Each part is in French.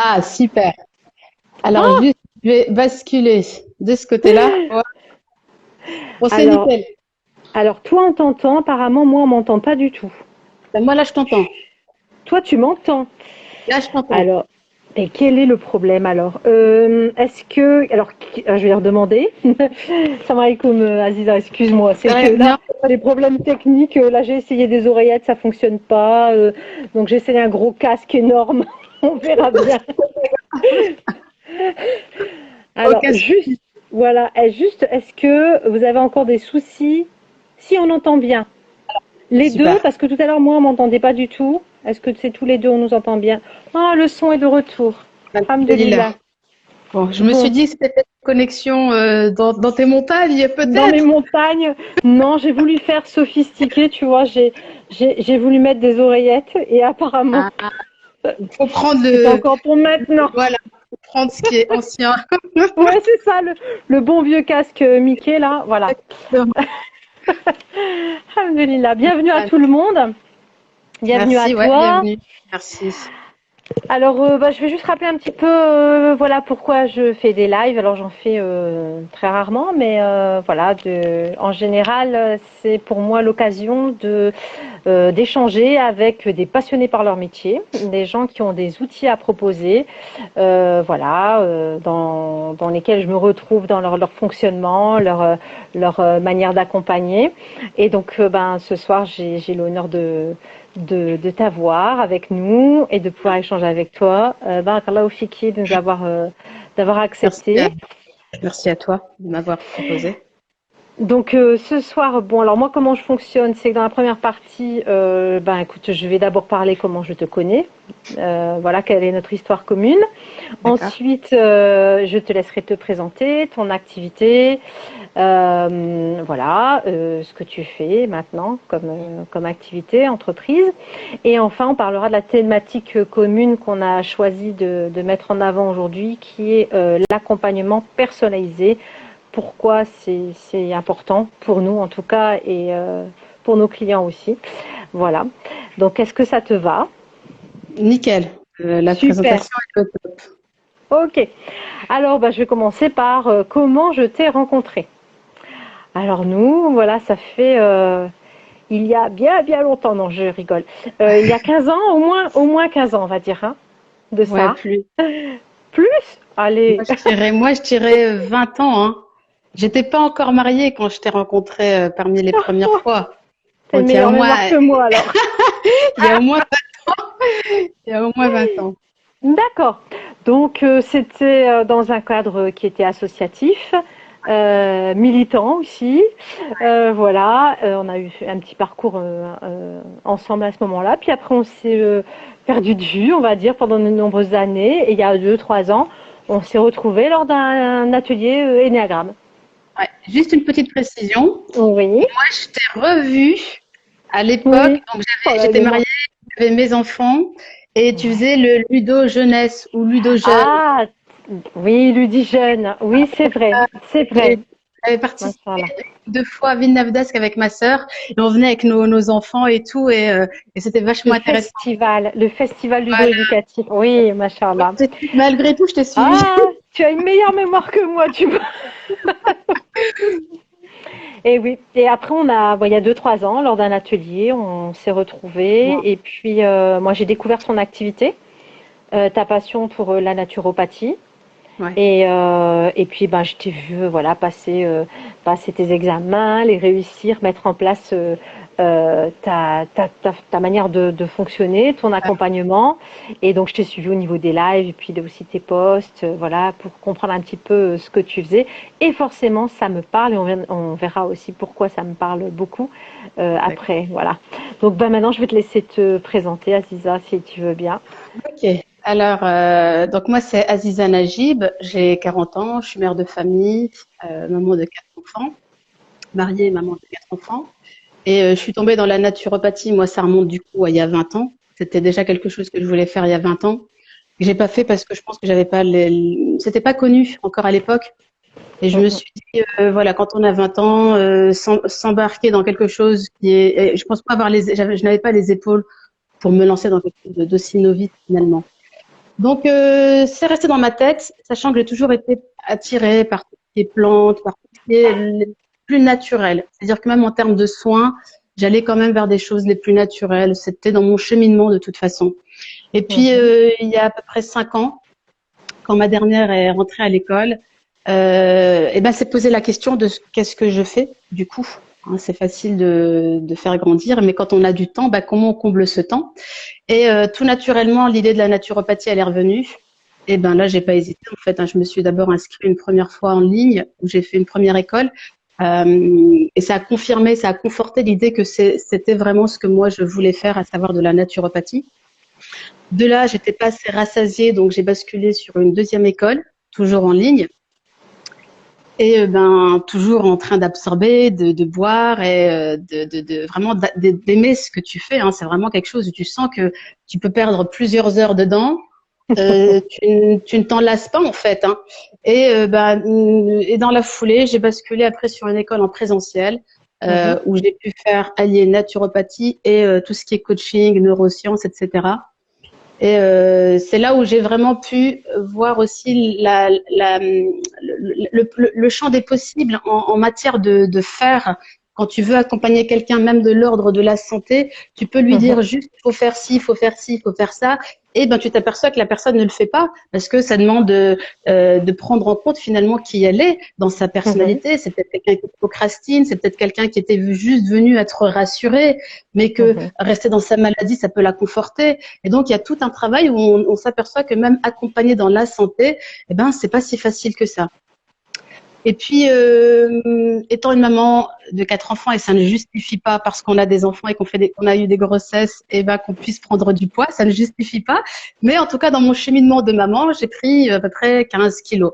Ah, super. Alors, juste, je vais basculer de ce côté-là. Ouais. Bon, c'est Alors, nickel. alors toi on t'entend, apparemment moi on m'entend pas du tout. Ben, moi, là, je t'entends. Toi tu m'entends. Là, je t'entends. Alors, et quel est le problème alors Est-ce que, alors je vais leur demander. Salam alaikum Aziza, excuse-moi, c'est que là, Non, les problèmes techniques, là j'ai essayé des oreillettes, ça fonctionne pas, donc j'ai essayé un gros casque énorme, on verra bien. Alors, aucun juste, souci. voilà, est-ce que vous avez encore des soucis? Si on entend bien. Les deux, Super. parce que tout à l'heure, moi, on m'entendait pas du tout. Est-ce que c'est tous les deux, on nous entend bien? Ah, le son est de retour. Alhamdulillah. Alhamdulillah. Bon, je me suis Bon, dit, c'était peut-être une connexion dans tes montagnes, dans mes peut-être. montagnes, non, j'ai voulu faire sophistiqué, tu vois, j'ai voulu mettre des oreillettes et apparemment, Ah, il faut prendre c'est pas encore pour maintenant. voilà, faut prendre ce qui est ancien. Ouais, c'est ça, le bon vieux casque Mickey, là, voilà. Alhamdulillah. Bienvenue à Ah, tout le monde. Bienvenue à merci, ouais, toi. bienvenue. Merci. Alors, je vais juste rappeler un petit peu, voilà, pourquoi je fais des lives. Alors, j'en fais très rarement, mais voilà, en général, c'est pour moi l'occasion d'échanger avec des passionnés par leur métier, des gens qui ont des outils à proposer, voilà, dans lesquels je me retrouve dans leur fonctionnement, leur manière d'accompagner. Et donc, ce soir, j'ai l'honneur de t'avoir avec nous et de pouvoir échanger avec toi. Barakallahu fiki de nous d'avoir Merci accepté. merci à toi de m'avoir proposé. Donc ce soir, bon alors moi comment je fonctionne, c'est que dans la première partie, écoute, je vais d'abord parler comment je te connais, voilà quelle est notre histoire commune. D'accord. Ensuite, je te laisserai te présenter ton activité, voilà, ce que tu fais maintenant comme activité, entreprise. Et enfin, on parlera de la thématique commune qu'on a choisi de mettre en avant aujourd'hui, qui est l'accompagnement personnalisé. Pourquoi c'est important pour nous en tout cas et pour nos clients aussi. Voilà. Donc, est-ce que ça te va? Nickel. La Super. présentation est au top. Ok. Alors, je vais commencer par comment je t'ai rencontré. Alors nous, voilà, ça fait il y a bien bien longtemps, non, je rigole. Il y a 15 ans, au moins 15 ans, on va dire, hein, de Ouais, ça. plus. Plus? Allez. Moi, je dirais 20 ans, hein. J'étais pas encore mariée quand je t'ai rencontré parmi les premières fois. T'as une Donc, meilleure mémoire que moi alors. il y a au moins, il y a au moins 20 ans. D'accord. Donc c'était dans un cadre qui était associatif, militant aussi. Voilà, on a eu un petit parcours ensemble à ce moment-là. Puis après on s'est perdu de vue, on va dire, pendant de nombreuses années. Et il y a 2, 3 ans, on s'est retrouvés lors d'un atelier Ennéagramme. Ouais. Juste une petite précision. Oui, Moi, je t'ai revue à l'époque. oui. Donc, Oh là, j'étais mariée, mémoire. j'avais mes enfants et tu Ouais. faisais le ludo jeunesse ou ludo jeune. Ah, oui, Ludigène. Oui, c'est vrai, c'est vrai. J'avais participé Machallah. 2 fois à Villeneuve-d'Ascq avec ma sœur et on venait avec nos enfants et tout et c'était vachement intéressant. Le festival Voilà. ludo-éducatif. Oui, machallah. Malgré tout, je t'ai suivi. Ah, tu as une meilleure mémoire que moi, tu vois. Et oui. Et après, il y a 2, 3 ans, lors d'un atelier, on s'est Wow. retrouvés. Et puis, moi, j'ai découvert ton activité, ta passion pour la naturopathie. Ouais. Et puis, je t'ai vu, voilà, passer tes examens, les réussir, mettre en place ta manière de fonctionner, ton accompagnement. Et donc, je t'ai suivi au niveau des lives et puis aussi tes posts, voilà, pour comprendre un petit peu ce que tu faisais. Et forcément, ça me parle et on verra aussi pourquoi ça me parle beaucoup D'accord. après, voilà. Donc, maintenant, je vais te laisser te présenter, Aziza, si tu veux bien. Ok. Alors, donc moi, c'est Aziza Najib. J'ai 40 ans. Je suis mère de famille, maman de 4 enfants, mariée, maman de 4 enfants. Et je suis tombée dans la naturopathie. Moi, ça remonte du coup à il y a 20 ans. C'était déjà quelque chose que je voulais faire il y a 20 ans. J'ai pas fait parce que je pense que j'avais pas c'était pas connu encore à l'époque. Et je me suis dit, voilà, quand on a 20 ans, s'embarquer dans quelque chose qui est, et je pense pas avoir je n'avais pas les épaules pour me lancer dans quelque chose d'aussi novice finalement. Donc, c'est resté dans ma tête, sachant que j'ai toujours été attirée par tout ce qui est plantes, par tout ce qui est le plus naturel. C'est-à-dire que même en termes de soins, j'allais quand même vers des choses les plus naturelles. C'était dans mon cheminement de toute façon. Et puis, il y a à peu près 5 ans, quand ma dernière est rentrée à l'école, et ben, c'est posé la question de qu'est-ce que je fais du coup. Hein, c'est facile de faire grandir, mais quand on a du temps, ben, comment on comble ce temps? Et tout naturellement, l'idée de la naturopathie, elle est revenue. Et ben là, j'ai pas hésité. En fait, hein, je me suis d'abord inscrite une première fois en ligne, où j'ai fait une première école, et ça a confirmé, ça a conforté l'idée que c'était vraiment ce que moi je voulais faire, à savoir de la naturopathie. De là, j'étais pas assez rassasiée, donc j'ai basculé sur une deuxième école, toujours en ligne. Et ben toujours en train d'absorber, de boire et vraiment d'aimer ce que tu fais. Hein. C'est vraiment quelque chose où tu sens que tu peux perdre plusieurs heures dedans. Tu ne t'en lasses pas en fait. Hein. Et dans la foulée, j'ai basculé après sur une école en présentiel où j'ai pu faire allier naturopathie et tout ce qui est coaching, neurosciences, etc. Et c'est là où j'ai vraiment pu voir aussi le champ des possibles en matière de faire. Quand tu veux accompagner quelqu'un, même de l'ordre de la santé, tu peux lui dire juste il faut faire ci, il faut faire ci, il faut faire ça. Et ben tu t'aperçois que la personne ne le fait pas parce que ça demande de prendre en compte finalement qui elle est dans sa personnalité. C'est peut-être quelqu'un qui procrastine, c'est peut-être quelqu'un qui était juste venu être rassuré, mais que rester dans sa maladie, ça peut la conforter. Et donc il y a tout un travail où on s'aperçoit que même accompagner dans la santé, eh ben c'est pas si facile que ça. Et puis, étant une maman de 4 enfants, et ça ne justifie pas parce qu'on a des enfants et qu'on a eu des grossesses, et ben qu'on puisse prendre du poids, ça ne justifie pas. Mais en tout cas, dans mon cheminement de maman, j'ai pris à peu près 15 kilos.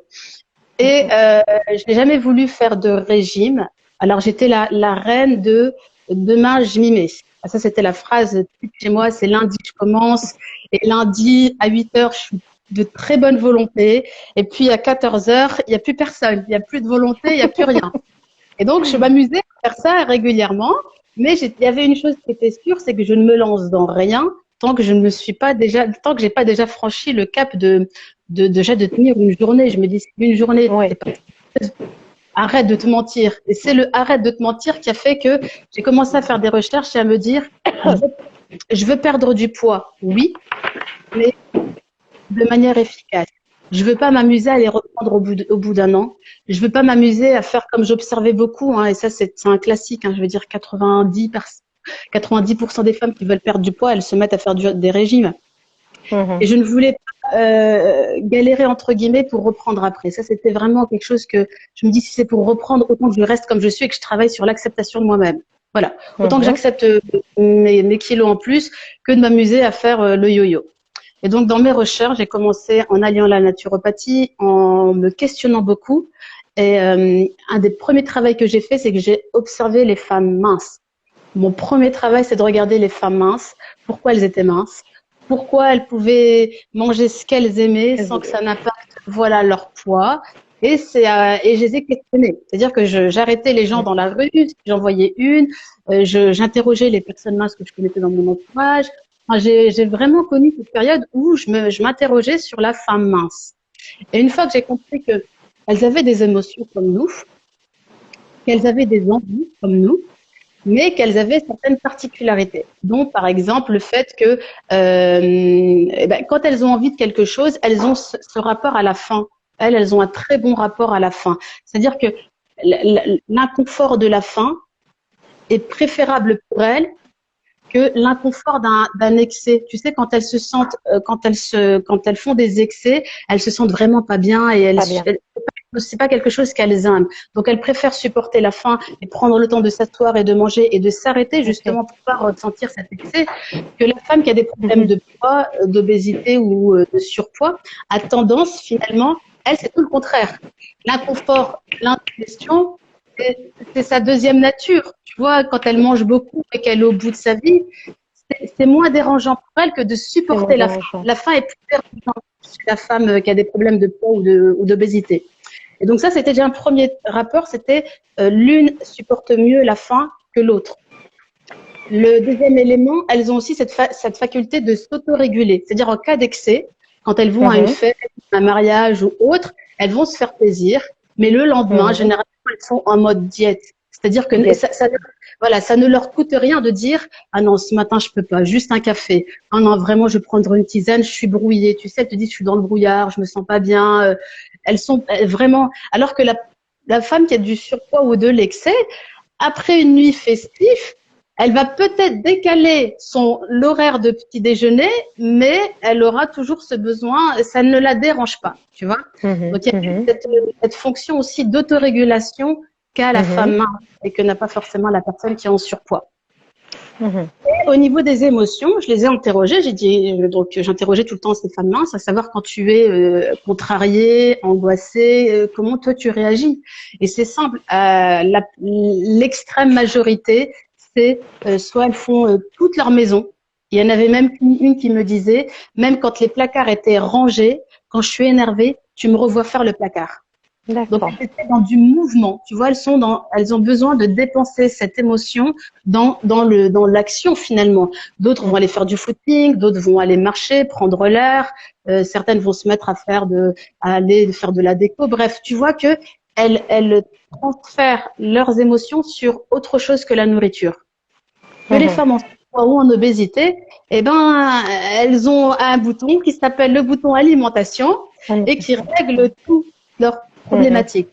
Et je n'ai jamais voulu faire de régime. Alors, j'étais la reine de demain, je m'y mets. Ça, c'était la phrase chez moi, c'est lundi, je commence. Et lundi, à 8 heures, je suis de très bonne volonté. Et puis, à 14 heures, il n'y a plus personne. Il n'y a plus de volonté, il n'y a plus rien. Et donc, je m'amusais à faire ça régulièrement. Mais il y avait une chose qui était sûre, c'est que je ne me lance dans rien tant que je ne me suis pas déjà, tant que j'ai pas déjà franchi le cap déjà de tenir une journée. Je me dis, une journée, c'est pas... arrête de te mentir. Et c'est le arrête de te mentir qui a fait que j'ai commencé à faire des recherches et à me dire, je veux perdre du poids, oui, mais de manière efficace. Je veux pas m'amuser à les reprendre au bout d'un an. Je veux pas m'amuser à faire comme j'observais beaucoup, hein, et ça c'est un classique. Hein, je veux dire 90% des femmes qui veulent perdre du poids, elles se mettent à faire des régimes. Et je ne voulais pas galérer entre guillemets pour reprendre après. Ça c'était vraiment quelque chose que je me dis, si c'est pour reprendre, autant que je reste comme je suis et que je travaille sur l'acceptation de moi-même. Voilà, autant que j'accepte mes kilos en plus que de m'amuser à faire le yo-yo. Et donc, dans mes recherches, j'ai commencé en alliant la naturopathie, en me questionnant beaucoup. Et un des premiers travaux que j'ai fait, c'est que j'ai observé les femmes minces. Mon premier travail, c'est de regarder les femmes minces, pourquoi elles étaient minces, pourquoi elles pouvaient manger ce qu'elles aimaient sans que ça n'impacte, voilà, leur poids. Et je les ai questionnées. C'est-à-dire que j'arrêtais les gens dans la rue, j'en voyais une, j'interrogeais les personnes minces que je connaissais dans mon entourage. Enfin, j'ai vraiment connu cette période où je m'interrogeais sur la femme mince. Et une fois que j'ai compris qu'elles avaient des émotions comme nous, qu'elles avaient des envies comme nous, mais qu'elles avaient certaines particularités. Donc, par exemple, le fait que quand elles ont envie de quelque chose, elles ont ce rapport à la faim. Elles ont un très bon rapport à la faim. C'est-à-dire que l'inconfort de la faim est préférable pour elles que l'inconfort d'un excès. Tu sais, quand elles se sentent, quand elles font des excès, elles se sentent vraiment pas bien et c'est pas quelque chose qu'elles aiment. Donc elles préfèrent supporter la faim et prendre le temps de s'asseoir et de manger et de s'arrêter justement pour pas ressentir cet excès, que la femme qui a des problèmes de poids, d'obésité ou de surpoids a tendance finalement, elle c'est tout le contraire. L'inconfort, l'indigestion, c'est sa deuxième nature. Tu vois, quand elle mange beaucoup et qu'elle est au bout de sa vie, c'est moins dérangeant pour elle que de supporter la faim. La faim est plus dérangeante chez la femme qui a des problèmes de poids ou d'obésité. Et donc ça, c'était déjà un premier rapport, c'était l'une supporte mieux la faim que l'autre. Le deuxième élément, elles ont aussi cette faculté de s'autoréguler. C'est-à-dire en cas d'excès, quand elles vont à une fête, un mariage ou autre, elles vont se faire plaisir, mais le lendemain, généralement, elles sont en mode diète. C'est-à-dire que voilà, ça ne leur coûte rien de dire ah non, ce matin je peux pas, juste un café. Ah non, vraiment, je vais prendre une tisane, je suis brouillée. Tu sais, elles te disent je suis dans le brouillard, je me sens pas bien. Elles sont vraiment. Alors que la femme qui a du surpoids ou de l'excès, après une nuit festive, elle va peut-être décaler l'horaire de petit déjeuner, mais elle aura toujours ce besoin, ça ne la dérange pas, tu vois. Donc il y a cette fonction aussi d'autorégulation qu'a la femme et que n'a pas forcément la personne qui est en surpoids. Et au niveau des émotions, je les ai interrogées. Donc j'interrogeais tout le temps ces femmes minces, à savoir quand tu es contrariée, angoissée, comment toi tu réagis. Et c'est simple, l'extrême majorité, c'est soit elles font toute leur maison. Il y en avait même une qui me disait, même quand les placards étaient rangés, quand je suis énervée, tu me revois faire le placard. Donc, elles étaient dans du mouvement. Tu vois, elles ont besoin de dépenser cette émotion dans l'action finalement. D'autres vont aller faire du footing, d'autres vont aller marcher, prendre l'air. Certaines vont se mettre à aller faire de la déco. Bref, tu vois que elles transfèrent leurs émotions sur autre chose que la nourriture. Que les femmes en surpoids ou en obésité, eh ben, elles ont un bouton qui s'appelle le bouton alimentation et qui règle tout leur problématique.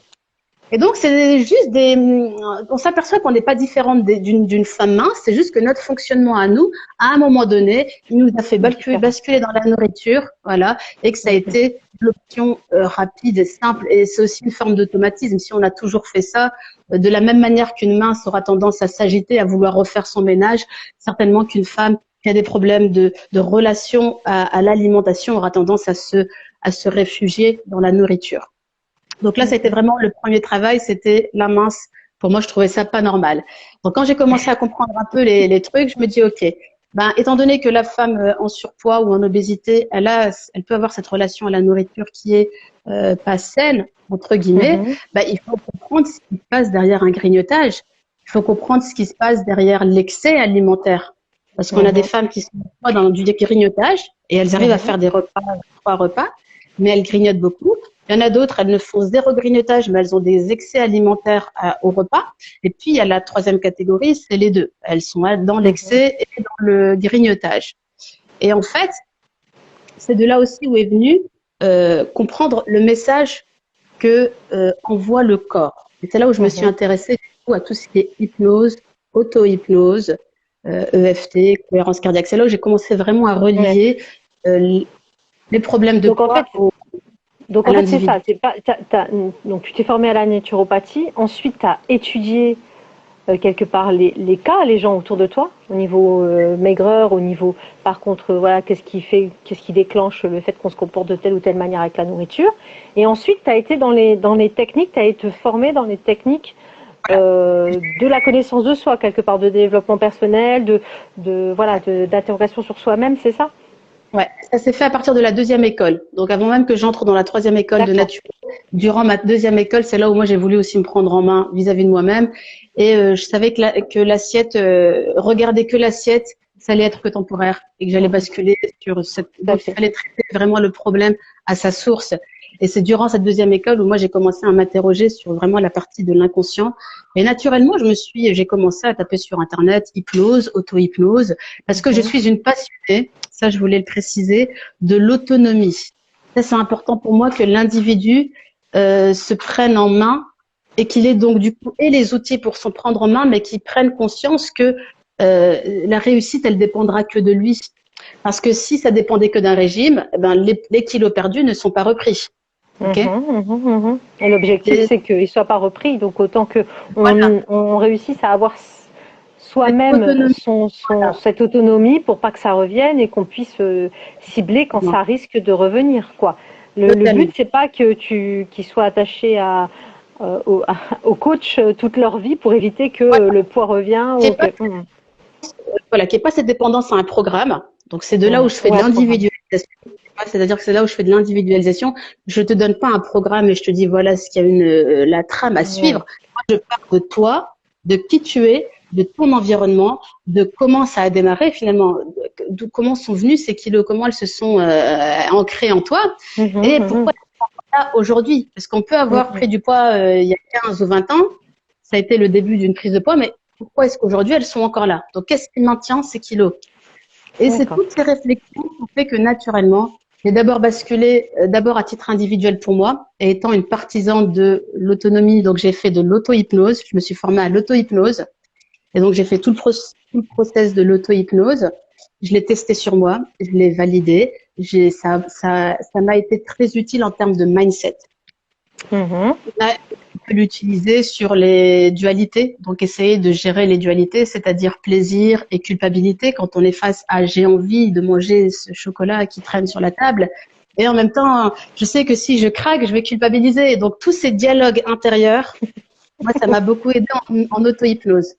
Et donc, c'est juste on s'aperçoit qu'on n'est pas différente d'une femme mince, c'est juste que notre fonctionnement à nous, à un moment donné, il nous a fait basculer dans la nourriture, voilà, et que ça a été l'option rapide et simple, et c'est aussi une forme d'automatisme. Si on a toujours fait ça, de la même manière qu'une mince aura tendance à s'agiter, à vouloir refaire son ménage, certainement qu'une femme qui a des problèmes de relation à l'alimentation aura tendance à se réfugier dans la nourriture. Donc là, c'était vraiment le premier travail, c'était la mince. Pour moi, je trouvais ça pas normal. Donc quand j'ai commencé à comprendre un peu les trucs, je me dis ok, étant donné que la femme en surpoids ou en obésité, elle peut avoir cette relation à la nourriture qui est pas saine entre guillemets, il faut comprendre ce qui se passe derrière un grignotage. Il faut comprendre ce qui se passe derrière l'excès alimentaire. Parce qu'on a des femmes qui sont dans du grignotage et elles arrivent à faire des repas, 3 repas, mais elles grignotent beaucoup. Il y en a d'autres, elles ne font 0 grignotage, mais elles ont des excès alimentaires au repas. Et puis, il y a la 3e catégorie, c'est les deux. Elles sont dans l'excès et dans le grignotage. Et en fait, c'est de là aussi où est venu comprendre le message que envoie le corps. Et c'est là où je me suis intéressée à tout ce qui est hypnose, auto-hypnose, EFT, cohérence cardiaque. C'est là où j'ai commencé vraiment à relier les problèmes de poids Donc en fait, c'est ça. Donc tu t'es formé à la naturopathie. Ensuite, tu as étudié quelque part les cas, les gens autour de toi, au niveau maigreur, au niveau, par contre, voilà, qu'est-ce qui déclenche le fait qu'on se comporte de telle ou telle manière avec la nourriture. Et ensuite, tu as été dans les techniques, tu as été formé dans les techniques de la connaissance de soi, quelque part, de développement personnel, d'interrogation sur soi-même, c'est ça? Ouais, ça s'est fait à partir de la 2e école. Donc avant même que j'entre dans la 3e école de nature, durant ma 2e école, c'est là où moi j'ai voulu aussi me prendre en main vis-à-vis de moi-même. Et je savais que l'assiette, regarder que l'assiette, ça allait être que temporaire et que j'allais basculer sur cette. Donc il fallait traiter vraiment le problème à sa source. Et c'est durant cette 2e école où moi j'ai commencé à m'interroger sur vraiment la partie de l'inconscient. Et naturellement, j'ai commencé à taper sur Internet hypnose, auto-hypnose, parce que je suis une passionnée. Ça, je voulais le préciser, de l'autonomie. Ça, c'est important pour moi que l'individu se prenne en main et qu'il ait donc du coup et les outils pour s'en prendre en main, mais qu'il prenne conscience que la réussite, elle dépendra que de lui. Parce que si ça dépendait que d'un régime, les kilos perdus ne sont pas repris. Okay. Et l'objectif, c'est qu'ils ne soient pas repris. Donc, autant qu'on réussisse à avoir soi-même cette autonomie pour pas que ça revienne et qu'on puisse cibler quand ça risque de revenir, quoi. Le but, c'est pas qu'ils soient attachés au coach toute leur vie pour éviter que le poids revienne. Voilà, qu'il n'y ait pas cette dépendance à un programme. Donc, c'est de là où je fais de l'individualisation. C'est-à-dire que c'est là où je fais de l'individualisation. Je te donne pas un programme et je te dis voilà ce qu'il y a la trame à suivre. Moi, je parle de toi, de qui tu es, de ton environnement, de comment ça a démarré finalement, comment sont venus ces kilos, comment elles se sont ancrées en toi, et pourquoi là aujourd'hui. Parce qu'on peut avoir pris du poids il y a 15 ou 20 ans, ça a été le début d'une prise de poids, mais pourquoi est-ce qu'aujourd'hui elles sont encore là? Donc qu'est-ce qui maintient ces kilos? Et c'est toutes ces réflexions qui ont fait que naturellement, j'ai d'abord basculé, d'abord à titre individuel pour moi, et étant une partisane de l'autonomie, donc j'ai fait de l'auto-hypnose, je me suis formée à l'auto-hypnose, et donc j'ai fait tout le process de l'auto-hypnose, je l'ai testé sur moi, je l'ai validé, ça m'a été très utile en termes de mindset. On peut l'utiliser sur les dualités, donc essayer de gérer les dualités, c'est-à-dire plaisir et culpabilité quand on est face à j'ai envie de manger ce chocolat qui traîne sur la table, et en même temps je sais que si je craque je vais culpabiliser, donc tous ces dialogues intérieurs, moi ça m'a beaucoup aidé en auto-hypnose.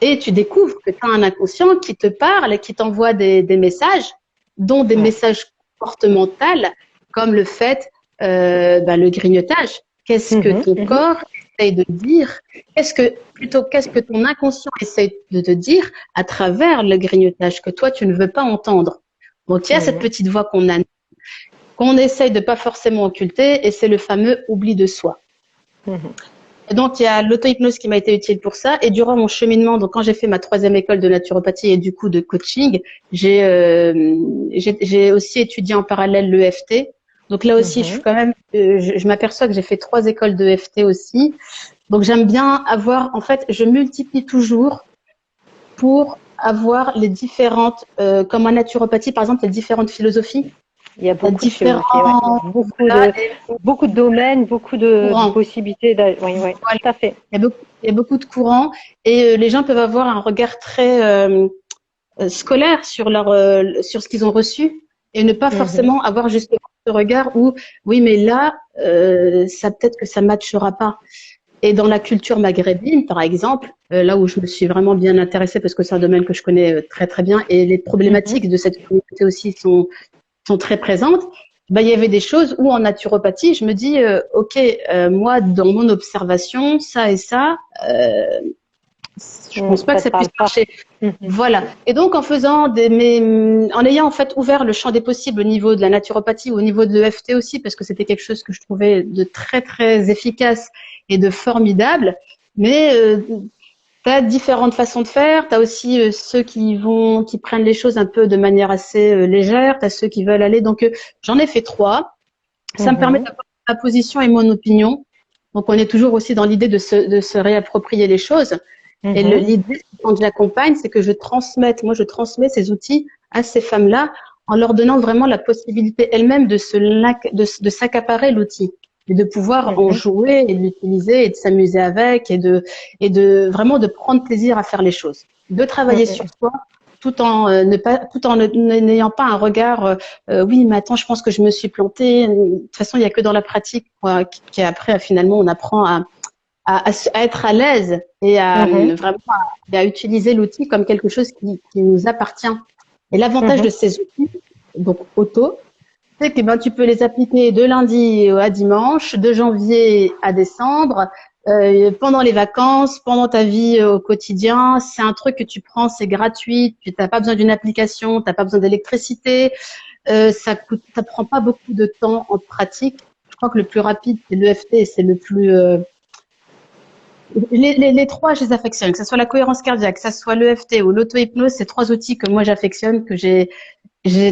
Et tu découvres que tu as un inconscient qui te parle et qui t'envoie des messages, dont des messages comportementaux, comme le fait, le grignotage. Qu'est-ce que ton corps essaye de dire? Qu'est-ce que ton inconscient essaye de te dire à travers le grignotage que toi, tu ne veux pas entendre? Donc, il y a cette petite voix qu'on essaye de pas forcément occulter, et c'est le fameux oubli de soi. Et donc, il y a l'auto-hypnose qui m'a été utile pour ça. Et durant mon cheminement, donc quand j'ai fait ma 3e école de naturopathie et du coup de coaching, j'ai aussi étudié en parallèle l'EFT. Donc là aussi, je suis quand même, je m'aperçois que j'ai fait 3 écoles d'EFT aussi. Donc j'aime bien avoir, en fait, je multiplie toujours pour avoir les différentes, comme en naturopathie, par exemple, les différentes philosophies. Il y a beaucoup beaucoup de domaines, beaucoup de possibilités. Oui, voilà. Tout à fait. Il y a beaucoup de courants, et les gens peuvent avoir un regard très scolaire sur sur ce qu'ils ont reçu, et ne pas forcément avoir justement ce regard où oui, mais là, ça peut-être que ça matchera pas. Et dans la culture maghrébine, par exemple, là où je me suis vraiment bien intéressée, parce que c'est un domaine que je connais très très bien, et les problématiques de cette communauté aussi sont très présentes, il y avait des choses où en naturopathie, je me dis, moi, dans mon observation, ça et ça, je pense pas que ça puisse marcher. Voilà. Et donc, en ayant en fait ouvert le champ des possibles au niveau de la naturopathie, au niveau de l'EFT aussi, parce que c'était quelque chose que je trouvais de très, très efficace et de formidable, mais tu as différentes façons de faire. Tu as aussi ceux qui prennent les choses un peu de manière assez légère. Tu as ceux qui veulent aller. Donc, j'en ai fait 3. Ça me permet d'avoir ma position et mon opinion. Donc, on est toujours aussi dans l'idée de se réapproprier les choses. Et l'idée, quand je l'accompagne, c'est que je transmets ces outils à ces femmes-là en leur donnant vraiment la possibilité elles-mêmes de s'accaparer l'outil, et de pouvoir en jouer et de l'utiliser et de s'amuser avec, et de vraiment de prendre plaisir à faire les choses, de travailler sur soi tout en n'ayant pas un regard oui, mais attends, je pense que je me suis plantée. De toute façon, il y a que dans la pratique qui après finalement on apprend à être à l'aise et à vraiment à utiliser l'outil comme quelque chose qui nous appartient. Et l'avantage de ces outils, donc auto, c'est que tu peux les appliquer de lundi à dimanche, de janvier à décembre, pendant les vacances, pendant ta vie au quotidien. C'est un truc que tu prends, c'est gratuit, tu n'as pas besoin d'une application, tu n'as pas besoin d'électricité, ça prend pas beaucoup de temps en pratique. Je crois que le plus rapide, c'est l'EFT, c'est le plus les 3, je les affectionne, que ce soit la cohérence cardiaque, que ce soit l'EFT ou l'auto-hypnose, c'est 3 outils que moi j'affectionne, que j'ai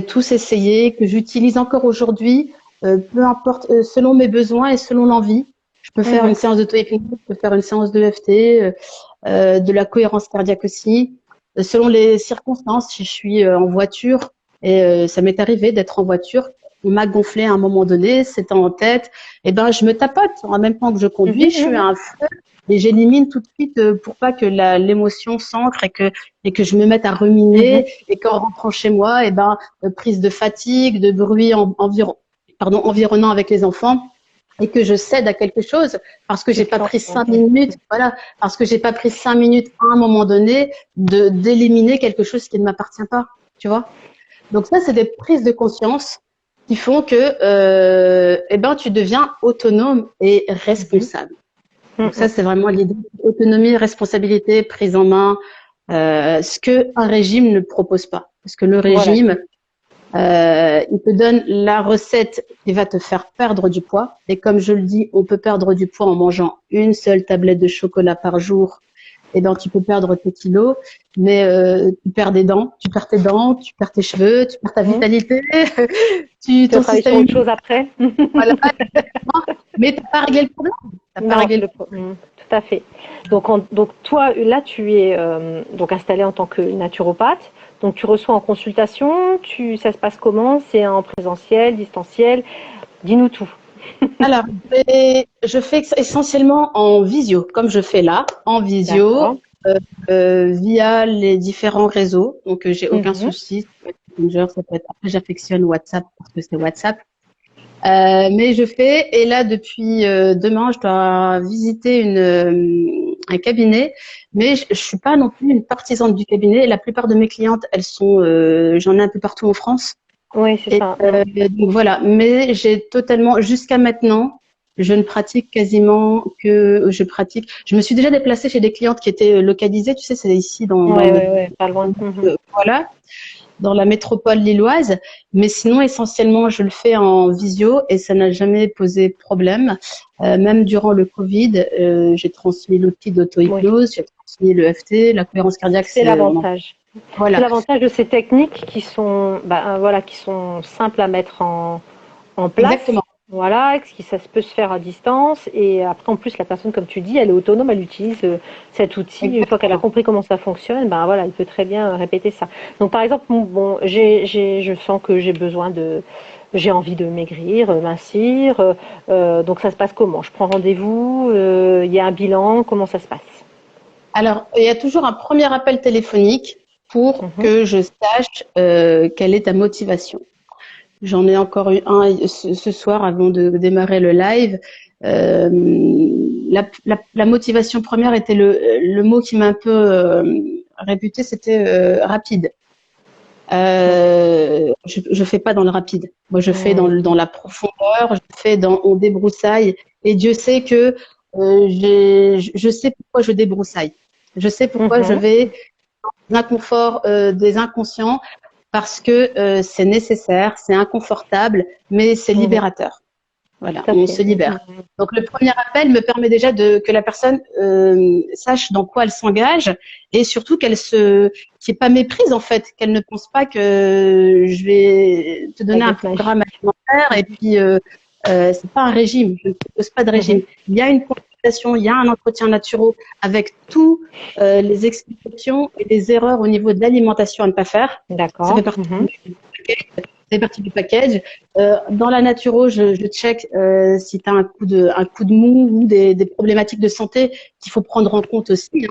tous essayé, que j'utilise encore aujourd'hui, peu importe, selon mes besoins et selon l'envie. Je peux faire une séance d'auto-hypnose, je peux faire une séance d'EFT, de la cohérence cardiaque aussi, selon les circonstances. Si je suis en voiture, et ça m'est arrivé d'être en voiture, on m'a gonflé à un moment donné, c'était en tête, et je me tapote en même temps que je conduis, je suis à un feu, et j'élimine tout de suite pour pas que l'émotion s'ancre et que je me mette à ruminer, et qu'en rentrant chez moi, prise de fatigue, de bruit environnant avec les enfants, et que je cède à quelque chose parce que j'ai pas pris 5 minutes, parce que j'ai pas pris 5 minutes à un moment donné d'éliminer quelque chose qui ne m'appartient pas, tu vois. Donc ça, c'est des prises de conscience qui font que tu deviens autonome et responsable. Donc ça, c'est vraiment l'idée d'autonomie, responsabilité, prise en main, ce que un régime ne propose pas. Parce que le régime, il te donne la recette qui va te faire perdre du poids. Et comme je le dis, on peut perdre du poids en mangeant une seule tablette de chocolat par jour. Et ben, tu peux perdre tes kilos, mais tu perds des dents, tu perds tes dents, tu perds tes cheveux, tu perds ta vitalité, ton système sur autre chose après. Voilà, mais t'as pas réglé le problème. T'as pas réglé le problème. Tout à fait. Donc toi, là, tu es donc installée en tant que naturopathe. Donc tu reçois en consultation. Ça se passe comment? C'est en présentiel, distanciel? Dis-nous tout. Alors, je fais essentiellement en visio, comme je fais là, en visio, via les différents réseaux. Donc, j'ai aucun souci. Ça peut être Messenger, ça peut être. Après, j'affectionne WhatsApp parce que c'est WhatsApp. Mais je fais, et là, depuis demain, je dois visiter un cabinet. Mais je suis pas non plus une partisane du cabinet. La plupart de mes clientes, elles sont, j'en ai un peu partout en France. Oui, c'est ça. Donc voilà, mais j'ai totalement, jusqu'à maintenant, je ne pratique quasiment que, je me suis déjà déplacée chez des clientes qui étaient localisées, tu sais, c'est ici pas loin. Voilà, dans la métropole lilloise, mais sinon, essentiellement, je le fais en visio et ça n'a jamais posé problème. Même durant le Covid, j'ai transmis l'outil d'auto-hypnose, j'ai transmis le FT, la cohérence cardiaque. C'est l'avantage. Voilà. C'est l'avantage de ces techniques qui sont, qui sont simples à mettre en place. Exactement. Voilà, ça peut se faire à distance. Et après, en plus, la personne, comme tu dis, elle est autonome, elle utilise cet outil. Exactement. Une fois qu'elle a compris comment ça fonctionne, voilà, elle peut très bien répéter ça. Donc, par exemple, bon, je sens que j'ai envie de maigrir, mincir. Donc, ça se passe comment? Je prends rendez-vous, il y a un bilan, comment ça se passe? Alors, il y a toujours un premier appel téléphonique pour que je sache quelle est ta motivation. J'en ai encore eu un ce soir avant de démarrer le live. La motivation première était le mot qui m'a un peu réputé, c'était rapide. Je fais pas dans le rapide. Moi, je fais dans la profondeur. Je fais on débroussaille. Et Dieu sait que je sais pourquoi je débroussaille. Je sais pourquoi je vais dans l'inconfort des inconscients. Parce que c'est nécessaire, c'est inconfortable, mais c'est libérateur. Voilà, on se libère. Donc le premier appel me permet déjà que la personne sache dans quoi elle s'engage et surtout qu'il n'y ait pas méprise en fait, qu'elle ne pense pas que je vais te donner un programme alimentaire et puis c'est pas un régime, je ne propose pas de régime. Il y a une consultation, il y a un entretien naturel avec tous les explications et les erreurs au niveau de l'alimentation à ne pas faire. D'accord. Ça fait partie du package. Dans la naturo, je check si tu as un coup de mou ou des problématiques de santé qu'il faut prendre en compte aussi.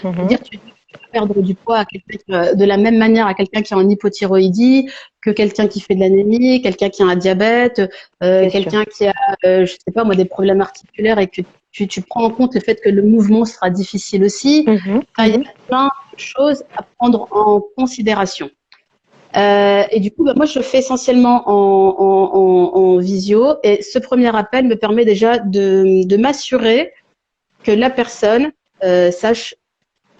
Dire tu peux perdre du poids de la même manière à quelqu'un qui est en hypothyroïdie que quelqu'un qui fait de l'anémie, quelqu'un qui a un diabète, quelqu'un qui a, je sais pas moi, des problèmes articulaires et que tu prends en compte le fait que le mouvement sera difficile aussi. Il y a plein de choses à prendre en considération. Et du coup, moi, je fais essentiellement en visio. Et ce premier appel me permet déjà de m'assurer que la personne sache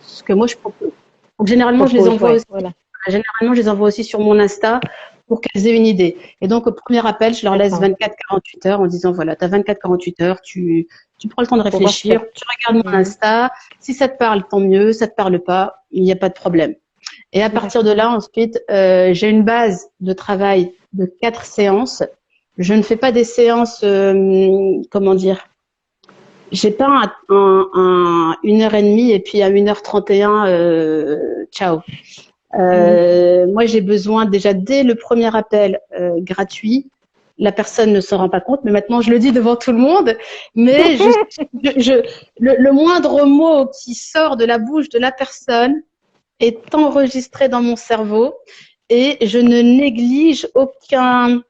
ce que moi je propose. Donc, généralement, je les envoie aussi. Voilà. Généralement, je les envoie aussi sur mon Insta pour qu'elles aient une idée. Et donc, au premier appel, je leur laisse 24-48 heures en disant, voilà, tu as 24-48 heures, tu prends le temps de réfléchir, tu regardes mon Insta. Si ça te parle, tant mieux. Ça te parle pas, il n'y a pas de problème. Et à partir de là, ensuite, j'ai une base de travail de 4 séances. Je ne fais pas des séances, comment dire, j'ai pas une heure et demie et puis à 1h31, ciao. Moi, j'ai besoin déjà dès le premier appel gratuit. La personne ne s'en rend pas compte, mais maintenant je le dis devant tout le monde. Mais le moindre mot qui sort de la bouche de la personne est enregistré dans mon cerveau et je ne néglige aucun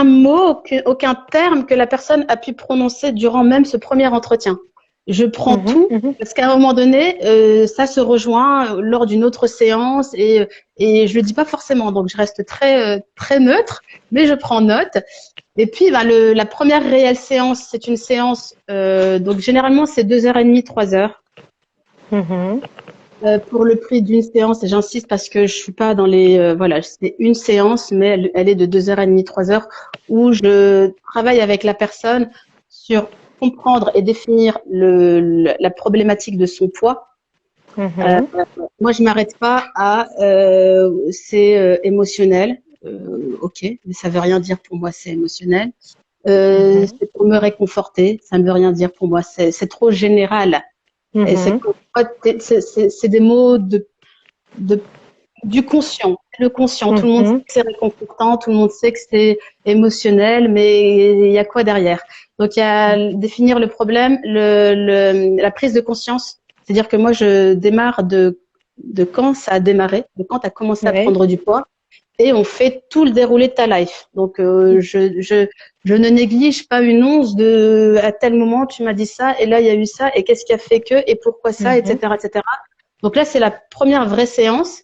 mot, aucun terme que la personne a pu prononcer durant même ce premier entretien. Je prends tout parce qu'à un moment donné, ça se rejoint lors d'une autre séance et je le dis pas forcément, donc je reste très très neutre, mais je prends note Et puis, ben, la première réelle séance, c'est une séance, donc généralement c'est 2h30, 3 heures. Mhm. Pour le prix d'une séance, et j'insiste parce que je suis pas dans les, voilà, c'est une séance, mais elle est de 2h30, 3 heures, où je travaille avec la personne sur comprendre et définir la problématique de son poids. Mhm. Moi, je m'arrête pas à c'est émotionnel. Ok, mais ça veut rien dire pour moi, c'est émotionnel. Mhm. C'est pour me réconforter, ça ne veut rien dire pour moi, c'est trop général. Et Mhm. c'est des mots de du conscient. Le conscient, tout le monde sait Mhm. que c'est réconfortant, tout le monde sait que c'est émotionnel, mais il y a quoi derrière? Donc il y a définir le problème, la prise de conscience. C'est-à-dire que moi je démarre de quand ça a démarré, de quand tu as commencé à Oui. prendre du poids, et on fait tout le déroulé de ta life. Donc je ne néglige pas une once de à tel moment tu m'as dit ça, et là il y a eu ça, et qu'est-ce qui a fait que, et pourquoi ça, Mhm. etc., etc. Donc là c'est la première vraie séance.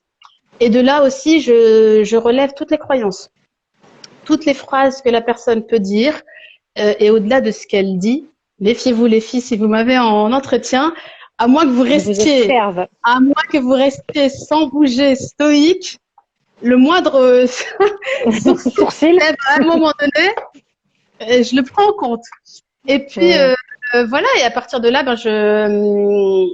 Et de là aussi, je relève toutes les croyances, toutes les phrases que la personne peut dire, et au-delà de ce qu'elle dit. Méfiez-vous les filles, si vous m'avez en entretien, à moins que vous Je vous restiez, observe. à moins que vous restiez sans bouger, stoïque, le moindre sourcil Sourcil. lève à un moment donné, je le prends en compte. Et puis Mhm. voilà, et à partir de là, ben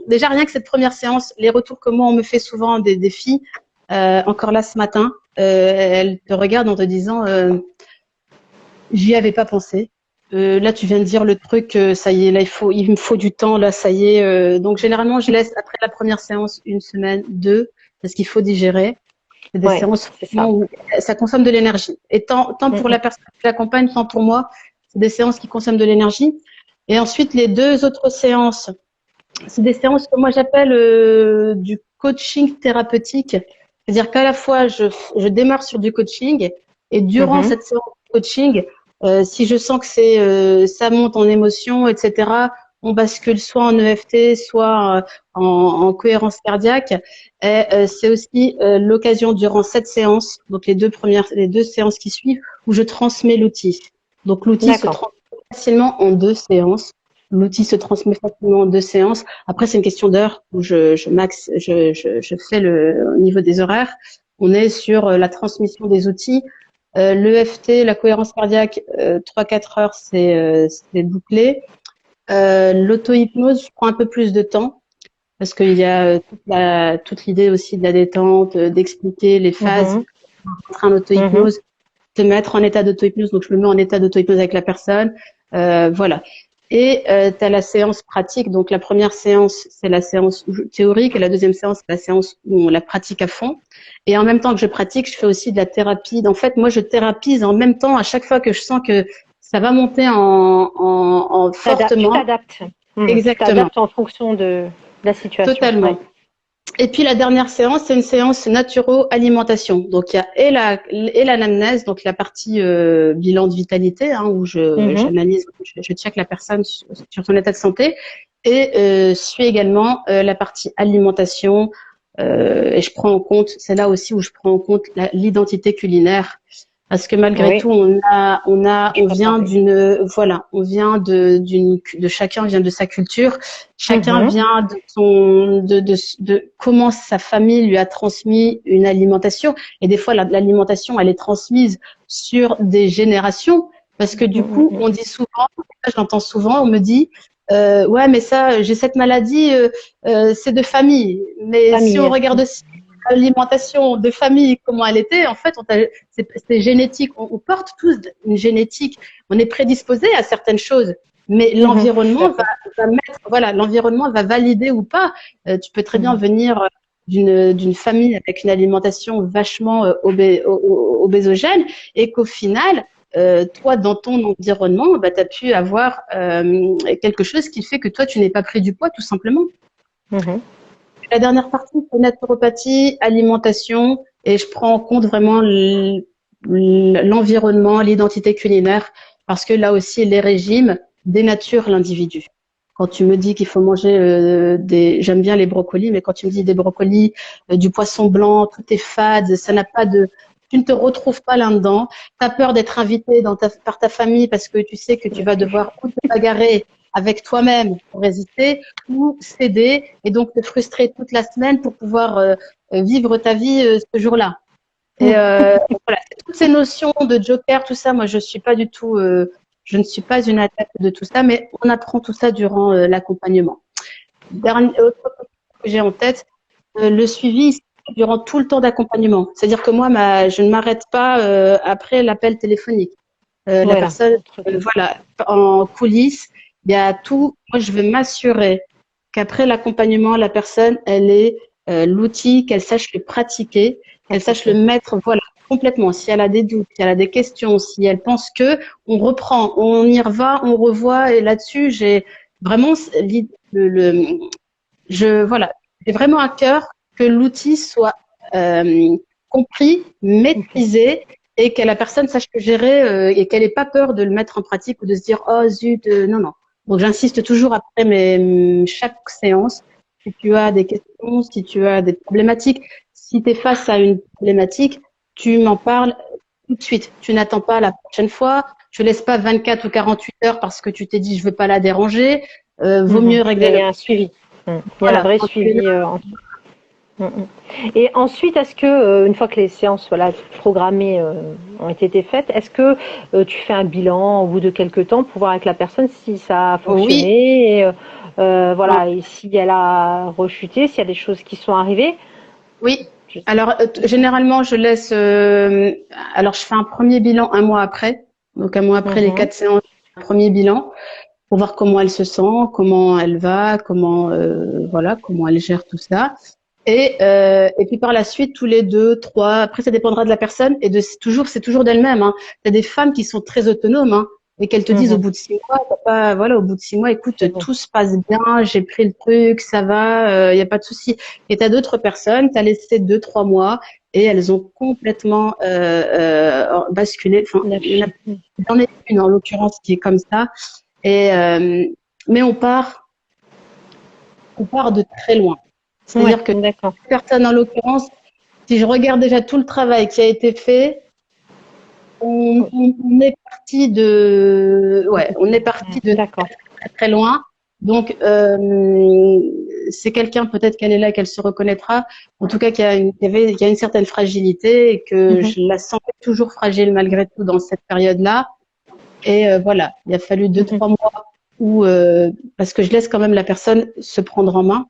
déjà rien que cette première séance, les retours que moi on me fait souvent des filles, encore là ce matin, elles te regardent en te disant, j'y avais pas pensé. Là, tu viens de dire le truc, ça y est, là il me faut du temps, là, ça y est. Donc généralement, je laisse après la première séance une semaine, deux, parce qu'il faut digérer. C'est des Ouais, séances c'est ça. vraiment où ça consomme de l'énergie. Et tant pour la Mhm. personne qui l'accompagne, tant pour moi, c'est des séances qui consomment de l'énergie. Et ensuite, les deux autres séances, c'est des séances que moi j'appelle du coaching thérapeutique. C'est-à-dire qu'à la fois, je démarre sur du coaching, et durant Mhm. cette séance de coaching, si je sens que ça monte en émotion, etc., on bascule soit en EFT, soit en cohérence cardiaque. Et c'est aussi l'occasion durant cette séance, donc les deux séances qui suivent, où je transmets l'outil. Donc l'outil se D'accord. transmet facilement en deux séances. L'outil se transmet facilement en deux séances. Après, c'est une question d'heure où je fais au niveau des horaires. On est sur la transmission des outils. L'EFT, la cohérence cardiaque, 3-4 heures, c'est bouclé. L'auto-hypnose, je prends un peu plus de temps parce qu'il y a toute l'idée aussi de la détente, d'expliquer les phases, Mhm. rentrer en Mhm. auto-hypnose, te mettre en état d'auto-hypnose. Donc, je me mets en état d'auto-hypnose avec la personne. Voilà. Et tu as la séance pratique. Donc, la première séance, c'est la séance théorique, et la deuxième séance, c'est la séance où on la pratique à fond. Et en même temps que je pratique, je fais aussi de la thérapie. En fait, moi, je thérapise en même temps à chaque fois que je sens que ça va monter en Tu fortement. t'adaptes. Mhm. Tu Exactement. t'adaptes en fonction de la situation. Ouais. Totalement. Et puis la dernière séance, c'est une séance naturo-alimentation. Donc il y a et l'anamnèse, donc la partie bilan de vitalité, hein, où Mhm. j'analyse, je check la personne sur son état de santé, et suit également la partie alimentation. Et je prends en compte, c'est là aussi où je prends en compte l'identité culinaire, parce que malgré Oui, tout, je on vient préparais. on vient de chacun vient de sa culture, chacun Mhm. vient de comment sa famille lui a transmis une alimentation. Et des fois, l'alimentation, elle est transmise sur des générations, parce que du Mhm. coup, Mhm. on dit souvent, j'entends souvent, on me dit, ouais, mais ça, j'ai cette maladie, c'est de famille. Mais si on Famille. regarde aussi l'alimentation de famille, comment elle était, en fait, c'est génétique. On porte tous une génétique. On est prédisposé à certaines choses, mais Mhm. Tout à l'environnement fait. va mettre, voilà, l'environnement va valider ou pas. Tu peux très bien Mhm. venir d'une famille avec une alimentation vachement obésogène, et qu'au final, toi, dans ton environnement, bah, tu as pu avoir quelque chose qui fait que toi, tu n'es pas pris du poids, tout simplement. Mhm. La dernière partie, c'est naturopathie, alimentation, et je prends en compte vraiment l'environnement, l'identité culinaire, parce que là aussi, les régimes dénaturent l'individu. Quand tu me dis qu'il faut manger j'aime bien les brocolis, mais quand tu me dis des brocolis, du poisson blanc, tout est fade, ça n'a pas tu ne te retrouves pas là-dedans. Tu as peur d'être invité par ta famille parce que tu sais que tu vas devoir ou te bagarrer avec toi-même pour résister ou céder et donc te frustrer toute la semaine pour pouvoir vivre ta vie ce jour-là. Et voilà, toutes ces notions de joker, tout ça, moi je suis pas du tout, je ne suis pas une adepte de tout ça, mais on apprend tout ça durant l'accompagnement. Dernier autre truc que j'ai en tête, le suivi durant tout le temps d'accompagnement. C'est-à-dire que moi, je ne m'arrête pas après l'appel téléphonique. La personne, voilà, en coulisses, il y a tout. Moi, je vais m'assurer qu'après l'accompagnement, la personne, elle ait l'outil, qu'elle sache le pratiquer, qu'elle sache le mettre, voilà, complètement. Si elle a des doutes, si elle a des questions, si elle pense que, on reprend, on y va, on revoit. Et là-dessus, j'ai vraiment voilà, j'ai vraiment à cœur que l'outil soit compris, maîtrisé et que la personne sache le gérer et qu'elle n'ait pas peur de le mettre en pratique ou de se dire oh zut, non, non. Donc j'insiste toujours après chaque séance. Si tu as des questions, si tu as des problématiques, si tu es face à une problématique, tu m'en parles tout de suite. Tu n'attends pas la prochaine fois. Je laisse pas 24 ou 48 heures parce que tu t'es dit je veux pas la déranger. Vaut mieux régler. Il y a un suivi. Il y a un vrai suivi. Et ensuite, est-ce que une fois que les séances programmées ont été faites, est-ce que tu fais un bilan au bout de quelques temps pour voir avec la personne si ça a fonctionné, et, et si elle a rechuté, s'il y a des choses qui sont arrivées? Oui. Alors généralement, je laisse. Alors je fais un premier bilan un mois après. Donc un mois après les 4 séances, un premier bilan pour voir comment elle se sent, comment elle va, comment elle gère tout ça. Et puis par la suite, tous les 2, 3, après ça dépendra de la personne et c'est toujours d'elle-même. Hein. Il y a des femmes qui sont très autonomes hein, et qu'elles te disent au bout de 6 mois, au bout de 6 mois, écoute, tout se passe bien, j'ai pris le truc, ça va, il y a pas de souci. Et t'as d'autres personnes, t'as laissé 2, 3 mois et elles ont complètement basculé. Enfin, j'en ai une en l'occurrence qui est comme ça. Et mais on part de très loin. C'est-à-dire que personne, en l'occurrence, si je regarde déjà tout le travail qui a été fait, on est parti de très, très loin. Donc, c'est quelqu'un, peut-être qu'elle est là, qu'elle se reconnaîtra. En tout cas, qui a une certaine fragilité et que je la sens toujours fragile malgré tout dans cette période-là. Et voilà, il a fallu 2, 3 mois parce que je laisse quand même la personne se prendre en main.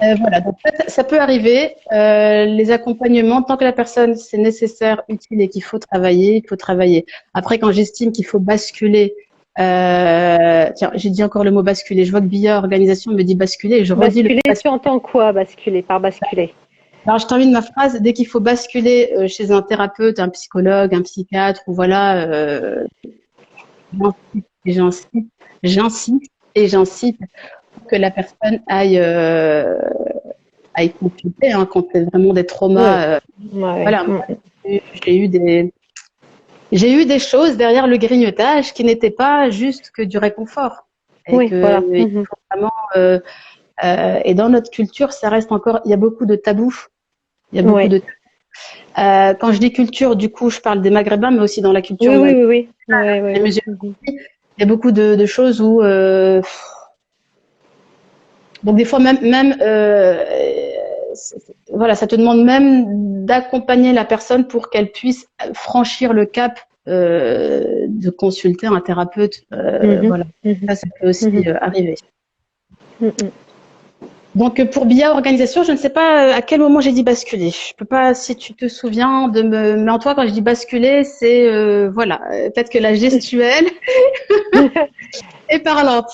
Voilà, donc ça peut arriver. Les accompagnements, tant que la personne c'est nécessaire, utile et qu'il faut travailler, il faut travailler. Après, quand j'estime qu'il faut basculer, tiens, j'ai dit encore le mot basculer. Je vois que Bia Organisation me dit basculer et je redis le basculer. Tu entends quoi basculer par basculer? Alors je termine ma phrase. Dès qu'il faut basculer chez un thérapeute, un psychologue, un psychiatre ou voilà, j'insiste que la personne aille consulter hein, quand c'est vraiment des traumas. Voilà, j'ai eu des choses derrière le grignotage qui n'étaient pas juste que du réconfort. Et il faut vraiment, et dans notre culture, ça reste encore, il y a beaucoup de tabous. Il y a beaucoup de quand je dis culture, du coup, je parle des Maghrébins, mais aussi dans la culture. Oui. Il y a beaucoup de choses où donc des fois même voilà, ça te demande même d'accompagner la personne pour qu'elle puisse franchir le cap de consulter un thérapeute. Voilà, ça peut aussi arriver. Donc pour Bia Organisation, je ne sais pas à quel moment j'ai dit basculer. Je peux pas, si tu te souviens mais en toi quand je dis basculer, c'est voilà, peut-être que la gestuelle est parlante.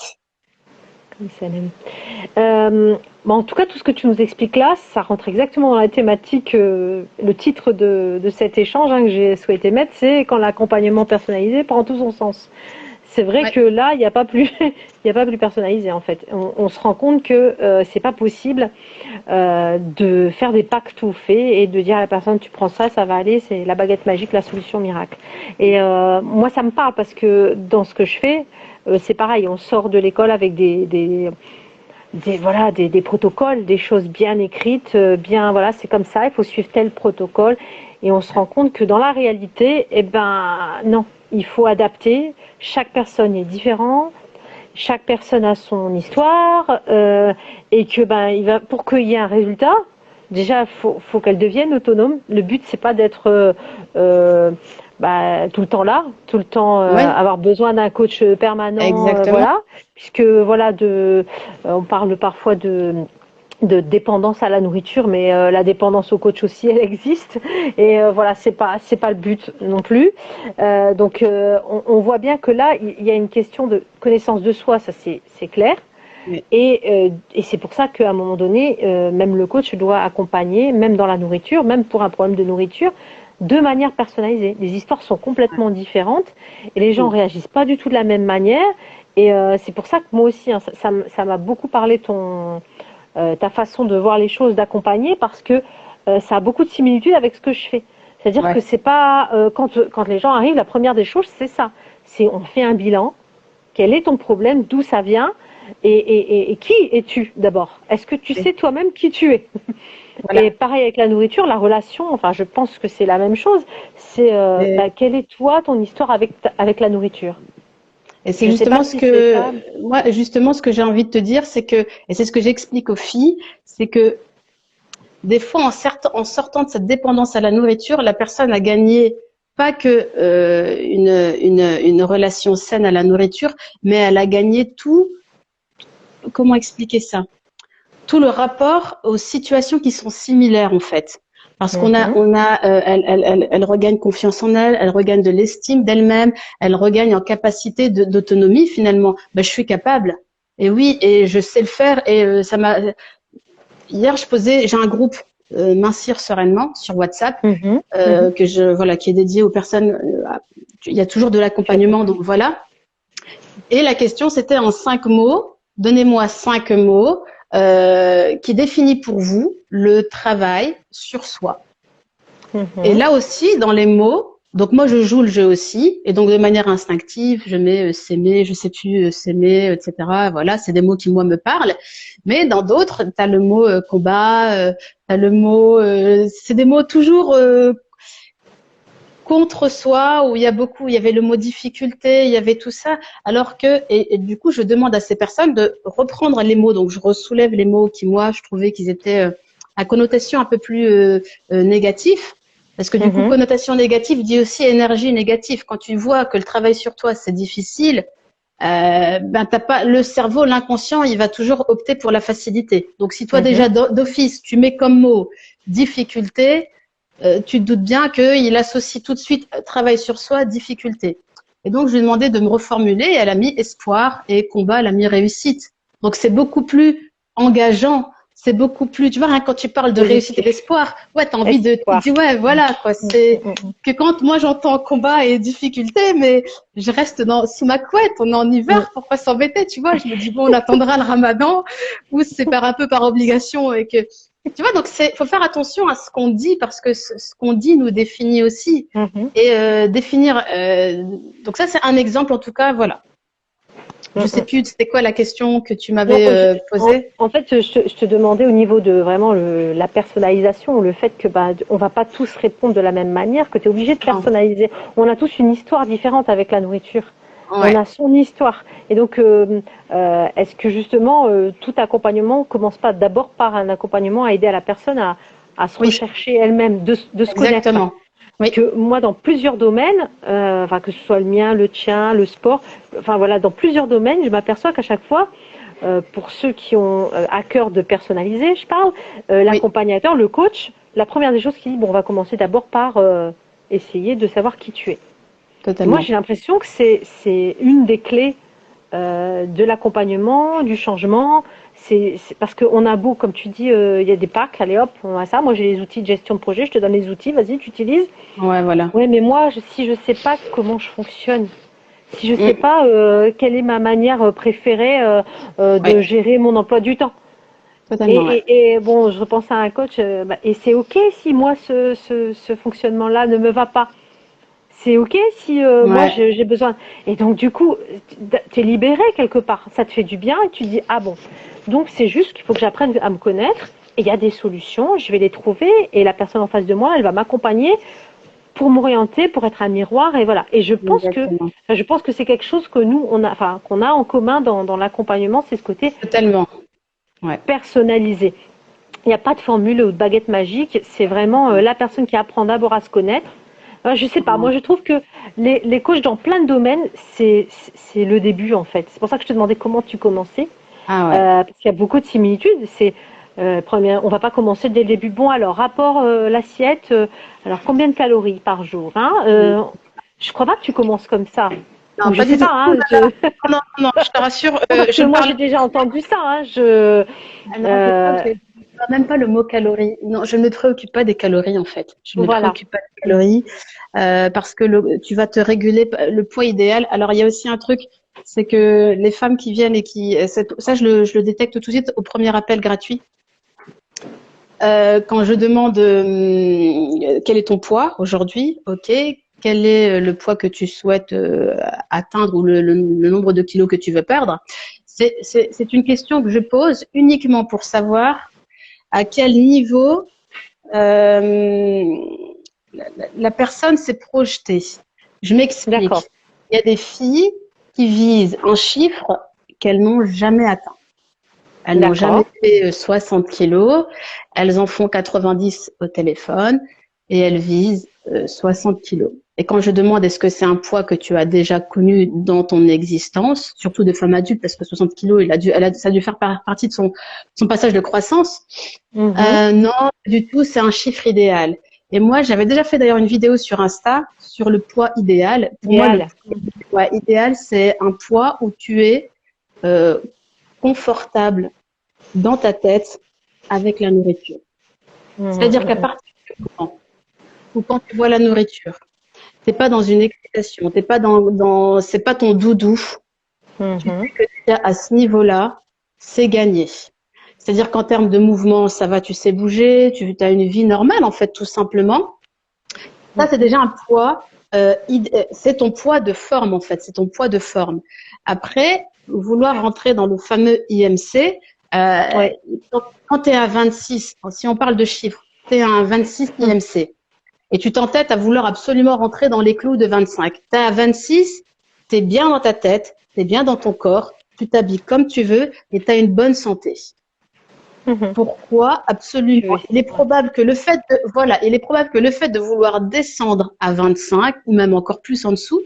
En tout cas, tout ce que tu nous expliques là, ça rentre exactement dans la thématique, le titre de cet échange que j'ai souhaité mettre, c'est quand l'accompagnement personnalisé prend tout son sens. C'est vrai que là, il n'y a pas plus personnalisé en fait. On se rend compte que c'est pas possible de faire des pactes tout faits et de dire à la personne tu prends ça, ça va aller, c'est la baguette magique, la solution miracle. Et moi, ça me parle parce que dans ce que je fais, c'est pareil. On sort de l'école avec des des protocoles, des choses bien écrites, bien, voilà, c'est comme ça, il faut suivre tel protocole. Et on se rend compte que dans la réalité, eh ben, non, il faut adapter. Chaque personne est différente. Chaque personne a son histoire et que pour qu'il y ait un résultat, déjà faut qu'elle devienne autonome. Le but c'est pas d'être tout le temps là, tout le temps avoir besoin d'un coach permanent, voilà, puisque voilà on parle parfois de dépendance à la nourriture, mais la dépendance au coach aussi, elle existe. Et voilà, c'est pas le but non plus. Donc, on voit bien que là, il y a une question de connaissance de soi, ça c'est clair. Oui. Et c'est pour ça qu'à un moment donné, même le coach doit accompagner, même dans la nourriture, même pour un problème de nourriture, de manière personnalisée. Les histoires sont complètement différentes et les gens réagissent pas du tout de la même manière. Et c'est pour ça que moi aussi, hein, ça m'a beaucoup parlé ta façon de voir les choses, d'accompagner, parce que ça a beaucoup de similitudes avec ce que je fais. C'est-à-dire que c'est pas quand les gens arrivent, la première des choses, c'est ça. C'est on fait un bilan. Quel est ton problème? D'où ça vient? Et qui es-tu d'abord? Est-ce que tu sais toi-même qui tu es? Voilà. Et pareil avec la nourriture, la relation. Enfin, je pense que c'est la même chose. C'est quelle est toi ton histoire avec la nourriture? Et c'est justement ce que j'ai envie de te dire, c'est que, et c'est ce que j'explique aux filles, c'est que des fois, en sortant de cette dépendance à la nourriture, la personne a gagné pas que une relation saine à la nourriture, mais elle a gagné tout. Comment expliquer ça? Tout le rapport aux situations qui sont similaires en fait. Parce elle regagne confiance en elle, elle regagne de l'estime d'elle-même, elle regagne en capacité d'autonomie finalement. Ben, je suis capable. Et oui, et je sais le faire. Et hier, j'ai un groupe Mincir sereinement sur WhatsApp qui est dédié aux personnes. Il y a toujours de l'accompagnement, donc voilà. Et la question, c'était en 5 mots. Donnez-moi 5 mots qui définit pour vous le travail sur soi. Et là aussi, dans les mots, donc moi je joue le jeu aussi, et donc de manière instinctive, je mets s'aimer, je sais plus s'aimer, etc. Voilà, c'est des mots qui moi me parlent. Mais dans d'autres, tu as le mot combat, t'as le mot, c'est des mots toujours contre soi, où il y avait le mot difficulté, il y avait tout ça, alors que, et du coup, je demande à ces personnes de reprendre les mots, donc je ressoulève les mots qui, moi, je trouvais qu'ils étaient à connotation un peu plus négative, parce que du coup, connotation négative dit aussi énergie négative. Quand tu vois que le travail sur toi, c'est difficile, t'as pas, le cerveau, l'inconscient, il va toujours opter pour la facilité. Donc, si toi, déjà, d'office, tu mets comme mot difficulté, tu te doutes bien qu'il associe tout de suite travail sur soi, difficulté. Et donc, je lui ai demandé de me reformuler et elle a mis espoir et combat, elle a mis réussite. Donc, c'est beaucoup plus engageant. C'est beaucoup plus, tu vois, hein, quand tu parles de réussite et d'espoir, ouais, t'as envie tu dis, ouais, voilà, quoi. C'est que quand moi j'entends combat et difficulté, mais je reste sous ma couette, on est en hiver, pourquoi s'embêter, tu vois? Je me dis, bon, on attendra le ramadan, ou c'est un peu par obligation et que, tu vois, donc faut faire attention à ce qu'on dit parce que ce qu'on dit nous définit aussi. Et définir, donc ça c'est un exemple en tout cas, voilà. Je sais plus, c'était quoi la question que tu m'avais posée? En fait, je te demandais au niveau de vraiment la personnalisation, le fait que on va pas tous répondre de la même manière, que tu es obligé de personnaliser. On a tous une histoire différente avec la nourriture. Ouais. On a son histoire. Et donc, est-ce que justement, tout accompagnement commence pas d'abord par un accompagnement à aider à la personne à se rechercher elle-même, de se connaître? Oui. Que moi, dans plusieurs domaines, que ce soit le mien, le tien, le sport, voilà, dans plusieurs domaines, je m'aperçois qu'à chaque fois, pour ceux qui ont à cœur de personnaliser, je parle, l'accompagnateur, le coach, la première des choses qu'il dit, on va commencer d'abord par essayer de savoir qui tu es. Totalement. Moi, j'ai l'impression que c'est une des clés de l'accompagnement, du changement. C'est parce qu'on a beau, comme tu dis, il y a des packs, allez hop, on a ça. Moi, j'ai les outils de gestion de projet, je te donne les outils, vas-y, tu utilises. Ouais, voilà. Ouais, mais moi, si je sais pas comment je fonctionne, si je sais pas quelle est ma manière préférée de gérer mon emploi du temps. Totalement. Et bon, je repense à un coach, et c'est ok si moi ce fonctionnement-là ne me va pas. c'est ok si moi j'ai besoin. Et donc du coup, tu es libéré quelque part. Ça te fait du bien et tu dis ah bon. Donc c'est juste qu'il faut que j'apprenne à me connaître. Et il y a des solutions, je vais les trouver et la personne en face de moi, elle va m'accompagner pour m'orienter, pour être un miroir et voilà. Et exactement. je pense que c'est quelque chose que nous on a, enfin qu'on a en commun dans l'accompagnement, c'est ce côté Totalement. Ouais. personnalisé. Il n'y a pas de formule ou de baguette magique. C'est vraiment la personne qui apprend d'abord à se connaître. Je sais pas. Moi, je trouve que les coachs dans plein de domaines, c'est le début en fait. C'est pour ça que je te demandais comment tu commençais, Ah ouais. parce qu'il y a beaucoup de similitudes. On va pas commencer dès le début. Bon, alors rapport l'assiette. Alors combien de calories par jour, hein? Je crois pas que tu commences comme ça. Non, Je pas du sais tout. pas. Hein, Non, non, je te rassure. parce Je que ne moi, parle. j'ai déjà entendu ça. Hein, Non, je crois que je ne parle même pas le mot calories. Non, je ne me préoccupe pas des calories en fait. Je ne me voilà. préoccupe pas des calories parce que tu vas te réguler le poids idéal. Alors il y a aussi un truc, c'est que les femmes qui viennent et ça je le détecte tout de suite au premier appel gratuit. Quand je demande quel est ton poids aujourd'hui, ok, quel est le poids que tu souhaites atteindre ou le nombre de kilos que tu veux perdre, c'est une question que je pose uniquement pour savoir à quel niveau la personne s'est projetée. Je m'explique. D'accord. Il y a des filles qui visent un chiffre qu'elles n'ont jamais atteint. Elles n'ont jamais fait 60 kilos, elles en font 90 au téléphone et elles visent 60 kilos. Et quand je demande est-ce que c'est un poids que tu as déjà connu dans ton existence, surtout de femme adulte, parce que 60 kilos, ça a dû faire partie de son passage de croissance. Non, pas du tout, c'est un chiffre idéal. Et moi, j'avais déjà fait d'ailleurs une vidéo sur Insta sur le poids idéal. Pour moi, le poids idéal, c'est un poids où tu es confortable dans ta tête avec la nourriture. C'est-à-dire qu'à partir du moment où quand tu vois la nourriture, t'es pas dans une excitation, t'es pas c'est pas ton doudou. Tu sais que à ce niveau-là, c'est gagné. C'est-à-dire qu'en termes de mouvement, ça va, tu sais bouger, tu as une vie normale en fait, tout simplement. Ça, c'est déjà un poids. C'est ton poids de forme en fait, c'est ton poids de forme. Après, vouloir rentrer dans le fameux IMC, quand tu es à 26, si on parle de chiffres, tu es à un 26 IMC et tu t'entêtes à vouloir absolument rentrer dans les clous de 25. Tu es à 26, tu es bien dans ta tête, tu es bien dans ton corps, tu t'habilles comme tu veux et tu as une bonne santé. Pourquoi? Absolument. Il est probable que le fait de vouloir descendre à 25 ou même encore plus en dessous,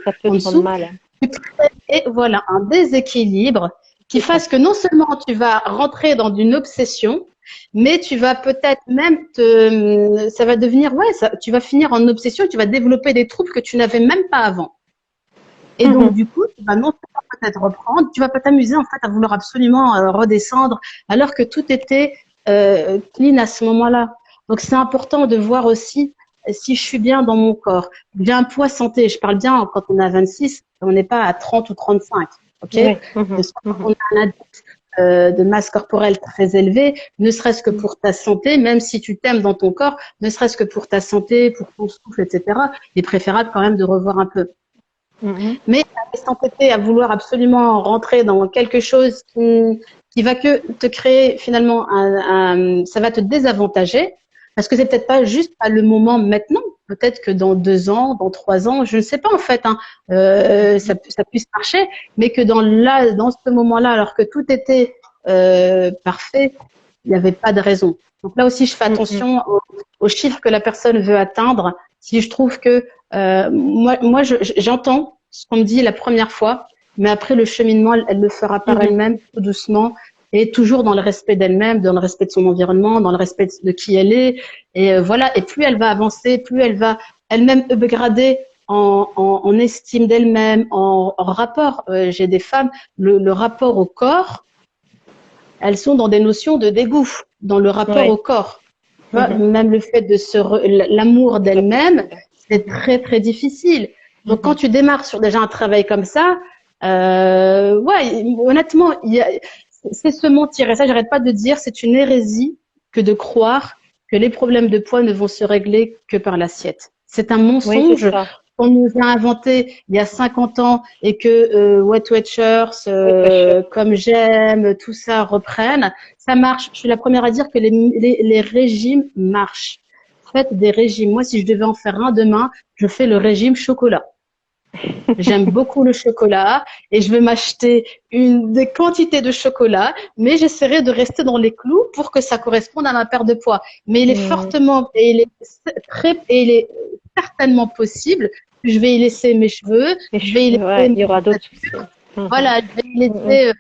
tu crées voilà un déséquilibre qui fasse que non seulement tu vas rentrer dans une obsession, mais tu vas peut-être même ça va devenir tu vas finir en obsession, tu vas développer des troubles que tu n'avais même pas avant. Et donc, du coup, tu vas non seulement peut-être reprendre, tu vas pas t'amuser en fait à vouloir absolument redescendre, alors que tout était clean à ce moment-là. Donc, c'est important de voir aussi si je suis bien dans mon corps. J'ai un poids santé, je parle bien quand on a 26, on n'est pas à 30 ou 35, ok? Quand on a un adulte de masse corporelle très élevée, ne serait-ce que pour ta santé, même si tu t'aimes dans ton corps, ne serait-ce que pour ta santé, pour ton souffle, etc., il est préférable quand même de revoir un peu. Mais s'entêter à vouloir absolument rentrer dans quelque chose qui va que te créer finalement ça va te désavantager parce que c'est peut-être pas juste pas le moment maintenant. Peut-être que dans 2 ans, dans 3 ans, je ne sais pas en fait, ça puisse marcher, mais que dans ce moment-là, alors que tout était parfait, il n'y avait pas de raison. Donc là aussi, je fais attention aux chiffres que la personne veut atteindre. Si je trouve que moi, j'entends ce qu'on me dit la première fois, mais après le cheminement, elle le fera par elle-même, tout doucement, et toujours dans le respect d'elle-même, dans le respect de son environnement, dans le respect de qui elle est. Et voilà. Et plus elle va avancer, plus elle va elle-même upgrader en estime d'elle-même, en rapport. J'ai des femmes, le rapport au corps, elles sont dans des notions de dégoût, dans le rapport au corps. Même le fait de l'amour d'elle-même, c'est très très difficile. Donc quand tu démarres sur déjà un travail comme ça, honnêtement, c'est se mentir. Et ça, j'arrête pas de dire, c'est une hérésie que de croire que les problèmes de poids ne vont se régler que par l'assiette. C'est un mensonge qu'on nous a inventé il y a 50 ans et que Weight Watchers, Comme J'aime, tout ça reprennent, ça marche. Je suis la première à dire que les régimes marchent. Faites des régimes. Moi, si je devais en faire un demain, je fais le régime chocolat. J'aime beaucoup le chocolat et je vais m'acheter des quantités de chocolat, mais j'essaierai de rester dans les clous pour que ça corresponde à ma perte de poids. Mais il est fortement et il est certainement possible que je vais y laisser mes cheveux, je vais y laisser il y aura d'autres soucis. voilà, je vais y laisser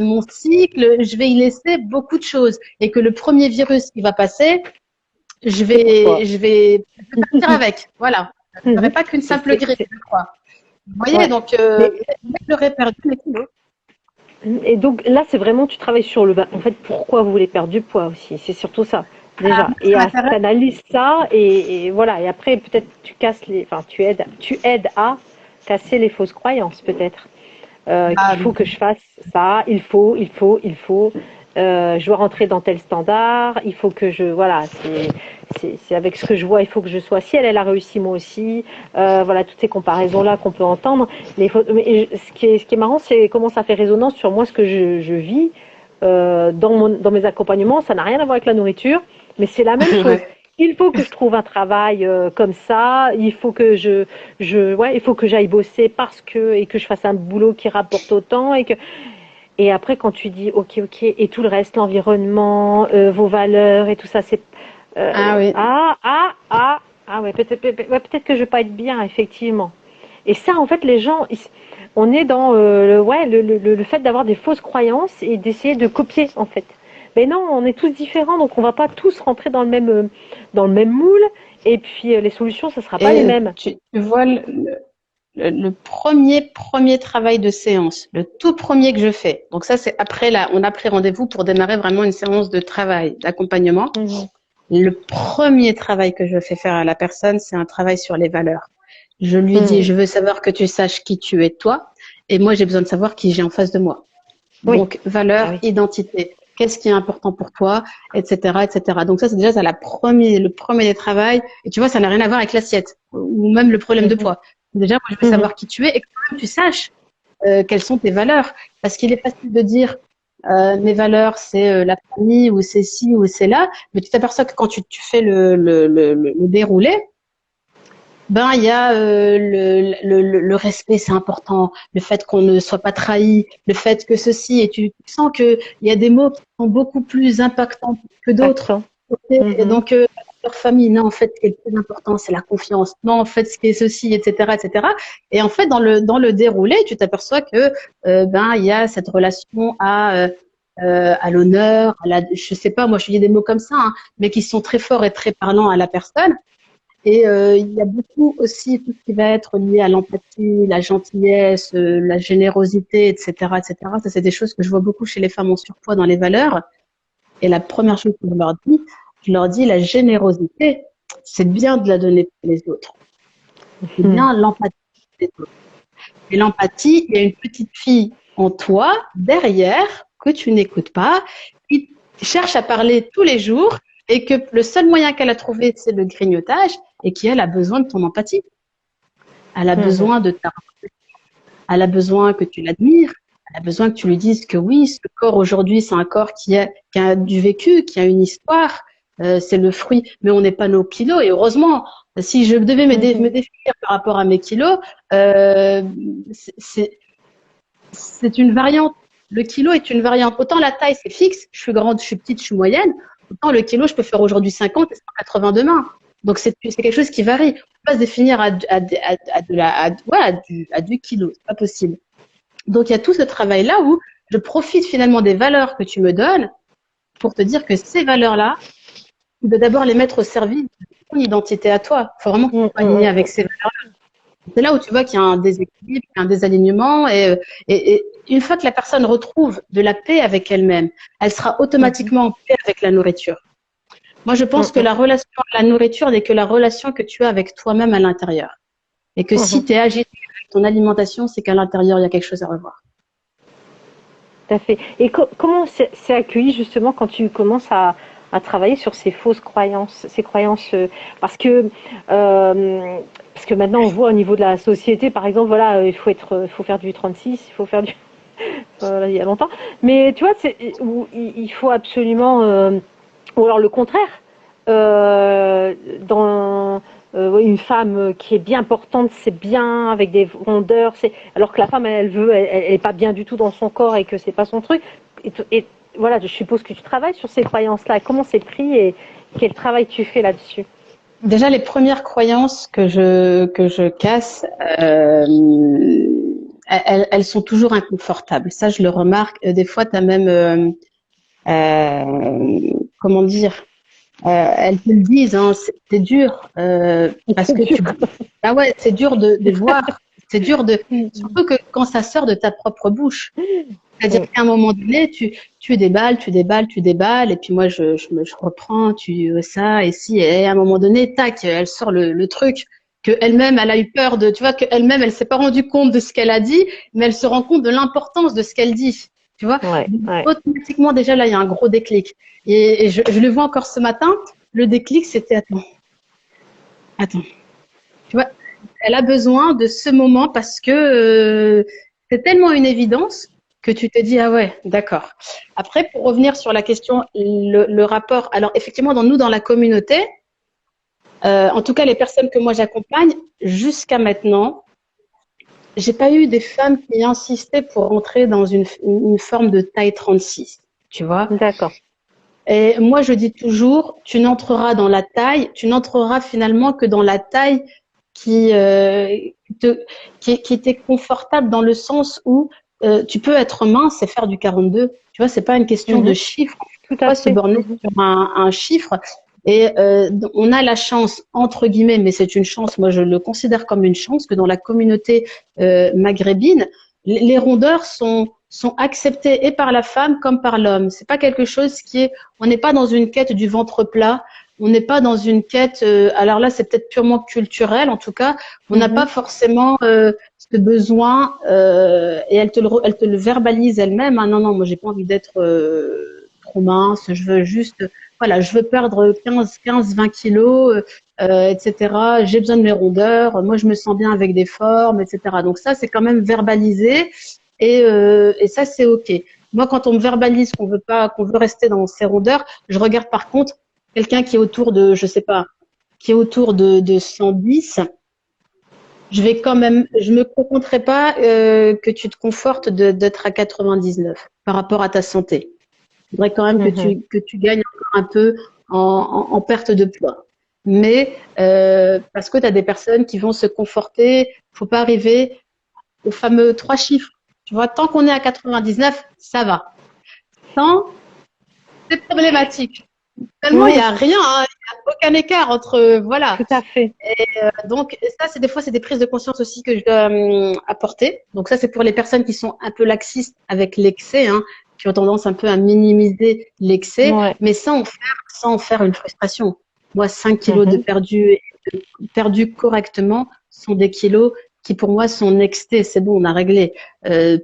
mon cycle, je vais y laisser beaucoup de choses et que le premier virus qui va passer, je vais partir avec. Voilà. Je n'aurai pas qu'une simple grippe, je crois. Vous voyez, donc, j'aurais perdu mes kilos. Et donc, là, c'est vraiment, tu travailles sur en fait, pourquoi vous voulez perdre du poids aussi. C'est surtout ça, déjà. Et tu analyses ça, et voilà. Et après, peut-être, tu aides à casser les fausses croyances, peut-être. Qu'il faut que je fasse ça, il faut. Je dois rentrer dans tel standard, il faut que voilà, c'est avec ce que je vois, il faut que je sois. Si elle a réussi, moi aussi. Voilà, toutes ces comparaisons-là qu'on peut entendre. Mais ce qui est marrant, c'est comment ça fait résonance sur moi, ce que je vis dans mes accompagnements. Ça n'a rien à voir avec la nourriture, mais c'est la même chose. Il faut que je trouve un travail comme ça. Il faut que il faut que j'aille bosser et que je fasse un boulot qui rapporte autant et après, quand tu dis ok, et tout le reste, l'environnement, vos valeurs et tout ça, c'est oui. Ouais, peut-être que je vais pas être bien, effectivement. Et ça, en fait, les gens, on est dans le fait d'avoir des fausses croyances et d'essayer de copier, en fait. Mais non, on est tous différents, donc on va pas tous rentrer dans le même moule. Et puis les solutions, ça sera pas les mêmes. Tu vois le premier travail de séance, le tout premier que je fais. Donc ça, c'est après on a pris rendez-vous pour démarrer vraiment une séance de travail, d'accompagnement. Le premier travail que je fais faire à la personne, c'est un travail sur les valeurs. Je lui dis, je veux savoir que tu saches qui tu es toi, et moi j'ai besoin de savoir qui j'ai en face de moi. Donc valeurs, identité. Qu'est-ce qui est important pour toi, etc., etc. Donc ça, c'est déjà le premier des travails. Et tu vois, ça n'a rien à voir avec l'assiette ou même le problème de poids. Déjà, moi, je veux savoir qui tu es et que même tu saches quelles sont tes valeurs. Parce qu'il est facile de dire mes valeurs, c'est la famille ou c'est ci ou c'est là, mais tu t'aperçois que quand tu fais le déroulé, ben il y a le respect, c'est important, le fait qu'on ne soit pas trahi, le fait que ceci, et tu sens que il y a des mots qui sont beaucoup plus impactants que d'autres. Et donc leur famille, non, en fait, ce qui est le plus important, c'est la confiance. Non, en fait, ce qui est ceci, etc., etc. Et en fait, dans le déroulé, tu t'aperçois que ben il y a cette relation à l'honneur, je sais pas, moi je dis des mots comme ça, hein, mais qui sont très forts et très parlants à la personne. Et il y a beaucoup aussi tout ce qui va être lié à l'empathie, la gentillesse, la générosité, etc., etc. Ça, c'est des choses que je vois beaucoup chez les femmes en surpoids dans les valeurs. Et la première chose que je leur dis la générosité, c'est bien de la donner pour les autres. C'est bien l'empathie pour les autres. Et l'empathie, il y a une petite fille en toi, derrière, que tu n'écoutes pas, qui cherche à parler tous les jours et que le seul moyen qu'elle a trouvé, c'est le grignotage et qui, elle, a besoin de ton empathie. Elle a besoin de ta elle a besoin que tu l'admires, elle a besoin que tu lui dises que oui, ce corps aujourd'hui, c'est un corps qui a du vécu, qui a une histoire, c'est le fruit, mais on n'est pas nos kilos. Et heureusement, si je devais me définir par rapport à mes kilos, c'est une variante. Le kilo est une variante. Autant la taille, c'est fixe, je suis grande, je suis petite, je suis moyenne. Autant le kilo, je peux faire aujourd'hui 50 et 180 demain. Donc, c'est quelque chose qui varie. On ne peut pas se définir à du kilo. C'est pas possible. Donc, il y a tout ce travail-là où je profite finalement des valeurs que tu me donnes pour te dire que ces valeurs-là, tu dois d'abord les mettre au service de ton identité à toi. Il faut vraiment que tu sois aligné avec ces valeurs-là. C'est là où tu vois qu'il y a un déséquilibre, un désalignement et une fois que la personne retrouve de la paix avec elle-même, elle sera automatiquement en paix avec la nourriture. Moi, je pense que la relation à la nourriture n'est que la relation que tu as avec toi-même à l'intérieur. Et que si tu es agité avec ton alimentation, c'est qu'à l'intérieur, il y a quelque chose à revoir. Tout à fait. Et comment c'est accueilli justement quand tu commences à à travailler sur ces fausses croyances, ces croyances, parce que maintenant on voit au niveau de la société, par exemple, voilà, il faut faire du 8-36, il faut faire du, il y a longtemps, mais tu vois, il faut absolument, ou alors le contraire, dans une femme qui est bien portante, c'est bien, avec des rondeurs, alors que la femme, elle est pas bien du tout dans son corps et que c'est pas son truc. Et voilà, je suppose que tu travailles sur ces croyances-là. Comment c'est pris et quel travail tu fais là-dessus? Déjà, les premières croyances que je casse, elles sont toujours inconfortables. Ça, je le remarque. Des fois, tu as même, comment dire, elles te le disent, hein, c'est dur, parce que ah ouais, c'est dur de voir, c'est dur surtout que quand ça sort de ta propre bouche. C'est-à-dire qu'à un moment donné, tu déballes, et puis moi je reprends, ça et si, et à un moment donné, tac, elle sort le truc que elle-même elle a eu peur de, tu vois, que elle-même elle s'est pas rendue compte de ce qu'elle a dit, mais elle se rend compte de l'importance de ce qu'elle dit, tu vois. Ouais. Automatiquement déjà là il y a un gros déclic, et je le vois encore ce matin. Le déclic c'était attends, tu vois, elle a besoin de ce moment parce que c'est tellement une évidence que tu te dis ah ouais, d'accord. Après, pour revenir sur la question, le rapport. Alors effectivement, dans la communauté, en tout cas les personnes que moi j'accompagne, jusqu'à maintenant, j'ai pas eu des femmes qui insistaient pour rentrer dans une forme de taille 36, tu vois. D'accord. Et moi je dis toujours, tu n'entreras dans la taille, tu n'entreras finalement que dans la taille qui, qui était confortable, dans le sens où tu peux être mince et faire du 42. Tu vois, c'est pas une question de chiffre. Tout On à va se fait. borner sur un chiffre. Et on a la chance, entre guillemets, mais c'est une chance, moi je le considère comme une chance, que dans la communauté maghrébine, les rondeurs sont acceptées et par la femme comme par l'homme. C'est pas quelque chose on n'est pas dans une quête du ventre plat. On n'est pas dans une quête. Alors là, c'est peut-être purement culturel, en tout cas. On n'a pas forcément ce besoin, et elle te le verbalise elle-même. Ah non, non, moi j'ai pas envie d'être trop mince. Je veux juste, voilà, je veux perdre 20 kilos, etc. J'ai besoin de mes rondeurs. Moi, je me sens bien avec des formes, etc. Donc ça, c'est quand même verbalisé, et ça, c'est ok. Moi, quand on me verbalise qu'on veut rester dans ces rondeurs, je regarde par contre quelqu'un qui est autour de, je sais pas, qui est autour de 110, je me contenterai pas que tu te confortes d'être à 99 par rapport à ta santé. Il faudrait quand même que tu gagnes encore un peu en perte de poids. Mais parce que tu as des personnes qui vont se conforter, faut pas arriver aux fameux 3 chiffres. Tu vois, tant qu'on est à 99, ça va. 100, c'est problématique. Tellement il n'y a rien, hein, il n'y a aucun écart entre, voilà. Tout à fait. Et donc ça, des fois, c'est des prises de conscience aussi que je dois apporter. Donc ça, c'est pour les personnes qui sont un peu laxistes avec l'excès, hein, qui ont tendance un peu à minimiser l'excès, mais sans en faire une frustration. Moi, 5 kilos de perdus correctement sont des kilos qui pour moi sont nextés, c'est bon, on a réglé.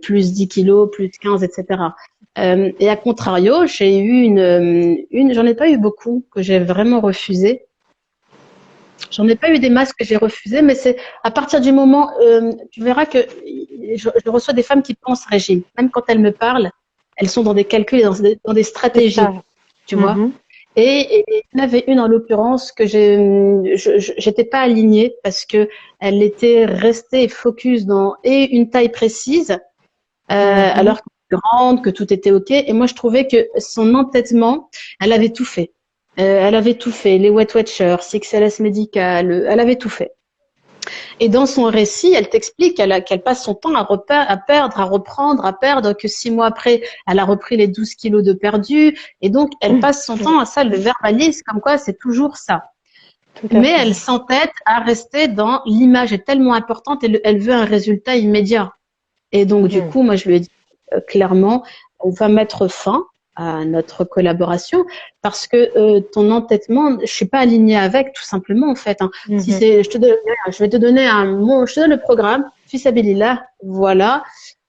Plus 10 kilos, plus 15, etc. Et à contrario, j'ai eu j'en ai pas eu beaucoup que j'ai vraiment refusé. J'en ai pas eu des masses que j'ai refusées, mais c'est à partir du moment, tu verras que je reçois des femmes qui pensent régime. Même quand elles me parlent, elles sont dans des calculs et dans des stratégies, tu vois. Et il y en avait une en l'occurrence que j'étais pas alignée parce que elle était restée focus dans une taille précise, alors qu'elle était grande, que tout était ok. Et moi je trouvais que son entêtement, elle avait tout fait. Elle avait tout fait, les Weight Watchers, CXLS Medical, elle avait tout fait. Et dans son récit, elle t'explique qu'elle passe son temps à perdre, à reprendre, à perdre, que 6 mois après, elle a repris les 12 kilos de perdu. Et donc, elle passe son temps à ça, elle le verbalise comme quoi c'est toujours ça. Mais elle s'entête à rester dans l'image est tellement importante et elle veut un résultat immédiat. Et donc, du coup, moi, je lui ai dit clairement, on va mettre fin à notre collaboration parce que ton entêtement, je suis pas alignée avec, tout simplement, en fait. Hein. Si je vais te donner je te donne le programme, Fissabilillah, voilà.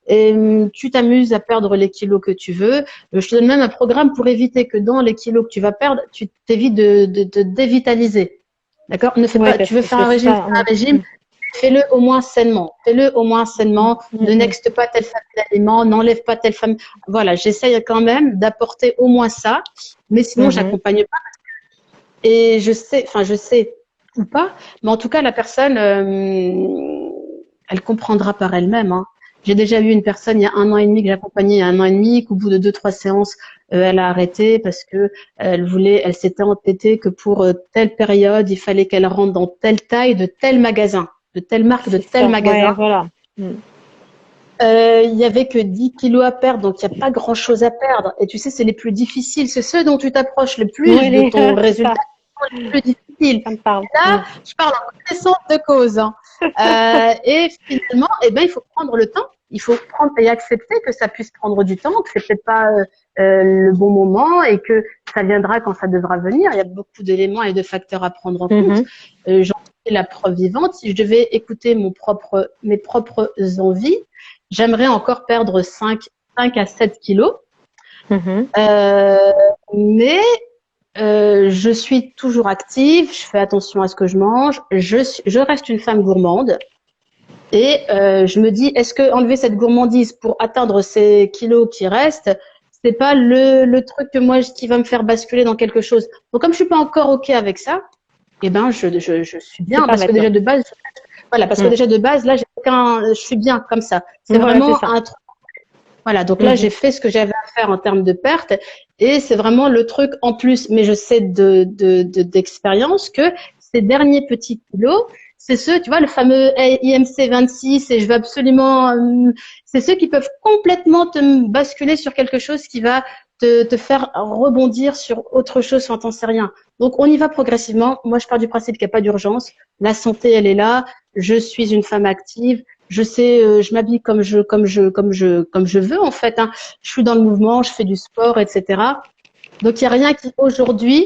et tu t'amuses à perdre les kilos que tu veux. Je te donne même un programme pour éviter que dans les kilos que tu vas perdre, tu t'évites de te dévitaliser. D'accord? Ne fais pas, tu veux faire un régime, fais un régime, fais-le au moins sainement. Fais-le au moins sainement. Ne nexte pas telle famille d'aliments, n'enlève pas telle famille. Voilà, j'essaye quand même d'apporter au moins ça, mais sinon, j'accompagne pas. Et je sais ou pas, mais en tout cas, la personne, elle comprendra par elle-même, hein. J'ai déjà eu une personne il y a 1 an et demi que j'accompagnais il y a 1 an et demi, qu'au bout de 2-3 séances, elle a arrêté parce que elle s'était entêtée que pour telle période, il fallait qu'elle rentre dans telle taille de tel magasin, de telle marque, de tel magasin. Ouais, voilà. Il y avait que 10 kilos à perdre, donc il n'y a pas grand chose à perdre. Et tu sais, c'est les plus difficiles, c'est ceux dont tu t'approches le plus de ton résultat, les plus difficiles. Ça me parle. Là, je parle en connaissance de cause, hein. Et finalement, il faut prendre le temps. Il faut prendre et accepter que ça puisse prendre du temps, que c'est peut-être pas le bon moment et que ça viendra quand ça devra venir. Il y a beaucoup d'éléments et de facteurs à prendre en compte. J'en suis la preuve vivante. Si je devais écouter mes propres envies, j'aimerais encore perdre 5 à 7 kilos. Mais je suis toujours active, je fais attention à ce que je mange, je reste une femme gourmande et je me dis, est-ce que enlever cette gourmandise pour atteindre ces kilos qui restent, c'est pas le truc qui va me faire basculer dans quelque chose. Donc comme je suis pas encore OK avec ça, je suis bien parce que déjà de base, que déjà de base là, je suis bien comme ça. C'est vraiment un truc. Voilà, donc là, j'ai fait ce que j'avais à faire en termes de perte et c'est vraiment le truc en plus. Mais je sais d'expérience que ces derniers petits kilos, c'est ceux, tu vois, le fameux IMC 26 et je veux absolument, c'est ceux qui peuvent complètement te basculer sur quelque chose qui va te faire rebondir sur autre chose sans t'en sais rien. Donc, on y va progressivement. Moi, je pars du principe qu'il n'y a pas d'urgence. La santé, elle est là. Je suis une femme active. Je sais, je m'habille comme je veux en fait, hein. Je suis dans le mouvement, je fais du sport, etc. Donc il n'y a rien qui aujourd'hui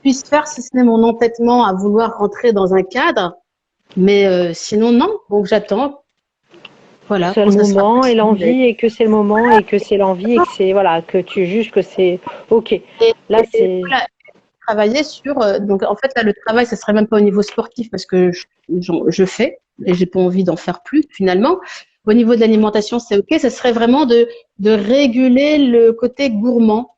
puisse faire si ce n'est mon entêtement à vouloir rentrer dans un cadre. Mais sinon non. Donc j'attends. Voilà. C'est le moment et l'envie et que c'est le moment et que c'est l'envie et que c'est voilà que tu juges que c'est ok. Là c'est travailler sur. Donc en fait là le travail ce serait même pas au niveau sportif parce que je fais. Et j'ai pas envie d'en faire plus finalement. Au niveau de l'alimentation, c'est ok. Ce serait vraiment de réguler le côté gourmand.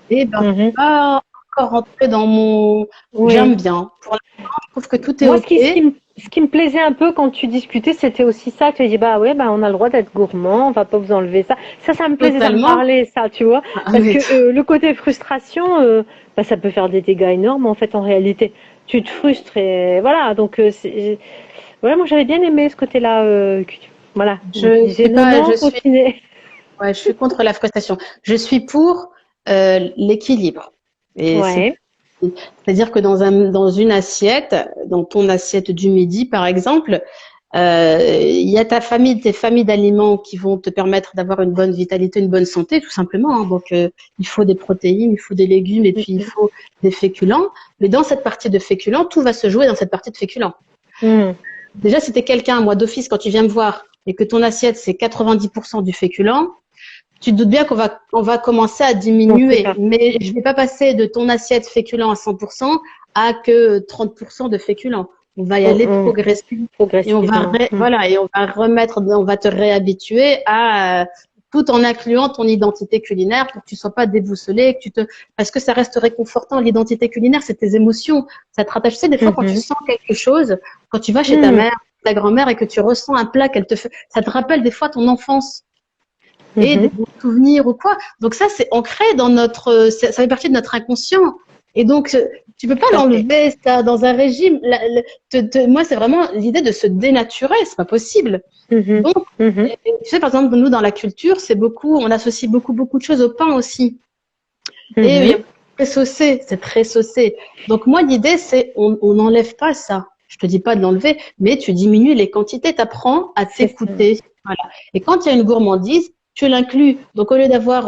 Et pas encore rentrer dans mon. J'aime bien. Pour l'instant, je trouve que tout est moi, ok. Ce qui me plaisait un peu quand tu discutais, c'était aussi ça. Tu as dit on a le droit d'être gourmand, on va pas vous enlever ça. Ça me plaisait, ça me parlait, ça, tu vois. Parce que le côté frustration, ça peut faire des dégâts énormes en fait en réalité. Tu te frustres et voilà. Donc voilà, moi j'avais bien aimé ce côté-là. Voilà. Je suis contre la frustration. Je suis pour l'équilibre. Et c'est-à-dire que dans une assiette, dans ton assiette du midi par exemple, il y a tes familles d'aliments qui vont te permettre d'avoir une bonne vitalité, une bonne santé, tout simplement, hein. Donc, il faut des protéines, il faut des légumes et puis il faut des féculents. Mais dans cette partie de féculents, tout va se jouer dans cette partie de féculents. Déjà, si t'es quelqu'un, moi d'office, quand tu viens me voir et que ton assiette c'est 90% du féculent, tu te doutes bien qu'on va commencer à diminuer. Mais je vais pas passer de ton assiette féculent à 100% à que 30% de féculents. On va y aller progressivement. Et on va on va te réhabituer à tout en incluant ton identité culinaire pour que tu sois pas déboussolé, parce que ça reste réconfortant. L'identité culinaire, c'est tes émotions. Ça te rattache. Tu sais, des fois, quand tu sens quelque chose, quand tu vas chez ta mère, ta grand-mère et que tu ressens un plat qu'elle te fait, ça te rappelle des fois ton enfance. Et des bons souvenirs ou quoi. Donc ça, c'est ancré dans ça fait partie de notre inconscient. Et donc, tu peux pas l'enlever ça dans un régime. Moi, c'est vraiment l'idée de se dénaturer. C'est pas possible. Donc, tu sais, par exemple, nous, dans la culture, on associe beaucoup de choses au pain aussi. Et c'est très saucé. Donc, moi, l'idée, c'est, on n'enlève pas ça. Je te dis pas de l'enlever, mais tu diminues les quantités, t'apprends à t'écouter. Voilà. Et quand il y a une gourmandise, tu l'inclus. Donc, au lieu d'avoir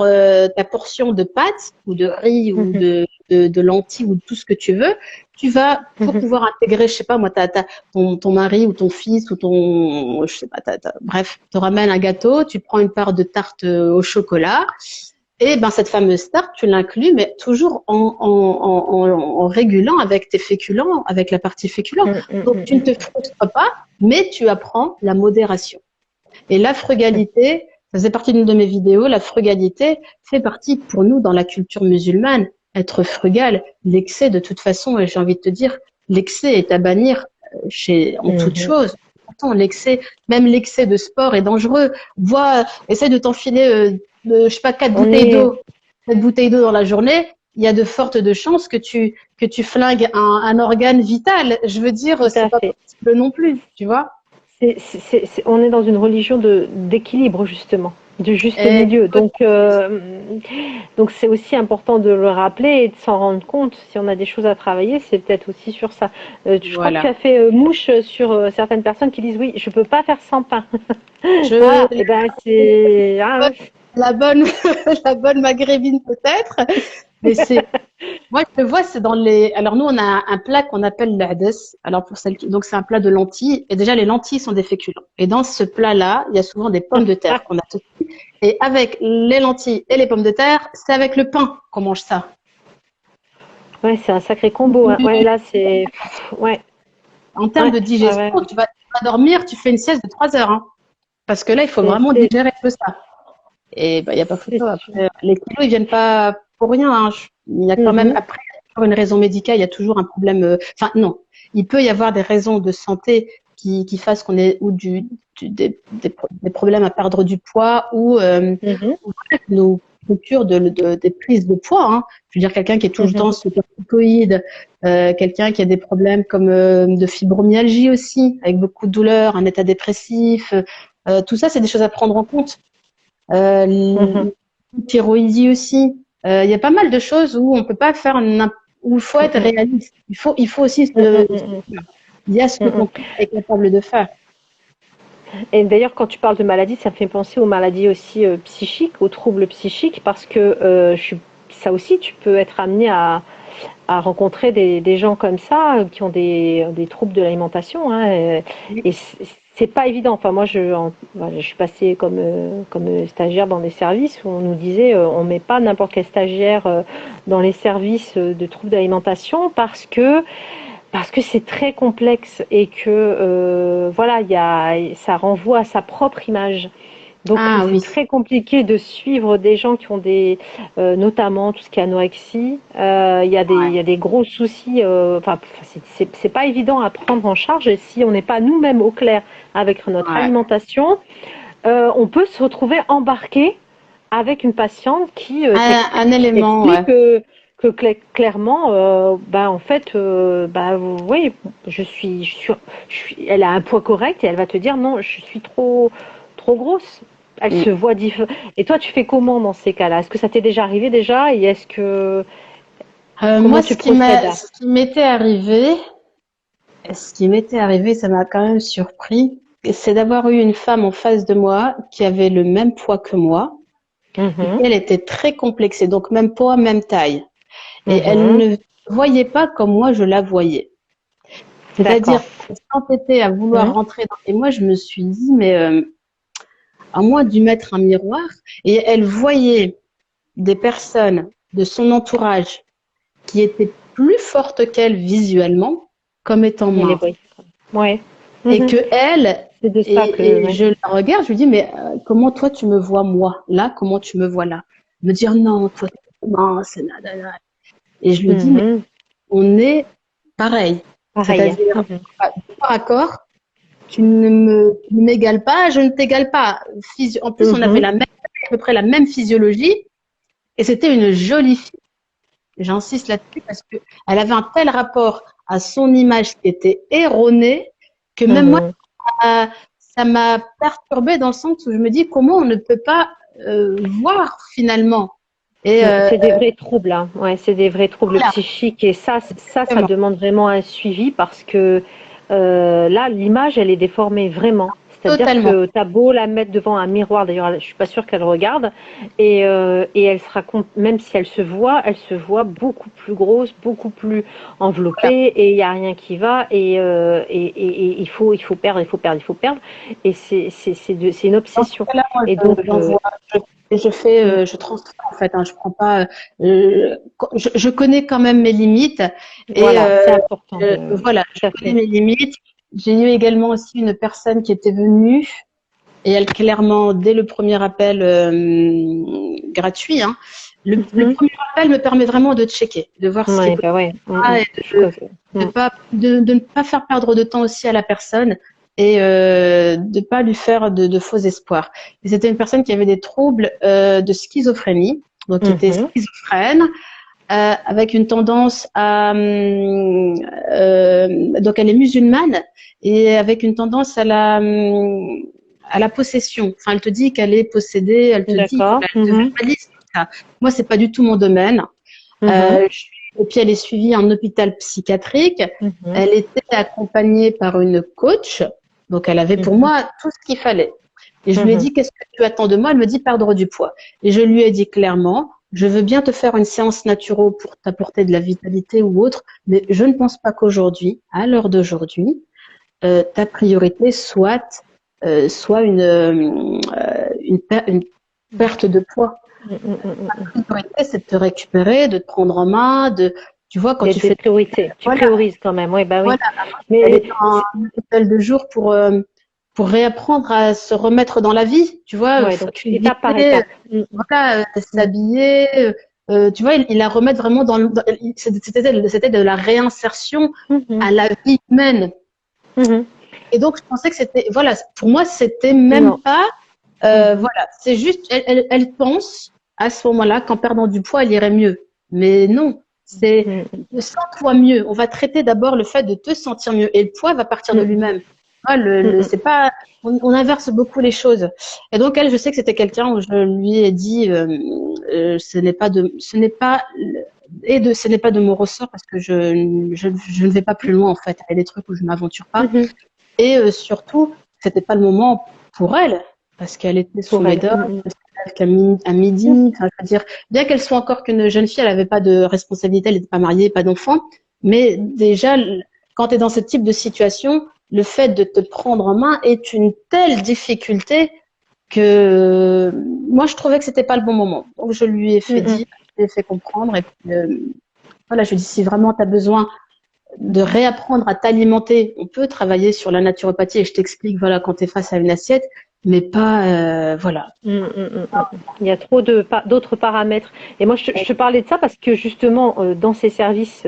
ta portion de pâtes ou de riz ou de de lentilles ou de tout ce que tu veux, tu vas, pour pouvoir intégrer, je sais pas, moi, ton mari ou ton fils ou je sais pas, bref, te ramène un gâteau, tu prends une part de tarte au chocolat, et ben cette fameuse tarte, tu l'inclus, mais toujours en régulant avec tes féculents, avec la partie féculent. Donc tu ne te frustres pas, mais tu apprends la modération. Et la frugalité, ça faisait partie d'une de mes vidéos, la frugalité fait partie pour nous dans la culture musulmane. Être frugal, l'excès de toute façon, et j'ai envie de te dire, l'excès est à bannir en toute chose. Pourtant, même l'excès de sport est dangereux. Essaie de t'enfiler, je sais pas, 4 bouteilles d'eau dans la journée. Il y a de fortes chances que tu flingues un organe vital. Je veux dire, c'est pas possible non plus, tu vois. On est dans une religion d'équilibre justement, du juste milieu. Donc c'est aussi important de le rappeler et de s'en rendre compte. Si on a des choses à travailler, c'est peut-être aussi sur ça. Je crois que tu as fait mouche sur certaines personnes qui disent oui, je peux pas faire sans pain. C'est la bonne la bonne maghrébine peut-être. Mais moi je le vois, c'est dans les. Alors nous on a un plat qu'on appelle l'ades. Alors donc c'est un plat de lentilles et déjà les lentilles sont des féculents. Et dans ce plat-là, il y a souvent des pommes de terre qu'on a tout. Et avec les lentilles et les pommes de terre, c'est avec le pain qu'on mange ça. Ouais, c'est un sacré combo. Hein. Ouais, là c'est En termes de digestion, tu vas dormir, tu fais une sieste de 3 heures, hein. Parce que là il faut vraiment digérer tout ça. Et il n'y a pas photo. Après, les kilos, ils viennent pas pour rien. Hein. Il y a quand même, après, pour une raison médicale, il y a toujours un problème. Enfin, non. Il peut y avoir des raisons de santé qui fassent qu'on ait ou des problèmes à perdre du poids ou nos structures des prises de poids. Hein. Je veux dire, quelqu'un qui est tout le temps sous corticoïdes, quelqu'un qui a des problèmes comme de fibromyalgie aussi, avec beaucoup de douleurs, un état dépressif. Tout ça, c'est des choses à prendre en compte. Thyroïdie aussi. Il y a pas mal de choses où on peut pas faire où il faut être réaliste. Il faut aussi il y a ce qu'on est capable de faire. Et d'ailleurs, quand tu parles de maladie, ça me fait penser aux maladies aussi psychiques, aux troubles psychiques, parce que ça aussi, tu peux être amené à rencontrer des gens comme ça qui ont des troubles de l'alimentation. Hein, et c'est pas évident. Enfin, moi, je suis passée comme stagiaire dans des services où on nous disait on met pas n'importe quel stagiaire dans les services de troubles d'alimentation parce que c'est très complexe et que ça renvoie à sa propre image. Donc c'est très compliqué de suivre des gens qui ont notamment tout ce qui est anorexie. Il y a des gros soucis. C'est pas évident à prendre en charge et si on n'est pas nous-mêmes au clair avec notre alimentation, on peut se retrouver embarqué avec une patiente qui un élément que clairement, en fait, oui, elle a un poids correct et elle va te dire non, je suis trop grosse. Elle se voit différente. Et toi, tu fais comment dans ces cas-là? Est-ce que ça t'est déjà arrivé déjà? Et est-ce que moi, ce qui m'était arrivé, ça m'a quand même surpris, c'est d'avoir eu une femme en face de moi qui avait le même poids que moi. Elle était très complexée, donc même poids, même taille. Et elle ne voyait pas comme moi je la voyais. C'est-à-dire, elle s'entêtait à vouloir rentrer dans. Et moi, je me suis dit, mais à moi dû mettre un miroir. Et elle voyait des personnes de son entourage qui étaient plus fortes qu'elle visuellement, comme étant moi. Et que elle, je la regarde, je lui dis, mais comment toi tu me vois moi là, comment tu me vois là? Me dire non, toi c'est nada. Et je lui dis, mais on est pareil. C'est-à-dire, corps à corps, tu ne m'égales pas, je ne t'égale pas. En plus, on avait à peu près la même physiologie et c'était une jolie fille. J'insiste là-dessus parce que elle avait un tel rapport à son image qui était erronée que même moi, ça m'a perturbée dans le sens où je me dis comment on ne peut pas voir finalement. C'est des vrais troubles, hein. Ouais, c'est des vrais troubles psychiques et ça demande vraiment un suivi parce que là, l'image, elle est déformée vraiment. C'est-à-dire totalement. que t'as beau la mettre devant un miroir, d'ailleurs, je suis pas sûre qu'elle regarde, et elle se raconte, même si elle se voit beaucoup plus grosse, beaucoup plus Voilà. enveloppée, et il y a rien qui va, et il faut perdre, il faut perdre, il faut perdre, et c'est une Dans ce obsession. cas-là, moi, Et donc, j'envoie, mm, je transfère en fait. Hein, je prends pas. Je connais quand même mes limites et voilà, c'est important voilà, tout je à connais fait. mes limites. J'ai eu également aussi une personne qui était venue et elle clairement dès le premier appel gratuit. Hein, le Mhm. premier appel me permet vraiment de checker, de voir ce qui est Ouais, possible bah ouais. et Je crois que- mm. de ne pas faire perdre de temps aussi à la personne et de pas lui faire de faux espoirs. Et c'était une personne qui avait des troubles de schizophrénie, donc qui était Mhm. schizophrène, avec une tendance à donc elle est musulmane et avec une tendance à la possession. Enfin, elle te dit qu'elle est possédée, elle te dit, D'accord. voilà, elle te Mhm. verbalise tout ça. Moi, c'est pas du tout mon domaine. Mhm. Et puis elle est suivie en hôpital psychiatrique. Mhm. Elle était accompagnée par une coach. Donc elle avait pour Mhm. moi tout ce qu'il fallait. Et je lui ai Mhm. dit, qu'est-ce que tu attends de moi? Elle me dit, perdre du poids. Et je lui ai dit clairement, je veux bien te faire une séance naturo pour t'apporter de la vitalité ou autre, mais je ne pense pas qu'aujourd'hui, à l'heure d'aujourd'hui, ta priorité soit une perte de poids. Mhm. La priorité, c'est de te récupérer, de te prendre en main, tu vois, quand Il y a tu des fais, priorités. Tu voilà, priorises quand même. Oui, bah oui. voilà, elle Mais est dans un hôpital de jour pour réapprendre à se remettre dans la vie, tu vois, ouais, donc étape par activité, étape. Mhm. voilà, Mhm. s'habiller, tu vois, il la remettre vraiment c'était de la réinsertion Mhm. à la vie humaine. Mhm. Et donc, je pensais que c'était, voilà, pour moi, c'était même Non. pas, Mhm. voilà, c'est juste, elle pense à ce moment-là qu'en perdant du poids, elle irait mieux. Mais non, c'est Mhm. sens-toi mieux. On va traiter d'abord le fait de te sentir mieux et le poids va partir de Mhm. lui-même. Ah, Mhm. c'est pas, on inverse beaucoup les choses. Et donc elle, je sais que c'était quelqu'un où je lui ai dit, ce n'est pas de mon ressort parce que je ne vais pas plus loin en fait. Il y a des trucs où je m'aventure pas. Mhm. Et surtout, c'était pas le moment pour elle, parce qu'elle était sous Pour elle. médoc, Mhm. à midi. Enfin, je veux dire, bien qu'elle soit encore qu'une jeune fille, elle n'avait pas de responsabilité, elle n'était pas mariée, pas d'enfant. Mais déjà, quand tu es dans ce type de situation, le fait de te prendre en main est une telle difficulté que moi, je trouvais que c'était pas le bon moment. Donc, je lui ai fait Mhm. dire, je lui ai fait comprendre. Et puis, voilà, je lui ai dit, si vraiment tu as besoin de réapprendre à t'alimenter. On peut travailler sur la naturopathie et je t'explique, voilà, quand tu es face à une assiette, mais pas, voilà. Il y a trop d'autres paramètres. Et moi, je te parlais de ça parce que justement, dans ces services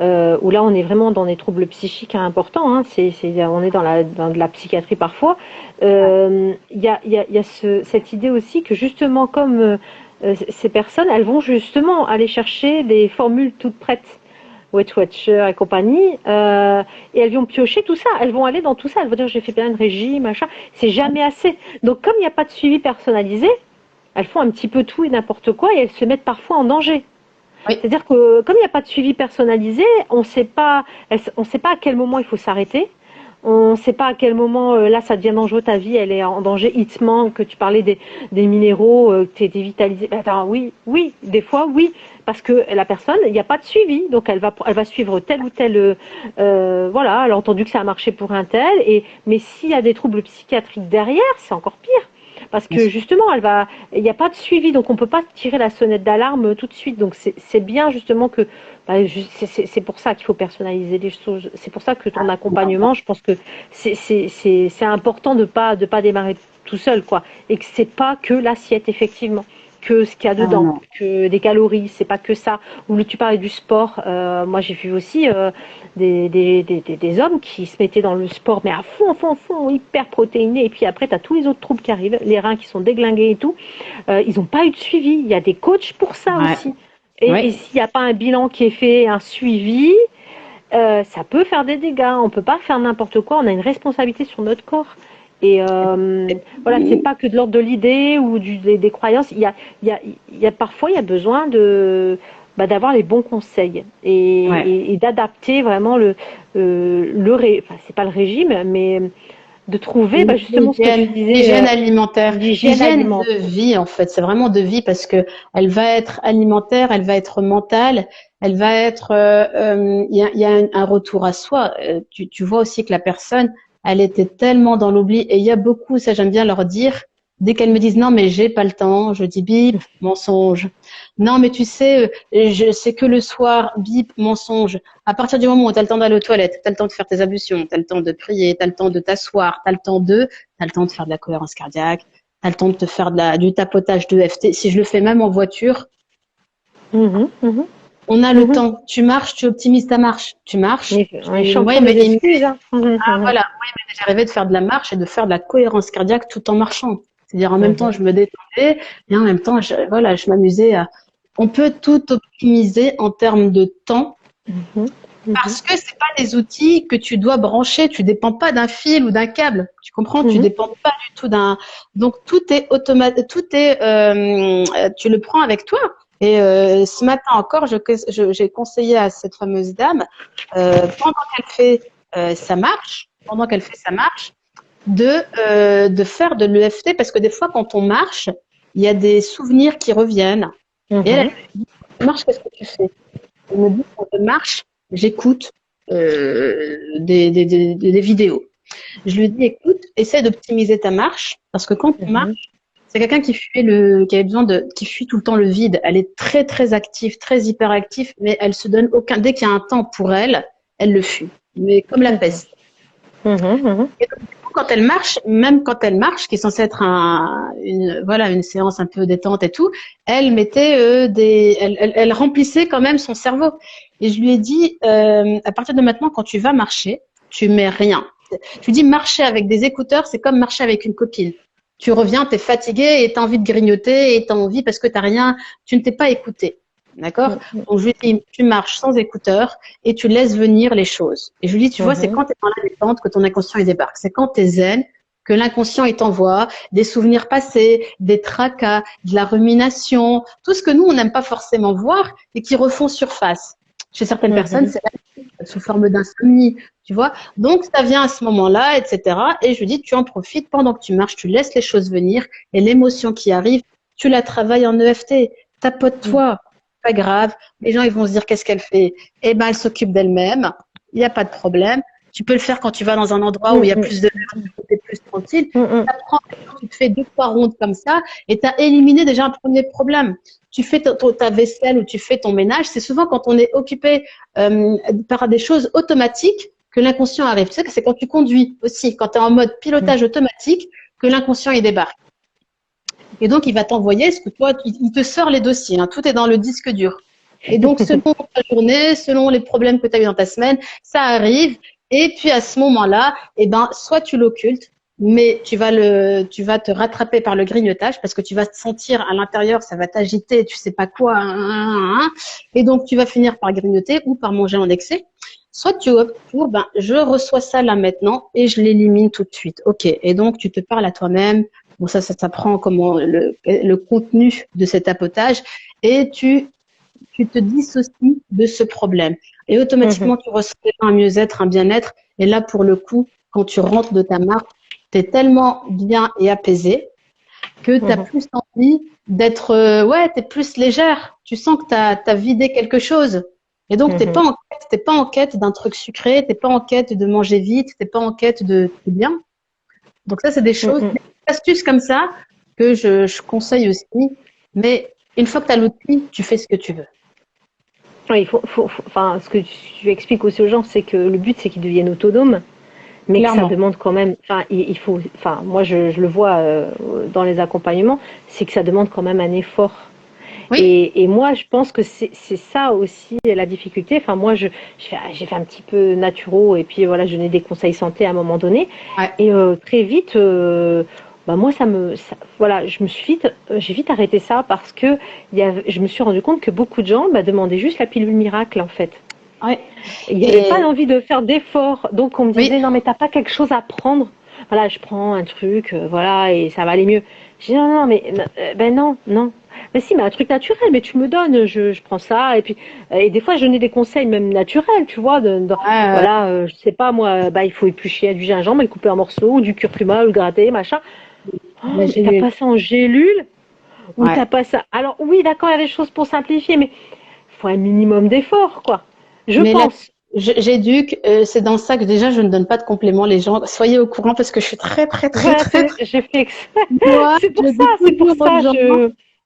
où là, on est vraiment dans des troubles psychiques importants, hein, on est dans de la psychiatrie parfois, il y a cette idée aussi que justement, comme ces personnes, elles vont justement aller chercher des formules toutes prêtes. Weight Watcher et compagnie, et elles vont piocher tout ça, elles vont aller dans tout ça, elles vont dire j'ai fait plein de régimes, machin, c'est jamais assez. Donc comme il n'y a pas de suivi personnalisé, elles font un petit peu tout et n'importe quoi et elles se mettent parfois en danger. Oui, C'est-à-dire que comme il n'y a pas de suivi personnalisé, on sait pas à quel moment il faut s'arrêter. On ne sait pas à quel moment, là, ça devient dangereux, ta vie, elle est en danger, il te manque, que tu parlais des minéraux, que tu es dévitalisé. Ben, attends, oui, oui, des fois, oui, parce que la personne, il n'y a pas de suivi, donc elle va suivre tel ou tel, voilà, elle a entendu que ça a marché pour un tel, mais s'il y a des troubles psychiatriques derrière, c'est encore pire. Parce bien que sûr. justement, il n'y a pas de suivi, donc on ne peut pas tirer la sonnette d'alarme tout de suite. Donc c'est bien justement que, bah, c'est pour ça qu'il faut personnaliser les choses. C'est pour ça que ton accompagnement, je pense que c'est important de pas démarrer tout seul, quoi. Et que c'est pas que l'assiette, effectivement, que ce qu'il y a Ah dedans, non. que des calories, c'est pas que ça. Ou tu parlais du sport, moi j'ai vu aussi des hommes qui se mettaient dans le sport, mais à fond, fond, fond, hyper protéinés. Et puis après, tu as tous les autres troubles qui arrivent, les reins qui sont déglingués et tout. Ils n'ont pas eu de suivi. Il y a des coachs pour ça Ouais, aussi. Et ouais. s'il n'y a pas un bilan qui est fait, un suivi, ça peut faire des dégâts. On ne peut pas faire n'importe quoi. On a une responsabilité sur notre corps. Et voilà, c'est pas que de l'ordre de l'idée ou des croyances. Parfois, il y a besoin d'avoir les bons conseils Ouais. et d'adapter vraiment enfin, c'est pas le régime, mais de trouver justement ce que tu disais. L'hygiène alimentaire. L'hygiène alimentaire. De vie, en fait. C'est vraiment de vie parce que elle va être alimentaire, elle va être mentale, elle va être, il y a un retour à soi. Tu vois aussi que la personne, elle était tellement dans l'oubli. Et il y a beaucoup, ça j'aime bien leur dire, dès qu'elles me disent non, mais j'ai pas le temps, je dis bip, mensonge. Non, mais tu sais, c'est que le soir, bip, mensonge. À partir du moment où tu as le temps d'aller aux toilettes, tu as le temps de faire tes ablutions, tu as le temps de prier, tu as le temps de t'asseoir, tu as le temps de faire de la cohérence cardiaque, tu as le temps de te faire du tapotage de FT. Si je le fais même en voiture, on a le temps. Tu marches, tu optimises ta marche. Tu marches. Excuses, hein. Voilà. Oui, mais j'arrivais de faire de la marche et de faire de la cohérence cardiaque tout en marchant. C'est-à-dire en même temps, je me détendais et en même temps, je m'amusais à. On peut tout optimiser en termes de temps parce que c'est pas des outils que tu dois brancher. Tu dépends pas d'un fil ou d'un câble. Tu comprends? Tu dépends pas du tout d'un. Donc tout est automatique. Tout est. Tu le prends avec toi. Et ce matin encore, j'ai conseillé à cette fameuse dame pendant qu'elle fait sa marche, de faire de l'EFT parce que des fois quand on marche, il y a des souvenirs qui reviennent. Et elle me dit, marche, qu'est-ce que tu fais? Elle me dit, quand je marche, j'écoute des vidéos. Je lui dis, écoute, essaie d'optimiser ta marche parce que quand on marche, c'est quelqu'un qui fuit tout le temps le vide. Elle est très très active, très hyperactive, mais elle se donne dès qu'il y a un temps pour elle, elle le fuit. Mais comme la peste. Et donc, quand elle marche, qui est censée être une séance un peu détente et tout, elle mettait elle remplissait quand même son cerveau. Et je lui ai dit, à partir de maintenant, quand tu vas marcher, tu mets rien. Je lui dis, marcher avec des écouteurs, c'est comme marcher avec une copine. Tu reviens, tu es fatigué et tu as envie de grignoter et tu as envie parce que tu ne t'es pas écouté. D'accord? Donc, je lui dis, tu marches sans écouteurs et tu laisses venir les choses. Et je lui dis, tu vois, c'est quand tu es dans la détente que ton inconscient il débarque. C'est quand tu es zen que l'inconscient il t'envoie des souvenirs passés, des tracas, de la rumination, tout ce que nous, on n'aime pas forcément voir et qui refont surface. Chez certaines personnes, c'est sous forme d'insomnie, tu vois. Donc, ça vient à ce moment-là, etc. Et je lui dis, tu en profites pendant que tu marches, tu laisses les choses venir et l'émotion qui arrive, tu la travailles en EFT. Tapote-toi, pas grave. Les gens, ils vont se dire, qu'est-ce qu'elle fait? Eh ben, elle s'occupe d'elle-même. Il n'y a pas de problème. Tu peux le faire quand tu vas dans un endroit où il y a plus de lumière, où tu es plus tranquille. Tu te fais 2-3 rondes comme ça et tu as éliminé déjà un premier problème. Tu fais ta vaisselle ou tu fais ton ménage. C'est souvent quand on est occupé par des choses automatiques que l'inconscient arrive. Tu sais que c'est quand tu conduis aussi, quand tu es en mode pilotage automatique, que l'inconscient il débarque. Et donc, il va t'envoyer ce que toi, il te sort les dossiers. Hein, tout est dans le disque dur. Et donc, selon ta journée, selon les problèmes que tu as eu dans ta semaine, ça arrive. Et puis, à ce moment-là, eh ben, soit tu l'occultes, mais tu vas te rattraper par le grignotage parce que tu vas te sentir à l'intérieur, ça va t'agiter, tu sais pas quoi. Et donc, tu vas finir par grignoter ou par manger en excès. Soit tu optes pour, je reçois ça là maintenant et je l'élimine tout de suite. Ok. Et donc, tu te parles à toi-même. Bon, ça prend comment le contenu de cet tapotage et tu te dissocies de ce problème. Et automatiquement, tu ressens un mieux-être, un bien-être. Et là, pour le coup, quand tu rentres de ta marche, tu es tellement bien et apaisé que tu as plus envie d'être, tu es plus légère. Tu sens que tu as vidé quelque chose. Et donc, t'es pas en quête d'un truc sucré, t'es pas en quête de manger vite, t'es pas en quête de bien. Donc ça, c'est des choses, des astuces comme ça que je conseille aussi. Mais une fois que tu as l'outil, tu fais ce que tu veux. Oui, enfin, ce que tu expliques aussi aux gens, c'est que le but, c'est qu'ils deviennent autonomes, mais que ça demande quand même. Enfin, moi, je le vois dans les accompagnements, c'est que ça demande quand même un effort. Oui. Et moi, je pense que c'est ça aussi la difficulté. Enfin, moi, j'ai fait un petit peu naturo et puis voilà, je donnais des conseils santé à un moment donné. Ouais. Et très vite, moi, j'ai vite arrêté ça parce que je me suis rendu compte que beaucoup de gens demandaient juste la pilule miracle en fait. Ouais. Il n'y avait pas envie de faire d'efforts. Donc, on me disait, non, mais t'as pas quelque chose à prendre. Voilà, je prends un truc, et ça va aller mieux. Je dis, non, mais non. Mais si, mais un truc naturel, mais tu me donnes, je prends ça, et des fois, je donne des conseils même naturels, tu vois, Ouais, voilà, je sais pas, moi, bah, il faut éplucher du gingembre, le couper en morceaux, ou du curcuma, ou le gratter, machin. la Oh, mais t'as gélule. pas ça en gélule, ou Ouais. t'as pas ça. Alors, oui, d'accord, il y a des choses pour simplifier, mais il faut un minimum d'effort, quoi. Je Mais là, pense. j'éduque, c'est dans ça que déjà je ne donne pas de compléments. Les gens, soyez au courant parce que je suis très, très, très, Voilà, très, très. j'ai fait exprès. Moi, je dis C'est pour toujours aux ça, gens.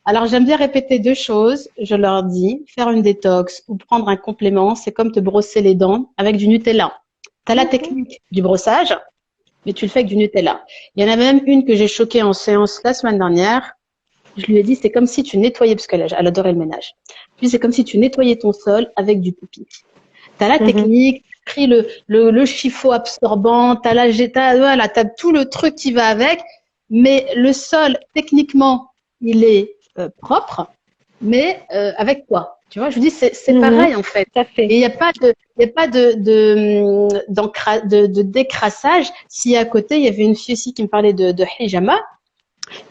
Alors, j'aime bien répéter deux choses. Je leur dis, faire une détox ou prendre un complément, c'est comme te brosser les dents avec du Nutella. Tu as la Mhm. technique du brossage, mais tu le fais avec du Nutella. Il y en a même une que j'ai choquée en séance la semaine dernière. Je lui ai dit, c'est comme si tu nettoyais, parce elle adorait le ménage. Je lui ai dit, c'est comme si tu nettoyais ton sol avec du pipi. Tu as la Mhm. technique, tu as pris le chiffon absorbant, tu as voilà, t'as tout le truc qui va avec, mais le sol, techniquement, il est propre, mais avec quoi? Tu vois, je vous dis, c'est Mhm. pareil en fait. Tout à fait. Et il n'y a pas de, il y a pas de décrassage. Si à côté, il y avait une fille aussi qui me parlait de hijama,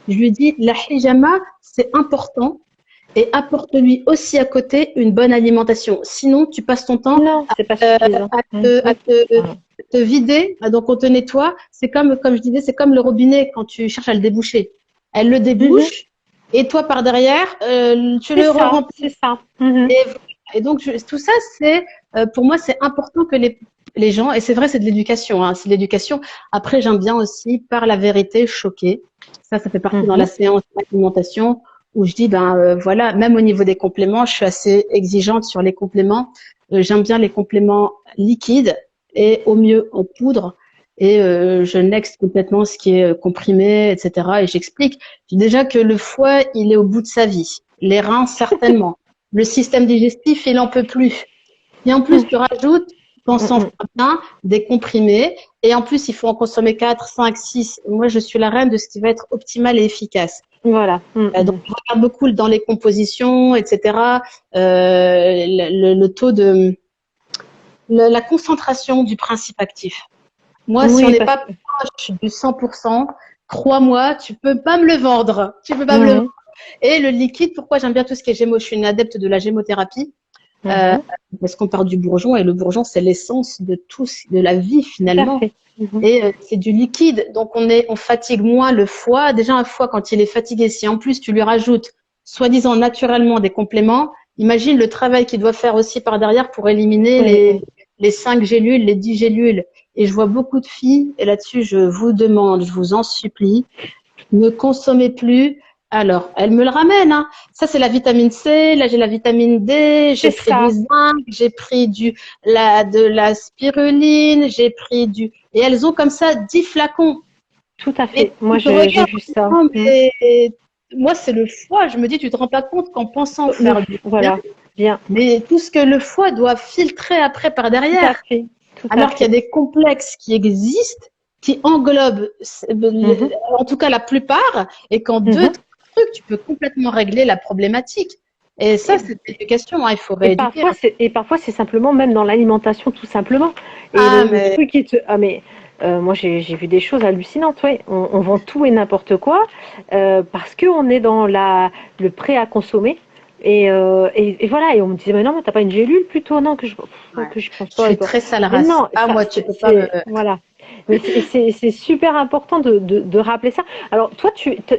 je lui dis, la hijama, c'est important et apporte-lui aussi à côté une bonne alimentation. Sinon, tu passes ton temps Non, c'est pas euh, suffisant. à te, à Mhm. te, Voilà. te vider, donc on te nettoie. C'est comme je disais, c'est comme le robinet quand tu cherches à le déboucher. Elle le Mhm. débouche et toi par derrière, tu C'est le ça, remplis. c'est ça. Mhm. Et donc tout ça, c'est pour moi, c'est important que les gens, et c'est vrai, c'est de l'éducation, hein, c'est de l'éducation. Après, j'aime bien aussi par la vérité choquer. Ça fait partie dans la Mhm. séance d'alimentation où je dis, ben voilà, même au niveau des compléments, je suis assez exigeante sur les compléments. J'aime bien les compléments liquides et au mieux en poudre. Et je nexe complètement ce qui est comprimé, etc. Et j'explique déjà que le foie, il est au bout de sa vie. Les reins, certainement. Le système digestif, il en peut plus. Et en plus, tu rajoutes, pensant Mhm. bien, des comprimés. Et en plus, il faut en consommer 4, 5, 6. Moi, je suis la reine de ce qui va être optimal et efficace. Voilà. Donc, Mhm. je regarde beaucoup dans les compositions, etc. Le taux de la concentration du principe actif. Moi, si on Oui, n'est parce pas que. proche du 100%, crois-moi, tu peux pas me le vendre. Tu peux pas me le vendre. Mhm. Et le liquide, pourquoi j'aime bien tout ce qui est gémo? Je suis une adepte de la gémothérapie. Euh, Mhm. parce qu'on part du bourgeon et le bourgeon, c'est l'essence de tout, de la vie Tout à finalement. fait. Mhm. Et c'est du liquide, donc on fatigue moins le foie. Déjà un foie quand il est fatigué, si en plus tu lui rajoutes soi-disant naturellement des compléments, imagine le travail qu'il doit faire aussi par derrière pour éliminer Oui, oui. les 5 gélules, les 10 gélules. Et je vois beaucoup de filles, et là-dessus je vous demande, je vous en supplie, ne consommez plus. Alors, elle me le ramène, hein. Ça, c'est la vitamine C. Là, j'ai la vitamine D. J'ai C'est pris du ça. zinc. J'ai pris de la spiruline. J'ai pris et elles ont comme ça 10 flacons. Tout à Et fait. Moi, tu te j'ai regardes vu en ça. disant, Mhm. mais moi, c'est le foie. Je me dis, tu te rends pas compte qu'en pensant faire du bien, Voilà. Bien. mais tout ce que le foie doit filtrer après par Tout à derrière, fait. Tout à alors qu'il y fait. a des complexes qui existent, qui englobent, Mhm. en tout cas la plupart, et qu'en deux Mhm. trucs, tu peux complètement régler la problématique. Et ça, Et, c'est l'éducation, hein, il faut rééduquer. Hein. et parfois, c'est simplement même dans l'alimentation, tout simplement. Et Ah, le mais truc qui te. Ah, mais moi, j'ai vu des choses hallucinantes, ouais. On vend tout et n'importe quoi parce qu'on est dans le prêt à consommer. Et voilà, et on me disait, mais non, mais t'as pas une gélule plutôt? Non, ouais, que je pense je pas. Et suis quoi. très sale Mais race. non, Ah, ça, moi, tu peux pas me. voilà. Mais c'est super important de rappeler ça. Alors, toi,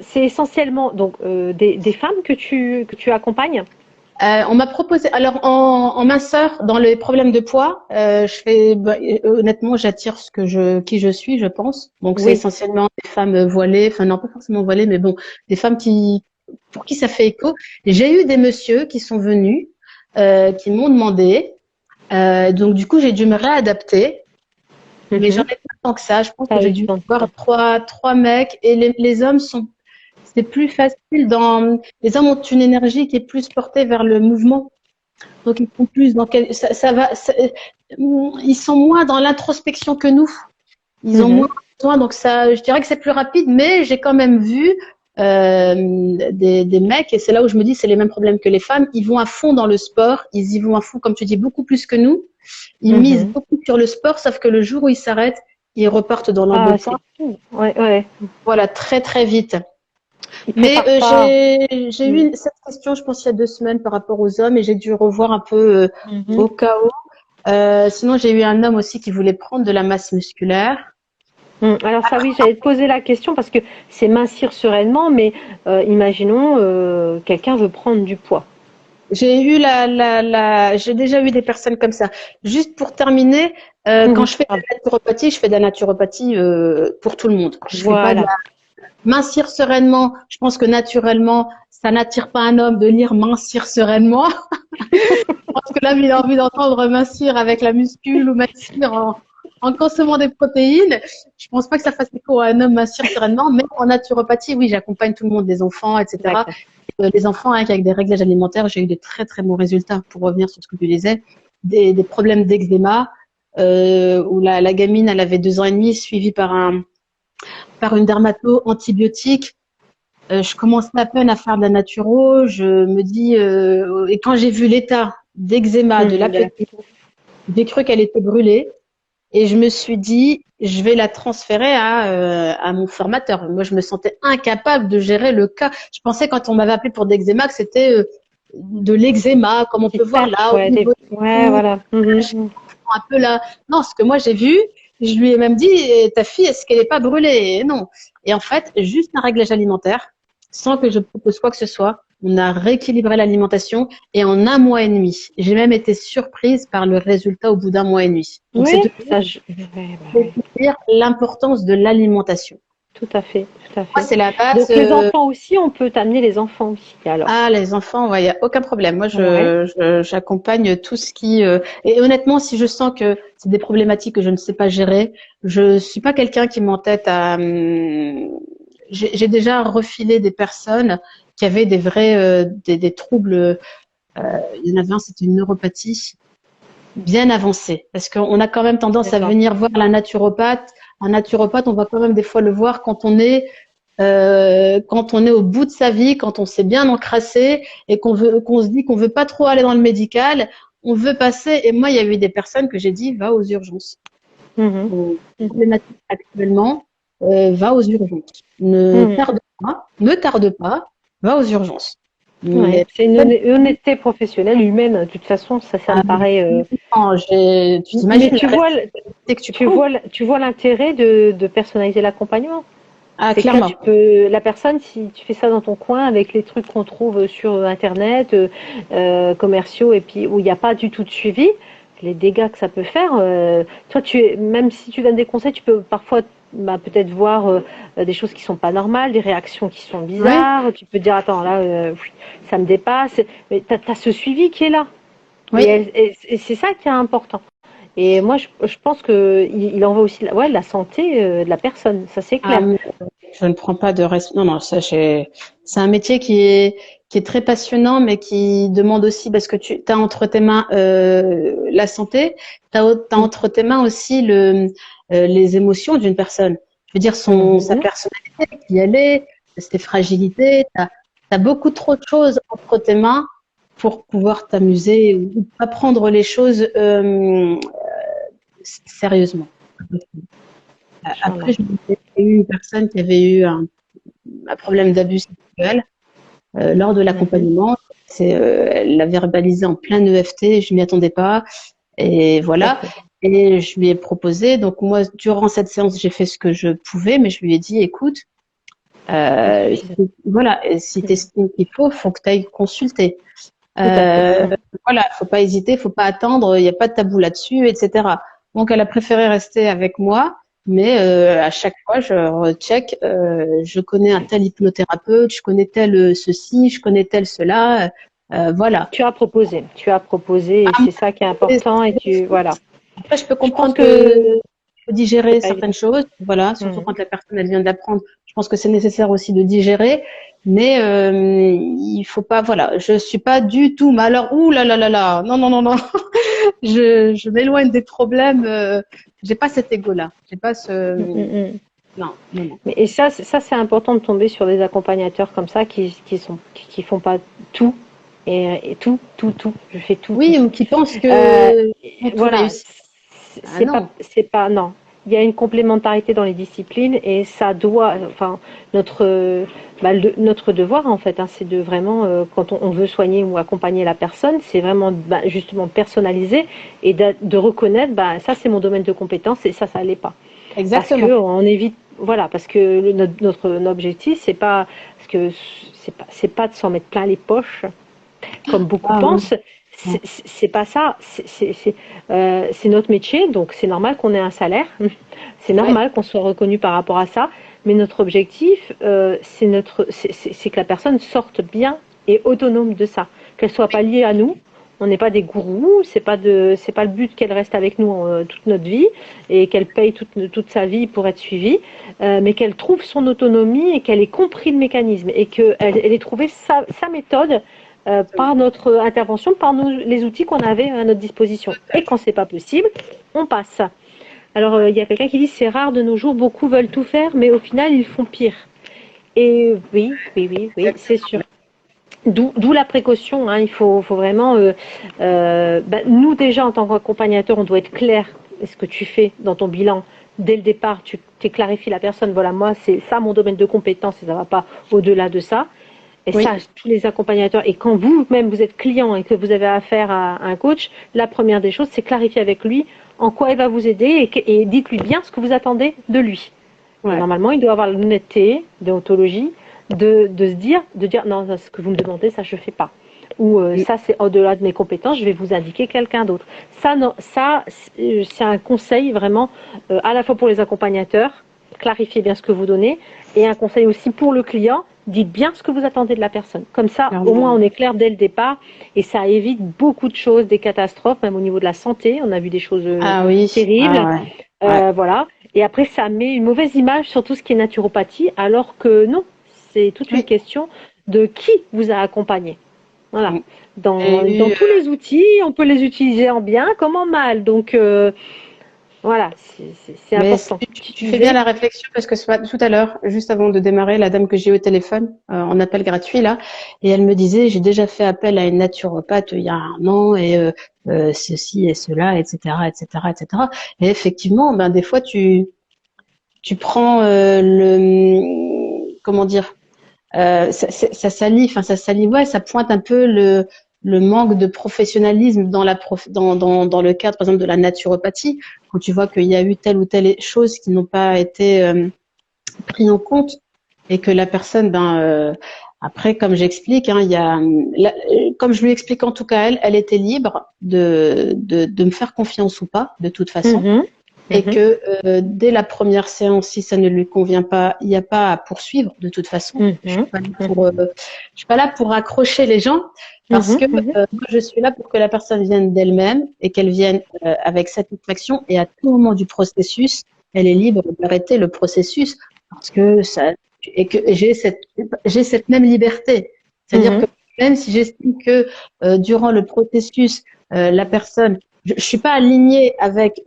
c'est essentiellement donc, des femmes que tu accompagnes? On m'a proposé, alors en minceur, dans les problèmes de poids, honnêtement, j'attire qui je suis, je pense. Donc c'est Oui. essentiellement des femmes voilées, enfin non pas forcément voilées, mais bon, des femmes pour qui ça fait écho. J'ai eu des messieurs qui sont venus, qui m'ont demandé. Donc du coup, j'ai dû me réadapter, mais j'en Mhm. ai pas tant que ça. Je pense que T'as j'ai eu dû ton voir temps. trois mecs et les hommes c'est plus facile les hommes ont une énergie qui est plus portée vers le mouvement. Donc ils sont plus ils sont moins dans l'introspection que nous. Ils ont moins Mhm. besoin, donc ça, je dirais que c'est plus rapide, mais j'ai quand même vu des mecs, et c'est là où je me dis c'est les mêmes problèmes que les femmes. Ils vont à fond dans le sport, ils y vont à fond, comme tu dis, beaucoup plus que nous. Ils misent Mhm. beaucoup sur le sport, sauf que le jour où ils s'arrêtent, ils repartent dans Ah, l'embotat. c'est fou. Ouais, ouais. Voilà, très très vite. Ils Mais préparent pas. j'ai Mm. eu cette question, je pense, il y a 2 semaines par rapport aux hommes et j'ai dû revoir un peu Mhm. au cas où. Sinon, j'ai eu un homme aussi qui voulait prendre de la masse musculaire. Alors ça oui, j'allais te poser la question parce que c'est mincir sereinement, mais imaginons quelqu'un veut prendre du poids. J'ai eu j'ai déjà eu des personnes comme ça. Juste pour terminer, quand je fais de Pardon. la naturopathie, je fais de la naturopathie pour tout le monde. Je fais pas de Voilà. la mincir sereinement. Je pense que naturellement, ça n'attire pas un homme de lire mincir sereinement. Je pense que là, il a envie d'entendre mincir avec la muscule ou mincir en consommant des protéines. Je pense pas que ça fasse écho à un homme mincir sereinement, mais en naturopathie, oui, j'accompagne tout le monde, les enfants, etc. D'accord. Les enfants avec des réglages alimentaires, j'ai eu des très très bons résultats. Pour revenir sur ce que tu disais, des problèmes d'eczéma où la gamine, elle avait 2 ans et demi, suivie par une dermato antibiotique. Je commençais à peine à faire de la naturo. Je me dis, et quand j'ai vu l'état d'eczéma de la De la petite, peau. j'ai cru qu'elle était brûlée et je me suis dit, je vais la transférer à mon formateur. Moi, je me sentais incapable de gérer le cas. Je pensais quand on m'avait appelé pour d'eczéma que c'était de l'eczéma, comme on peut Petite voir tache, là au ouais, niveau du ouais, cou, voilà. un peu là. Non, ce que moi j'ai vu, je lui ai même dit, ta fille, est-ce qu'elle n'est pas brûlée? Et non. Et en fait, juste un réglage alimentaire, sans que je propose quoi que ce soit, on a rééquilibré l'alimentation et en 1 mois et demi, j'ai même été surprise par le résultat au bout d'1 mois et demi. Donc c'est Oui, de ouais, bah ouais, dire l'importance de l'alimentation. tout à fait, tout à Moi, fait. c'est la base. Donc les enfants aussi, on peut amener les enfants aussi, alors. Ah, les enfants, ouais, y a aucun problème. Moi, Ouais. j'accompagne tout ce qui. Et honnêtement, si je sens que c'est des problématiques que je ne sais pas gérer, je suis pas quelqu'un qui m'entête à. J'ai déjà refilé des personnes qui avaient des vrais des troubles. Il y en avait un, c'était une neuropathie bien avancée, parce qu'on a quand même tendance à D'accord. venir voir la naturopathe. Un naturopathe, on va quand même des fois le voir quand on est au bout de sa vie, quand on s'est bien encrassé et qu'on se dit qu'on veut pas trop aller dans le médical, on veut passer. Et moi, il y a eu des personnes que j'ai dit, va aux urgences. Mhm. Ton Mhm. problématique actuellement, va aux urgences. Mhm. Ne tarde pas, va aux urgences. Ouais. Mais C'est une honnêteté professionnelle, humaine, de toute façon, ça me paraît. non, tu Mais t'imagines la responsabilité que tu prends? tu vois l'intérêt de personnaliser l'accompagnement. Ah, C'est que là, tu clairement. peux, la personne, si tu fais ça dans ton coin avec les trucs qu'on trouve sur Internet, commerciaux, et puis où il n'y a pas du tout de suivi, les dégâts que ça peut faire, toi, même si tu donnes des conseils, tu peux parfois peut-être voir des choses qui sont pas normales, des réactions qui sont Ouais. bizarres. Tu peux dire, attends, là, oui, ça me dépasse. Mais tu as ce suivi qui est là. Et, Oui. et c'est ça qui est important. Et moi, je pense que il en va aussi ouais, de la santé de la personne, ça c'est Ah, clair. je ne prends pas de risque. Non, non, c'est un métier qui est très passionnant, mais qui demande aussi, parce que tu as entre tes mains la santé, t'as entre tes mains aussi les émotions d'une personne. Je veux dire, sa Mhm. personnalité, qui elle est, ses fragilités. T'as beaucoup trop de choses entre tes mains pour pouvoir t'amuser ou pas prendre les choses sérieusement. Après, Inch'Allah. j'ai eu une personne qui avait eu un problème d'abus sexuel lors de Mhm. l'accompagnement. Elle l'a verbalisé en plein EFT, je m'y attendais pas. Et voilà. D'accord. Et je lui ai proposé. Donc moi, durant cette séance, j'ai fait ce que je pouvais, mais je lui ai dit, écoute, Insuffisant. voilà, si tu Mhm. estimes qu'il faut que tu ailles consulter. Tout à fait. Voilà, faut pas hésiter, faut pas attendre, il n'y a pas de tabou là-dessus, etc. Donc elle a préféré rester avec moi, mais à chaque fois je recheck, je connais un tel hypnothérapeute, je connais tel ceci, je connais tel cela, voilà. Tu as proposé et c'est ça qui est important et tu voilà. Après, je peux Je pense comprendre que que faut c'est digérer pas certaines évident. choses, voilà, surtout Mhm. quand la personne elle vient d'apprendre. Je pense que c'est nécessaire aussi de digérer, mais il faut pas, voilà, je suis pas du tout. Mais alors, ouh là là là là, non non non non, je m'éloigne des problèmes. J'ai pas cet ego-là, j'ai pas ce, Mhm, mhm. non non non. Et ça c'est important de tomber sur des accompagnateurs comme ça qui font pas tout et tout. Je fais tout. Oui, ou qui pensent Euh, que ils vont tout voilà, réussir. Ah non. c'est pas, non. Il y a une complémentarité dans les disciplines et ça doit, enfin, notre, notre devoir en fait, hein, c'est de vraiment, quand on veut soigner ou accompagner la personne, c'est vraiment justement personnaliser et de reconnaître, ça c'est mon domaine de compétence et ça l'est pas. Parce que Exactement. on évite, voilà, parce que notre objectif c'est pas de s'en mettre plein les poches comme beaucoup Ah non. pensent. C'est pas ça. C'est notre métier, donc c'est normal qu'on ait un salaire. C'est Ouais, normal qu'on soit reconnu par rapport à ça. Mais notre objectif, c'est que la personne sorte bien et autonome de ça, qu'elle soit pas liée à nous. On n'est pas des gourous, c'est pas le but qu'elle reste avec nous toute notre vie et qu'elle paye toute sa vie pour être suivie, mais qu'elle trouve son autonomie et qu'elle ait compris le mécanisme et qu'elle ait trouvé sa méthode par notre intervention, par les outils qu'on avait à notre disposition. Et quand c'est pas possible, on passe. Alors il y a quelqu'un qui dit c'est rare de nos jours, beaucoup veulent tout faire, mais au final ils font pire. Et oui, c'est sûr. D'où la précaution, hein. Il faut vraiment. Nous déjà en tant qu'accompagnateur, on doit être clair. Ce que tu fais dans ton bilan dès le départ, tu clarifies la personne. Voilà, moi c'est ça mon domaine de compétence et ça va pas au-delà de ça. Et oui, ça, tous les accompagnateurs. Et quand vous-même vous êtes client et que vous avez affaire à un coach, la première des choses, c'est clarifier avec lui en quoi il va vous aider et dites-lui bien ce que vous attendez de lui. Et ouais. normalement, il doit avoir l'honnêteté, déontologie, de dire non, ce que vous me demandez, ça je fais pas. Ou ça c'est au-delà de mes compétences, je vais vous indiquer quelqu'un d'autre. Ça, non, ça c'est un conseil vraiment à la fois pour les accompagnateurs, clarifiez bien ce que vous donnez, et un conseil aussi pour le client, dites bien ce que vous attendez de la personne. Comme ça, au moins Clairement. on est clair dès le départ, et ça évite beaucoup de choses, des catastrophes, même au niveau de la santé. On a vu des choses Ah oui, terribles. ah ouais, ouais. Voilà. Et après, ça met une mauvaise image sur tout ce qui est naturopathie, alors que non, c'est toute une Oui. question de qui vous a accompagné. Voilà. Mm. Dans J'ai eu, tous les outils, on peut les utiliser en bien comme en mal. Donc, voilà, c'est mais important. tu fais bien la réflexion parce que tout à l'heure, juste avant de démarrer, la dame que j'ai eu au téléphone, en appel gratuit là, et elle me disait, j'ai déjà fait appel à une naturopathe il y a un an et ceci et cela, etc., etc., etc. Et effectivement, ben des fois tu prends comment dire, ça salit, enfin ça salit, ouais, ça pointe un peu le manque de professionnalisme dans le cadre, par exemple, de la naturopathie, quand tu vois qu'il y a eu telle ou telle chose qui n'ont pas été pris en compte et que la personne, après, comme j'explique, hein, comme je lui explique en tout cas, elle était libre de me faire confiance ou pas, de toute façon. Mhm, Et mhm, que dès la première séance, si ça ne lui convient pas, il n'y a pas à poursuivre de toute façon. Je suis mhm, pas là je suis pas là pour accrocher les gens parce que mhm, mhm, moi, je suis là pour que la personne vienne d'elle-même et qu'elle vienne avec satisfaction et à tout moment du processus, elle est libre d'arrêter le processus parce que ça et que j'ai cette même liberté. C'est-à-dire que mhm. même si j'estime que durant le processus, la personne, je suis pas alignée avec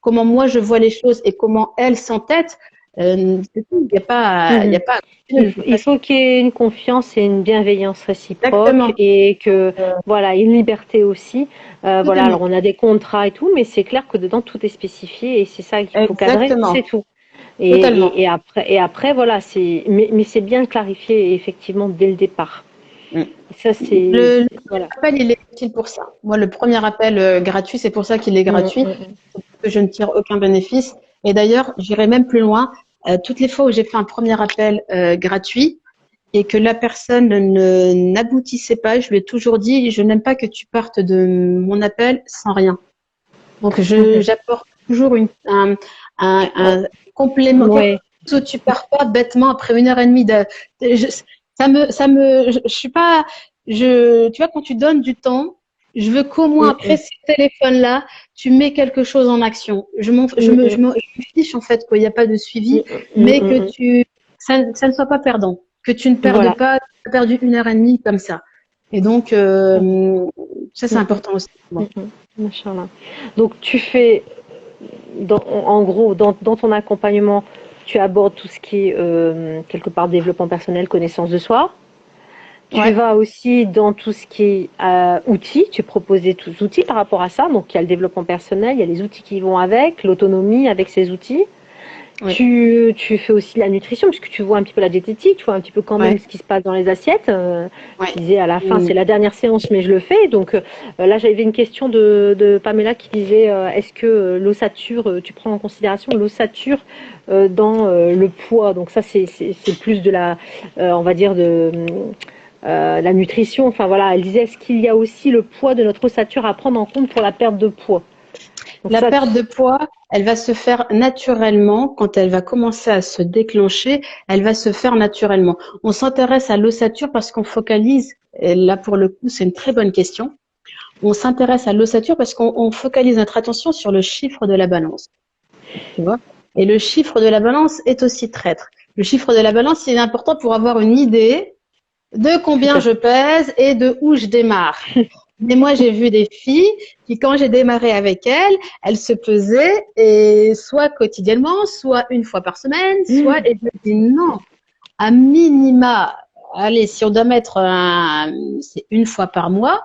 comment moi je vois les choses et comment elle s'entête, c'est tout. Il y a Mhm. pas à Il continuer de faut, toute il façon. faut qu'il y ait une confiance et une bienveillance réciproque Exactement. et que voilà une liberté aussi. Voilà, alors Totalement. on a des contrats et tout, mais c'est clair que dedans tout est spécifié et c'est ça qu'il faut cadrer, c'est Exactement. tout. Totalement. Et après voilà, mais c'est bien clarifié effectivement dès le départ. Mm. Et ça c'est Le voilà. appel, il est utile pour ça. Moi, le premier appel gratuit, c'est pour ça qu'il est Mm, gratuit, mm, que je ne tire aucun bénéfice. Et d'ailleurs, j'irai même plus loin. Toutes les fois où j'ai fait un premier appel gratuit et que la personne ne n'aboutissait pas, je lui ai toujours dit, je n'aime pas que tu partes de mon appel sans rien. Donc, mm. j'apporte toujours un complément, Mhm. quelque Ouais. chose où tu pars pas bêtement après une heure et demie je, je suis pas, tu vois, quand tu donnes du temps, je veux qu'au moins Mm, après mm, ce téléphone-là, tu mets quelque chose en action. mm, Je me fiche en fait qu'il n'y a pas de mm, suivi, mm, mais que mm. ça ne soit pas perdant, que tu ne perdes Voilà. pas, tu as perdu une heure et demie comme ça. Et donc, Mm, ça c'est mm, mm, important aussi pour mm, moi. mm. Machallah. Donc tu fais en gros, dans ton accompagnement, tu abordes tout ce qui est quelque part développement personnel, connaissance de soi. Tu Ouais. vas aussi dans tout ce qui est outils, tu proposes des outils par rapport à ça. Donc il y a le développement personnel, il y a les outils qui vont avec, l'autonomie avec ces outils. Oui. Tu fais aussi de la nutrition, puisque tu vois un petit peu la diététique, tu vois un petit peu quand même Ouais. ce qui se passe dans les assiettes. Ouais. Tu disais à la fin, Mm. c'est la dernière séance, mais je le fais. Donc là, j'avais une question de Pamela qui disait est-ce que l'ossature, tu prends en considération l'ossature dans le poids? Donc ça, c'est plus de la, on va dire, de la nutrition. Enfin voilà, elle disait est-ce qu'il y a aussi le poids de notre ossature à prendre en compte pour la perte de poids? Donc La ça, perte de poids, elle va se faire naturellement quand elle va commencer à se déclencher. Elle va se faire naturellement. On s'intéresse à l'ossature parce qu'on focalise. Et là, pour le coup, c'est une très bonne question. On s'intéresse à l'ossature parce qu'on focalise notre attention sur le chiffre de la balance. Tu vois? Et le chiffre de la balance est aussi traître. Le chiffre de la balance, il est important pour avoir une idée de tout combien à je fait. pèse et de où je démarre. Mais moi, j'ai vu des filles qui, quand j'ai démarré avec elles se pesaient et soit quotidiennement, soit une fois par semaine, soit, et je me dis non, à minima, allez, si on doit mettre c'est une fois par mois,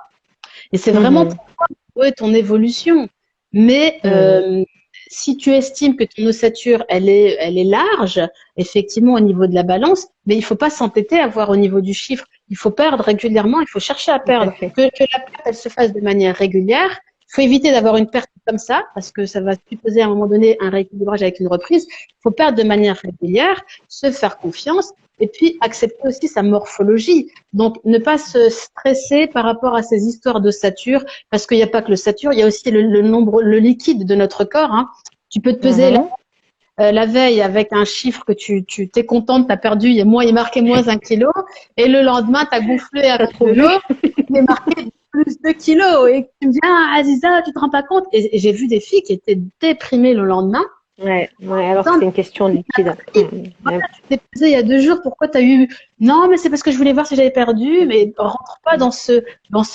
et c'est vraiment Mhm. pour trouver ton évolution. Mais Mhm. si tu estimes que ton ossature, elle est large, effectivement, au niveau de la balance, mais il faut pas s'entêter à voir au niveau du chiffre. Il faut perdre régulièrement, il faut chercher à Tout à perdre. fait. Que la perte, elle se fasse de manière régulière. Il faut éviter d'avoir une perte comme ça, parce que ça va supposer à un moment donné un rééquilibrage avec une reprise. Il faut perdre de manière régulière, se faire confiance, et puis accepter aussi sa morphologie. Donc, ne pas se stresser par rapport à ces histoires d'ossature, parce qu'il n'y a pas que l'ossature, il y a aussi le nombre, le liquide de notre corps. Hein. Tu peux te peser Mhm. la veille avec un chiffre que tu t'es contente, tu as perdu, il est marqué moins 1 kilo, et le lendemain, tu as gonflé T'as avec trop de vu? l'eau, il est marqué plus 2 kilos, et tu me dis, ah, Aziza, tu te rends pas compte. Et j'ai vu des filles qui étaient déprimées le lendemain, Ouais, ouais, alors que disant, c'est une question de liquide. voilà, tu t'es pesé il y a 2 jours, pourquoi tu as eu… Non, mais c'est parce que je voulais voir si j'avais perdu, mais rentre pas dans ce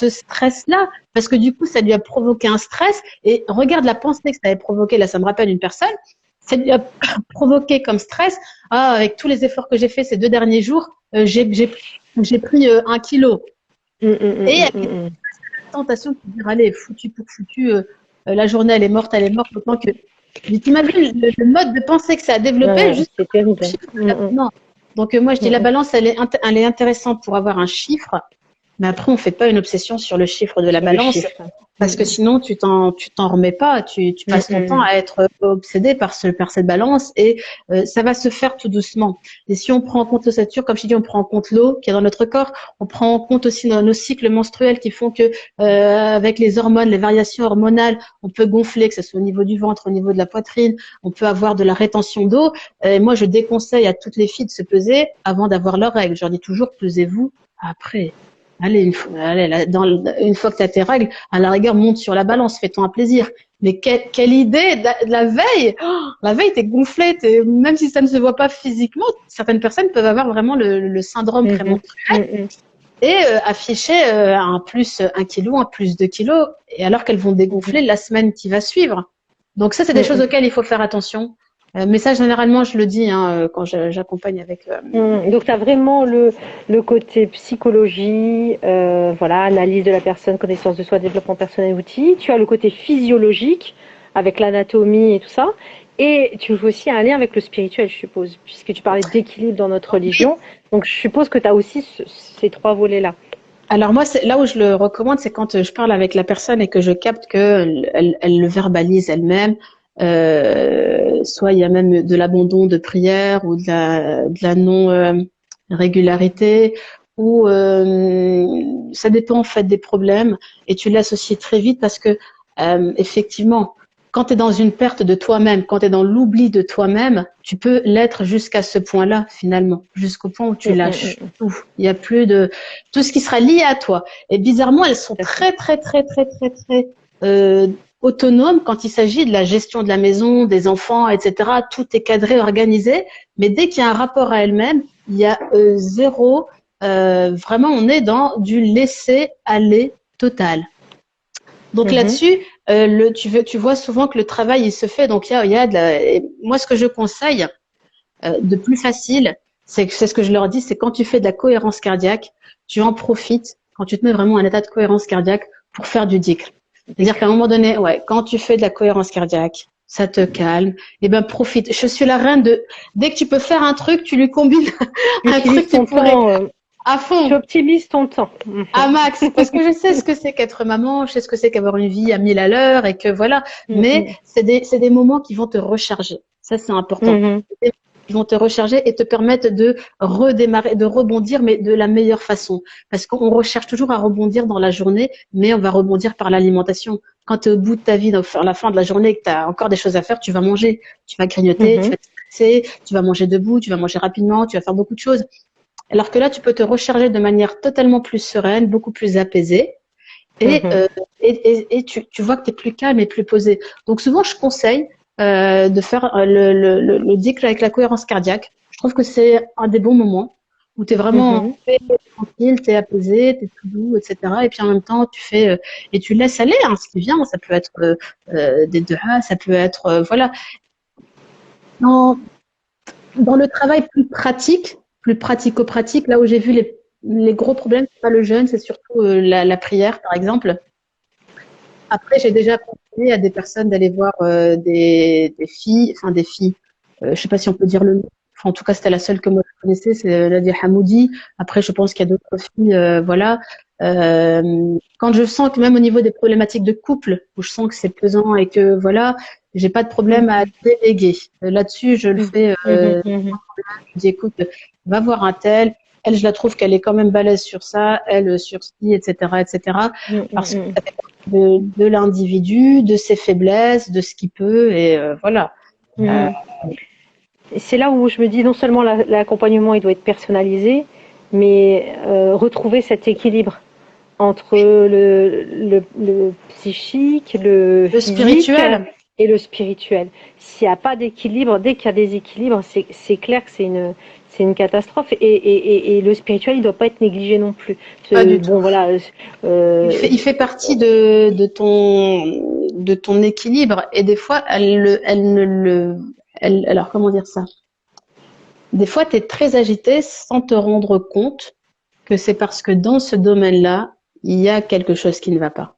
stress-là, parce que du coup, ça lui a provoqué un stress, et regarde la pensée que ça avait provoqué, là, ça me rappelle une personne, ça lui a provoqué comme stress, ah, avec tous les efforts que j'ai fait ces 2 derniers jours, j'ai pris 1 kilo. Et elle a la tentation de se dire, allez, foutu pour foutu, la journée, elle est morte, autant que… Mais t'imagines le mode de pensée que ça a développé Ouais, juste c'est terrible. chiffre de la non. Donc moi je dis la balance elle est intéressante pour avoir un chiffre, mais après on fait pas une obsession sur le chiffre de la Sur le balance chiffre. parce que sinon tu t'en remets pas, tu passes ton temps à être obsédé par cette balance et ça va se faire tout doucement. Et si on prend en compte l'ossature, comme je dis, on prend en compte l'eau qui est dans notre corps, on prend en compte aussi nos cycles menstruels qui font que avec les hormones, les variations hormonales, on peut gonfler, que ce soit au niveau du ventre, au niveau de la poitrine, on peut avoir de la rétention d'eau. Moi, je déconseille à toutes les filles de se peser avant d'avoir leurs règles. Je leur dis toujours, pesez-vous après. Allez, une fois que tu as tes règles, à la rigueur, monte sur la balance, fais-toi un plaisir. Mais quelle idée de la veille. La veille, t'es gonflé, même si ça ne se voit pas physiquement, certaines personnes peuvent avoir vraiment le syndrome prémenstruel et afficher un plus 1 kilo, un plus 2 kilos, et alors qu'elles vont dégonfler la semaine qui va suivre. Donc ça, c'est des choses auxquelles il faut faire attention. Mais ça, généralement, je le dis quand j'accompagne avec… Donc, tu as vraiment le côté psychologie, voilà, analyse de la personne, connaissance de soi, développement personnel, outils. Tu as le côté physiologique avec l'anatomie et tout ça. Et tu fais aussi un lien avec le spirituel, je suppose, puisque tu parlais d'équilibre dans notre religion. Donc, je suppose que tu as aussi ces trois volets-là. Alors moi, là où je le recommande, c'est quand je parle avec la personne et que je capte que elle le verbalise elle-même. Soit il y a même de l'abandon de prière ou de la non régularité, ou ça dépend en fait des problèmes et tu l'associes très vite parce que effectivement, quand tu es dans une perte de toi-même, quand tu es dans l'oubli de toi-même, tu peux l'être jusqu'à ce point-là finalement, jusqu'au point où tu lâches tout. Il y a plus de tout ce qui sera lié à toi. Et bizarrement, elles sont très autonomes quand il s'agit de la gestion de la maison, des enfants, etc. Tout est cadré, organisé. Mais dès qu'il y a un rapport à elles-mêmes, il y a zéro. Vraiment, on est dans du laisser aller total. Donc là-dessus, tu vois souvent que le travail il se fait. Donc il y a de la, moi ce que je conseille de plus facile, c'est ce que je leur dis, c'est quand tu fais de la cohérence cardiaque, tu en profites quand tu te mets vraiment en état de cohérence cardiaque pour faire du dhikr. C'est-à-dire qu'à un moment donné, ouais, quand tu fais de la cohérence cardiaque, ça te calme. Eh ben, profite. Je suis la reine de, dès que tu peux faire un truc, tu lui combines Tu un truc utilises qui ton pourrait, temps, à tu fond, optimises ton temps. à max. Parce que je sais ce que c'est qu'être maman, je sais ce que c'est qu'avoir une vie à 1000 à l'heure et que voilà. Mais Mhm. c'est des moments qui vont te recharger. Ça, c'est important. Mhm. Ils vont te recharger et te permettre de redémarrer, de rebondir, mais de la meilleure façon. Parce qu'on recherche toujours à rebondir dans la journée, mais on va rebondir par l'alimentation. Quand tu es au bout de ta vie, à la fin de la journée, et que tu as encore des choses à faire, tu vas manger, tu vas grignoter, tu Mhm. vas te stresser, tu vas manger debout, tu vas manger rapidement, tu vas faire beaucoup de choses. Alors que là, tu peux te recharger de manière totalement plus sereine, beaucoup plus apaisée. Et, Mhm. tu vois que tu es plus calme et plus posé. Donc souvent, je conseille de faire le dhikr avec la cohérence cardiaque. Je trouve que c'est un des bons moments où tu es vraiment Mhm. tranquille, tu es apaisé, tu es tout doux, etc. Et puis en même temps, tu fais et tu laisses aller hein, ce qui vient. Ça peut être des du'as, ça peut être voilà. Dans, dans le travail plus pratico-pratique, là où j'ai vu les gros problèmes, c'est pas le jeûne, c'est surtout la prière, par exemple. Après, j'ai déjà proposé à des personnes d'aller voir des filles, enfin des filles. Je sais pas si on peut dire le nom. Enfin, en tout cas, c'était la seule que moi je connaissais, c'est Nadia Hamoudi. Après, je pense qu'il y a d'autres filles, voilà. Quand je sens que même au niveau des problématiques de couple, où je sens que c'est pesant et que voilà, j'ai pas de problème à Mhm. déléguer. Là-dessus, je le fais. Mhm. Mhm. Je dis écoute, va voir un tel. Elle, je la trouve qu'elle est quand même balèze sur ça, elle sur ci, etc., etc. Parce que Mhm. ça fait de l'individu, de ses faiblesses, de ce qu'il peut, et voilà. Euh, Mhm. C'est là où je me dis non seulement l'accompagnement il doit être personnalisé, mais retrouver cet équilibre entre le psychique, le le physique spirituel, et le spirituel. S'il n'y a pas d'équilibre, dès qu'il y a des équilibres, c'est clair que c'est une catastrophe. Et le spirituel, il ne doit pas être négligé non plus. pas du tout. Bon, voilà. Il fait partie de ton équilibre, et des fois, elle ne le, alors comment dire ça? Des fois, tu es très agité sans te rendre compte que c'est parce que dans ce domaine-là, il y a quelque chose qui ne va pas.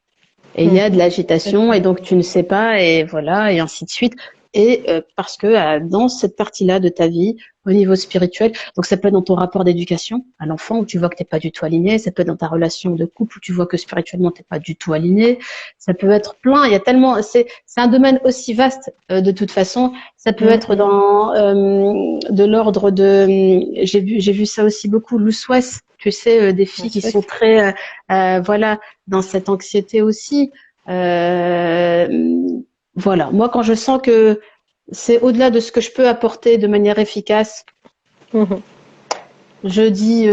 Et il y a de l'agitation et donc tu ne sais pas et voilà et ainsi de suite. Et parce que dans cette partie-là de ta vie, au niveau spirituel, donc ça peut être dans ton rapport d'éducation à l'enfant où tu vois que t'es pas du tout aligné, ça peut être dans ta relation de couple où tu vois que spirituellement t'es pas du tout aligné, ça peut être plein. Il y a tellement, c'est un domaine aussi vaste de toute façon. Ça peut être dans de l'ordre de, j'ai vu ça aussi beaucoup, l'ousouas, tu sais, des filles qui sont très voilà dans cette anxiété aussi. Euh, voilà. Moi, quand je sens que c'est au-delà de ce que je peux apporter de manière efficace, je dis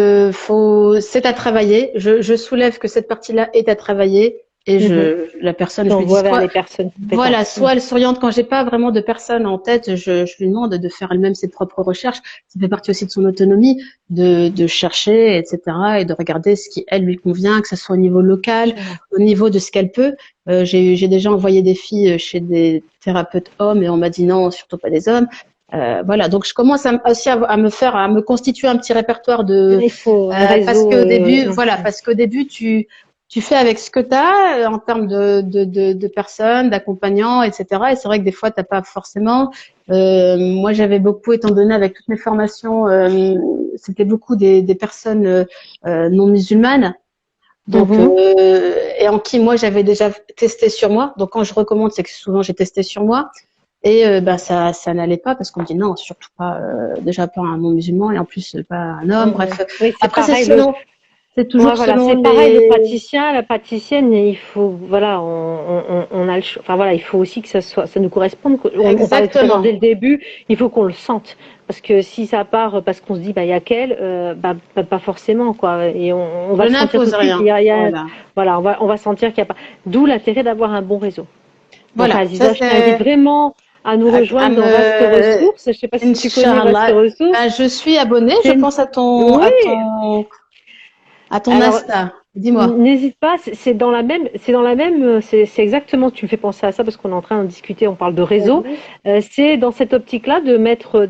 c'est à travailler. Je soulève que cette partie-là est à travailler et la personne, je lui dis J'envoie vers soit les personnes voilà, compétentes. soit elle s'oriente quand j'ai pas vraiment de personne en tête, je lui demande de faire elle-même ses propres recherches. Ça fait partie aussi de son autonomie, de chercher, etc. et de regarder ce qui elle lui convient, que ce soit au niveau local, au niveau de ce qu'elle peut. J'ai déjà envoyé des filles chez des thérapeutes hommes et on m'a dit non, surtout pas des hommes. Voilà, donc je commence aussi à me constituer un petit répertoire de Il faut un parce réseau. qu'au début, voilà, parce qu'au début tu fais avec ce que tu as en termes de personnes, d'accompagnants, etc. Et c'est vrai que des fois, tu n'as pas forcément. Moi, j'avais beaucoup, étant donné avec toutes mes formations, c'était beaucoup des personnes non musulmanes. Donc, et en qui moi j'avais déjà testé sur moi. Donc, quand je recommande, c'est que souvent j'ai testé sur moi. Et ben ça n'allait pas parce qu'on me dit non, surtout pas, déjà pas un non musulman et en plus pas un homme. Bref, Oui, c'est après pareil. c'est Ouais, toujours voilà, selon c'est pareil, le les. praticien, la praticienne, il faut, voilà, on a le choix. Enfin voilà, il faut aussi que ça nous corresponde. On parlait tout à l'heure Exactement. dès le début, il faut qu'on le sente. Parce que si ça part parce qu'on se dit, bah, il y a qu'elle, pas forcément, quoi. Et on va Je le sentir tout n'impose de suite. rien. Voilà. Voilà, on va sentir qu'il n'y a pas. D'où l'intérêt d'avoir un bon réseau. Donc, Voilà. Ça Aziza, je t'invite c'est vraiment à nous à rejoindre dans Vaste me. Ressources. Je sais pas si tu connais Vaste Inch'Allah. Ressources. Je suis abonnée, je C'est une- pense Oui, à ton alors Insta. Dis-moi. n'hésite pas, c'est exactement, tu me fais penser à ça parce qu'on est en train de discuter, on parle de réseau. C'est dans cette optique-là de mettre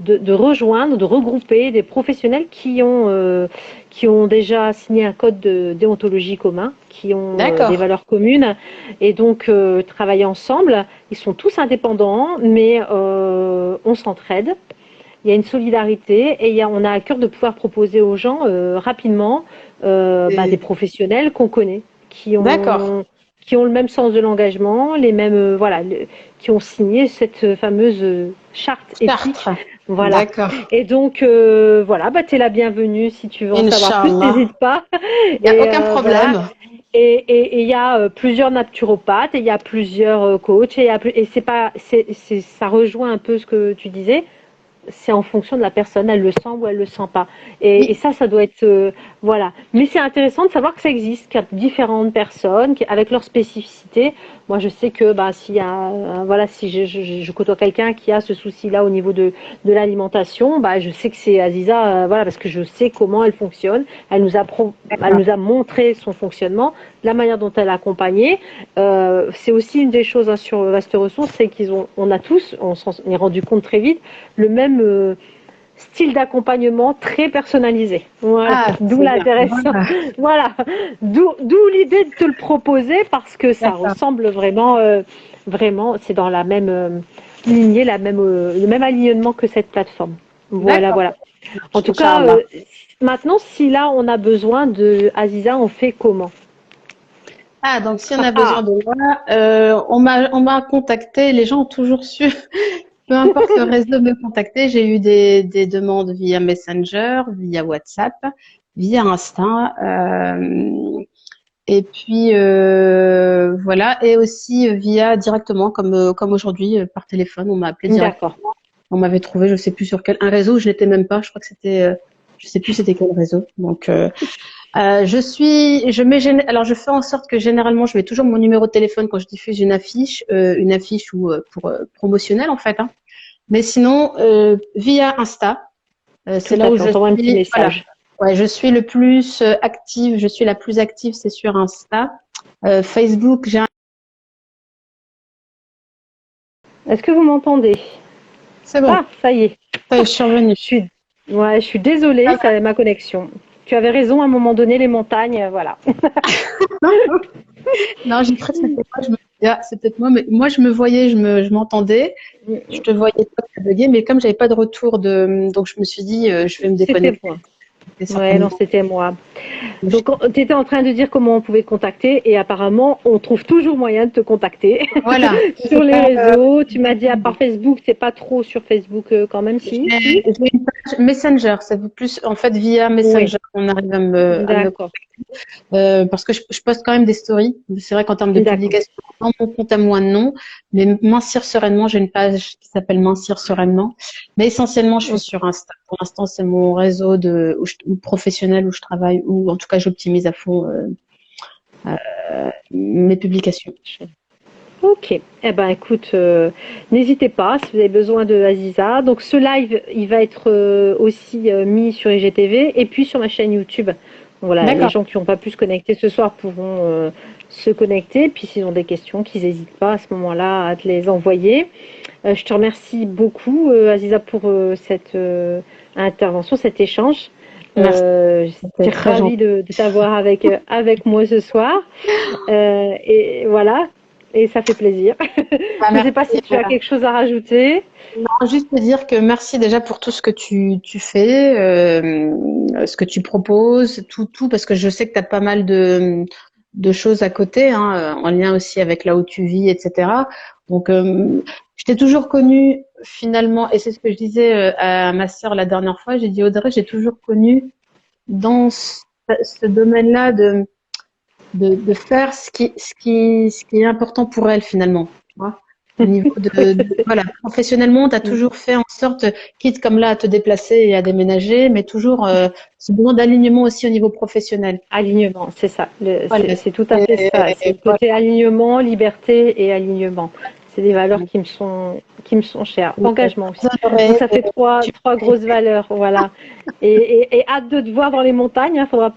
de rejoindre, de regrouper des professionnels qui ont déjà signé un code de déontologie commun, qui ont des valeurs communes, et donc travailler ensemble. Ils sont tous indépendants, mais on s'entraide. Il y a une solidarité et on a à cœur de pouvoir proposer aux gens rapidement des professionnels qu'on connaît, qui ont le même sens de l'engagement, les mêmes qui ont signé cette fameuse charte éthique. Voilà. D'accord. Et donc tu es la bienvenue si tu veux en savoir plus, n'hésite pas. Il n'y a aucun problème. Voilà. Et il y a plusieurs naturopathes, et il y a plusieurs coachs, et ça rejoint un peu ce que tu disais. C'est en fonction de la personne, elle le sent ou elle le sent pas. Et ça doit être voilà. Mais c'est intéressant de savoir que ça existe, qu'il y a différentes personnes avec leurs spécificités. Moi, je sais que s'il y a si je côtoie quelqu'un qui a ce souci-là au niveau de l'alimentation, je sais que c'est Aziza, parce que je sais comment elle fonctionne. Elle nous a montré son fonctionnement, la manière dont elle a accompagné. C'est aussi une des choses sur Vaste Ressources, c'est on a tous, on s'en est rendu compte très vite, le même style d'accompagnement très personnalisé. Voilà, d'où l'intéressant. Voilà, d'où l'idée de te le proposer, parce que ça ressemble vraiment, c'est dans la même lignée, le même alignement que cette plateforme. Voilà. En tout cas, maintenant, si là on a besoin de Aziza, on fait comment? Donc si on a besoin de moi, on m'a contacté, les gens ont toujours su. Peu importe le réseau me contacter, j'ai eu des demandes via Messenger, via WhatsApp, via Insta, et puis voilà, et aussi via directement comme aujourd'hui par téléphone, on m'a appelé directement. On m'avait trouvé, je sais plus sur un réseau, je n'étais même pas, je crois que c'était, je sais plus c'était quel réseau. Donc alors je fais en sorte que généralement je mets toujours mon numéro de téléphone quand je diffuse une affiche pour promotionnelle en fait. Mais sinon via Insta, c'est là où je un petit message. Ouais, je suis le plus active, je suis la plus active, c'est sur Insta. Facebook, Est-ce que vous m'entendez? C'est bon. Ça y est. Je suis revenue. Je suis désolée, c'est ma connexion. Tu avais raison, à un moment donné, les montagnes, voilà. Non, j'ai cru que c'était moi. C'est peut-être moi, mais moi je me voyais, je m'entendais. Je te voyais pas, ça buguait, mais comme j'avais pas de retour donc je me suis dit, je vais me déconnecter. Ouais, non, c'était moi. Donc, tu étais en train de dire comment on pouvait te contacter, et apparemment, on trouve toujours moyen de te contacter. Voilà. Sur les réseaux. Tu m'as dit, à part Facebook, c'est pas trop sur Facebook quand même, si. J'ai une page Messenger, ça veut plus, en fait, via Messenger, on arrive à me contacter. Parce que je poste quand même des stories. C'est vrai qu'en termes de publication, dans mon compte à moi, non. Mais Mincir Sereinement, j'ai une page qui s'appelle Mincir Sereinement. Mais essentiellement, je suis sur Insta. Pour l'instant, c'est mon réseau professionnel où je travaille, où en tout cas, j'optimise à fond mes publications. Ok. Eh ben, écoute, n'hésitez pas si vous avez besoin de Aziza. Donc, ce live, il va être aussi mis sur IGTV et puis sur ma chaîne YouTube. Voilà, les gens qui n'ont pas pu se connecter ce soir pourront se connecter. Puis, s'ils ont des questions, qu'ils n'hésitent pas à ce moment-là à te les envoyer. Je te remercie beaucoup, Aziza, pour cette intervention, cet échange. J'étais ravie de t'avoir avec moi ce soir. Et voilà. Et ça fait plaisir. Je ne sais pas si tu as quelque chose à rajouter. Non, juste te dire que merci déjà pour tout ce que tu fais, ce que tu proposes, tout, parce que je sais que tu as pas mal de choses à côté, en lien aussi avec là où tu vis, etc. Donc, je t'ai toujours connue finalement, et c'est ce que je disais à ma sœur la dernière fois, j'ai dit Audrey, j'ai toujours connu dans ce domaine-là de faire ce qui est important pour elle finalement, tu vois. Au niveau voilà, professionnellement, tu as toujours fait en sorte, quitte comme là à te déplacer et à déménager, mais toujours ce besoin d'alignement aussi au niveau professionnel. Alignement, c'est ça. C'est tout à fait ça. C'est le côté alignement, liberté et alignement. C'est des valeurs qui me sont chères. Engagement aussi. Donc ça fait trois grosses valeurs, voilà. Et hâte de te voir dans les montagnes. Faudra